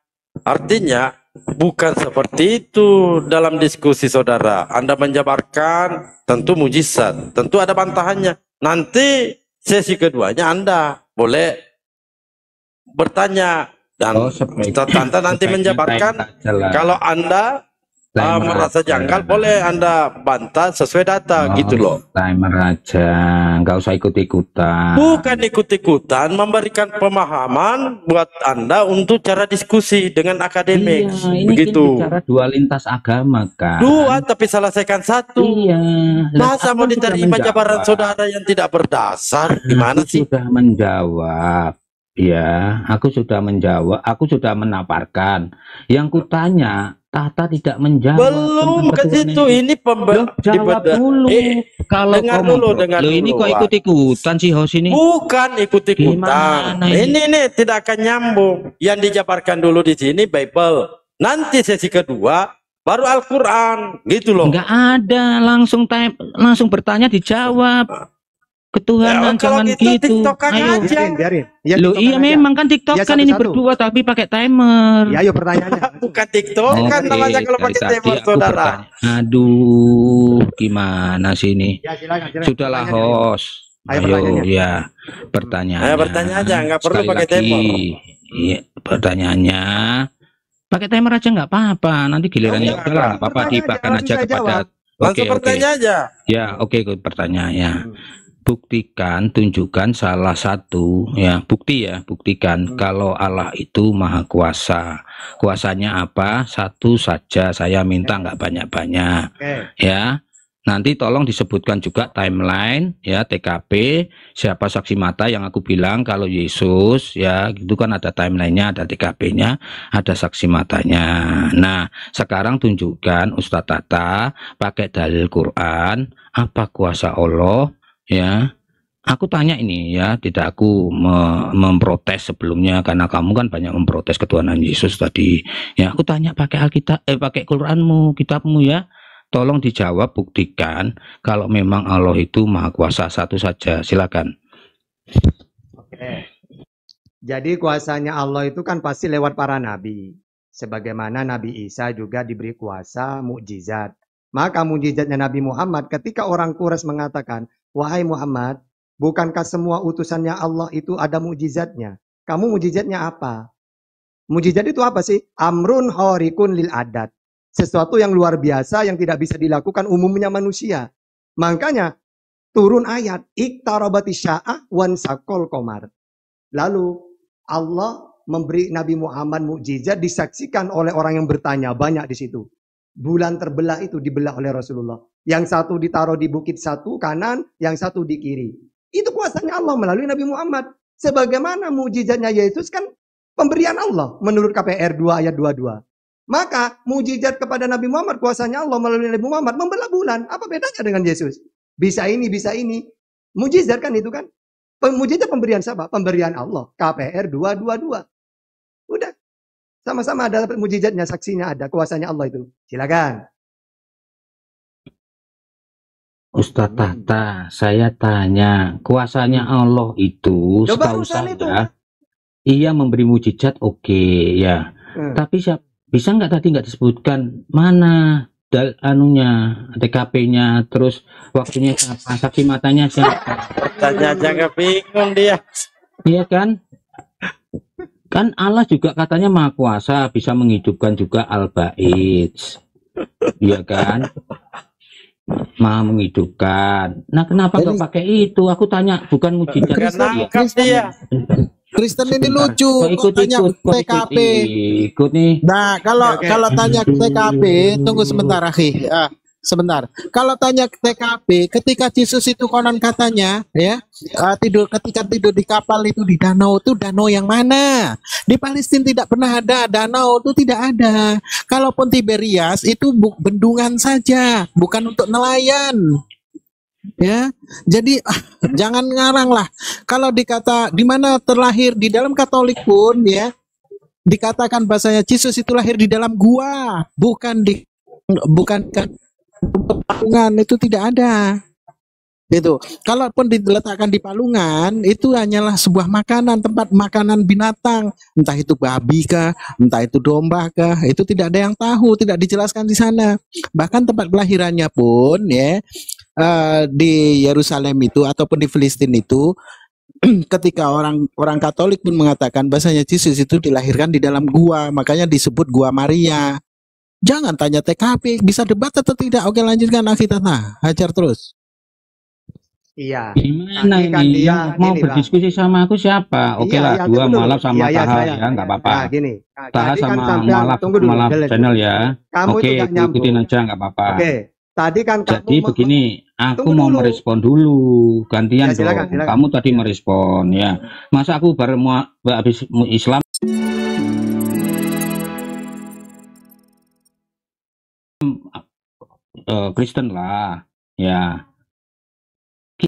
Speaker 13: Artinya bukan seperti itu dalam diskusi saudara. Anda menjabarkan tentu mujizat, tentu ada bantahannya. Nanti sesi keduanya Anda boleh bertanya dan Ustaz Tanta nanti menjabarkan. Kalau Anda merasa janggal boleh Anda bantah sesuai data gitu loh.
Speaker 8: Timer aja, nggak usah ikut-ikutan.
Speaker 13: Bukan ikut-ikutan, memberikan pemahaman buat Anda untuk cara diskusi dengan akademik.
Speaker 8: Iya, ini
Speaker 13: Begitu.
Speaker 8: bicara dua lintas agama kan.
Speaker 13: Dua tapi selesaikan satu.
Speaker 8: Iya.
Speaker 13: Masa mau
Speaker 8: Aku sudah
Speaker 13: diterima jabaran
Speaker 8: menjawab.
Speaker 13: saudara yang tidak berdasar? Gimana
Speaker 8: Aku
Speaker 13: sih?
Speaker 8: sudah menjawab. Ya, aku sudah menjawab. Aku sudah menaparkan. Yang kutanya, Tata tidak menjawab.
Speaker 13: Belum ke situ. Ini
Speaker 8: Jawab dulu. Kalau
Speaker 13: dengar
Speaker 8: kau
Speaker 13: dulu,
Speaker 8: mau-
Speaker 13: dengar
Speaker 8: Loh, ini
Speaker 13: dulu,
Speaker 8: kok
Speaker 13: Wak.
Speaker 8: ikut-ikutan sih host ini?
Speaker 13: Bukan ikut-ikutan.
Speaker 8: Gimana ini?
Speaker 13: Ini tidak akan nyambung. Yang dijabarkan dulu di sini Bible. Nanti sesi kedua baru Al-Quran. Gitu loh.
Speaker 8: Enggak ada, langsung bertanya dijawab. Ketuhanan
Speaker 13: kalau
Speaker 8: jangan
Speaker 13: gitu
Speaker 8: gitu.
Speaker 13: TikTokan
Speaker 8: Ayo.
Speaker 13: aja.
Speaker 4: Biarin. Ya,
Speaker 8: Loh
Speaker 4: TikTokan
Speaker 8: iya
Speaker 4: aja.
Speaker 8: memang kan TikTok
Speaker 4: Ya,
Speaker 8: kan ini
Speaker 4: satu-satu.
Speaker 8: berdua tapi pakai timer.
Speaker 4: Ya, ayo pertanyaannya.
Speaker 13: Bukan TikTokan namanya kalau
Speaker 8: dari
Speaker 13: pakai
Speaker 8: tadi
Speaker 13: timer
Speaker 8: aku
Speaker 13: saudara.
Speaker 8: bertanya. Aduh, gimana sih ini?
Speaker 4: Ya, silakan.
Speaker 8: Sudahlah host.
Speaker 4: Ayo,
Speaker 8: Ayo
Speaker 4: pertanyaannya.
Speaker 8: ya pertanyaan.
Speaker 13: Ayo bertanya aja, nggak perlu
Speaker 8: Sekali
Speaker 13: pakai
Speaker 8: lagi.
Speaker 13: timer.
Speaker 8: Iya, pertanyaannya pakai timer aja nggak apa-apa. Nanti gilirannya
Speaker 13: Enggak,
Speaker 8: udahlah, nggak apa-apa
Speaker 4: Pertanyaan aja,
Speaker 8: dibakan
Speaker 4: langsung
Speaker 8: aja
Speaker 4: saya
Speaker 8: kepada.
Speaker 4: jawab.
Speaker 13: Langsung bertanya aja.
Speaker 8: Ya, oke, pertanyaannya. Buktikan, tunjukkan salah satu ya, buktikan kalau Allah itu maha kuasa. Kuasanya apa? Satu saja, saya minta nggak banyak-banyak. Ya. Nanti tolong disebutkan juga timeline ya, TKP, siapa saksi mata yang aku bilang kalau Yesus ya, itu kan ada timelinenya, ada TKP-nya, ada saksi matanya. Nah, sekarang tunjukkan Ustadz Tata pakai dalil Quran, apa kuasa Allah ya. Aku tanya ini ya, tidak aku memprotes sebelumnya karena kamu kan banyak memprotes ketuhanan Yesus tadi. Ya, aku tanya pakai Alkitab, pakai Quranmu, kitabmu ya. Tolong dijawab, buktikan kalau memang Allah itu maha kuasa, satu saja. Silakan.
Speaker 4: Oke. Jadi kuasanya Allah itu kan pasti lewat para nabi. Sebagaimana Nabi Isa juga diberi kuasa mukjizat. Maka mukjizatnya Nabi Muhammad ketika orang Quraisy mengatakan, "Wahai Muhammad, bukankah semua utusannya Allah itu ada mukjizatnya? Kamu mukjizatnya apa?" Mukjizat itu apa sih? Amrun khariqun lil adat. Sesuatu yang luar biasa yang tidak bisa dilakukan umumnya manusia. Makanya turun ayat iktarabati sya'ah wan sakol komar. Lalu Allah memberi Nabi Muhammad mukjizat disaksikan oleh orang yang bertanya banyak di situ. Bulan terbelah itu dibelah oleh Rasulullah. Yang satu ditaruh di bukit satu kanan, yang satu di kiri. Itu kuasanya Allah melalui Nabi Muhammad. Sebagaimana mukjizatnya Yesus kan pemberian Allah menurut KPR 2 ayat 22. Maka mujizat kepada Nabi Muhammad, kuasanya Allah melalui Nabi Muhammad membelah bulan. Apa bedanya dengan Yesus? Bisa ini, bisa ini. Mujizat kan itu kan? Mujizat pemberian siapa? Pemberian Allah. KPR 222. Udah. Sama-sama ada mujizatnya, saksinya ada, kuasanya Allah itu. Silakan.
Speaker 8: Ustadz Tata, saya tanya, kuasanya Allah itu
Speaker 4: Coba
Speaker 8: setahu
Speaker 4: urusan itu.
Speaker 8: saya, ia memberi mujizat oke, ya. Tapi bisa nggak tadi nggak disebutkan mana anunya, TKP-nya, terus waktunya siapa, saksi matanya siapa?
Speaker 13: Tanya aja nggak bingung dia.
Speaker 8: Iya kan? Kan Allah juga katanya maha kuasa, bisa menghidupkan juga al-ba'id. Iya kan? Maha menghidupkan. Nah, kenapa nggak pakai itu? Aku tanya, bukan mujizat.
Speaker 14: Kristen ini lucu,
Speaker 8: Kok
Speaker 14: tanya TKP.
Speaker 8: Ikut nih.
Speaker 14: Nah, kalau tanya TKP, tunggu sebentar, akhi. Sebentar. Kalau tanya TKP, ketika Yesus itu konon katanya, ya, ketika tidur di kapal itu di danau yang mana? Di Palestina tidak pernah ada danau, itu tidak ada. Kalaupun Tiberias itu bendungan saja, bukan untuk nelayan. Ya, jadi jangan ngarang lah. Kalau dikata di mana terlahir di dalam Katolik pun ya dikatakan bahasanya Yesus itu lahir di dalam gua, bukan Palungan itu tidak ada. Gitu. Kalaupun diletakkan di palungan, itu hanyalah sebuah makanan, tempat makanan binatang, entah itu babi kah, entah itu domba kah, itu tidak ada yang tahu, tidak dijelaskan di sana. Bahkan tempat kelahirannya pun ya di Yerusalem itu ataupun di Filistin itu ketika orang Katolik pun mengatakan bahasanya Yesus itu dilahirkan di dalam gua, makanya disebut gua Maria. Jangan tanya TKP, bisa debat atau tidak? Oke, lanjutkan Akitata, hajar terus.
Speaker 4: Iya.
Speaker 8: Gimana
Speaker 4: Tadi kan
Speaker 8: ini?
Speaker 4: dia
Speaker 8: Yang mau
Speaker 4: gini, Bang.
Speaker 8: berdiskusi sama aku siapa? Oke
Speaker 4: Iya,
Speaker 8: lah,
Speaker 4: iya,
Speaker 8: dua
Speaker 4: tunggu dulu.
Speaker 8: malap sama
Speaker 4: Iya,
Speaker 8: Taha
Speaker 4: saya.
Speaker 8: ya, nggak apa-apa.
Speaker 4: Nah, gini.
Speaker 8: Taha
Speaker 4: Tadi kan
Speaker 8: sama
Speaker 4: sampean
Speaker 8: malap
Speaker 4: tunggu dulu.
Speaker 8: malap
Speaker 4: Dele.
Speaker 8: channel ya.
Speaker 4: Kamu
Speaker 8: Oke,
Speaker 4: itu gak
Speaker 8: aku ikutin
Speaker 4: nyambung.
Speaker 8: aja nggak apa-apa.
Speaker 4: Oke. Tadi kan kamu
Speaker 8: Jadi begini, aku
Speaker 4: tunggu
Speaker 8: mau
Speaker 4: dulu.
Speaker 8: merespon dulu, gantian
Speaker 4: Ya, silakan,
Speaker 8: dong.
Speaker 4: silakan.
Speaker 8: Kamu tadi merespon ya. Masa aku baru mau habis Islam Kristen lah, ya.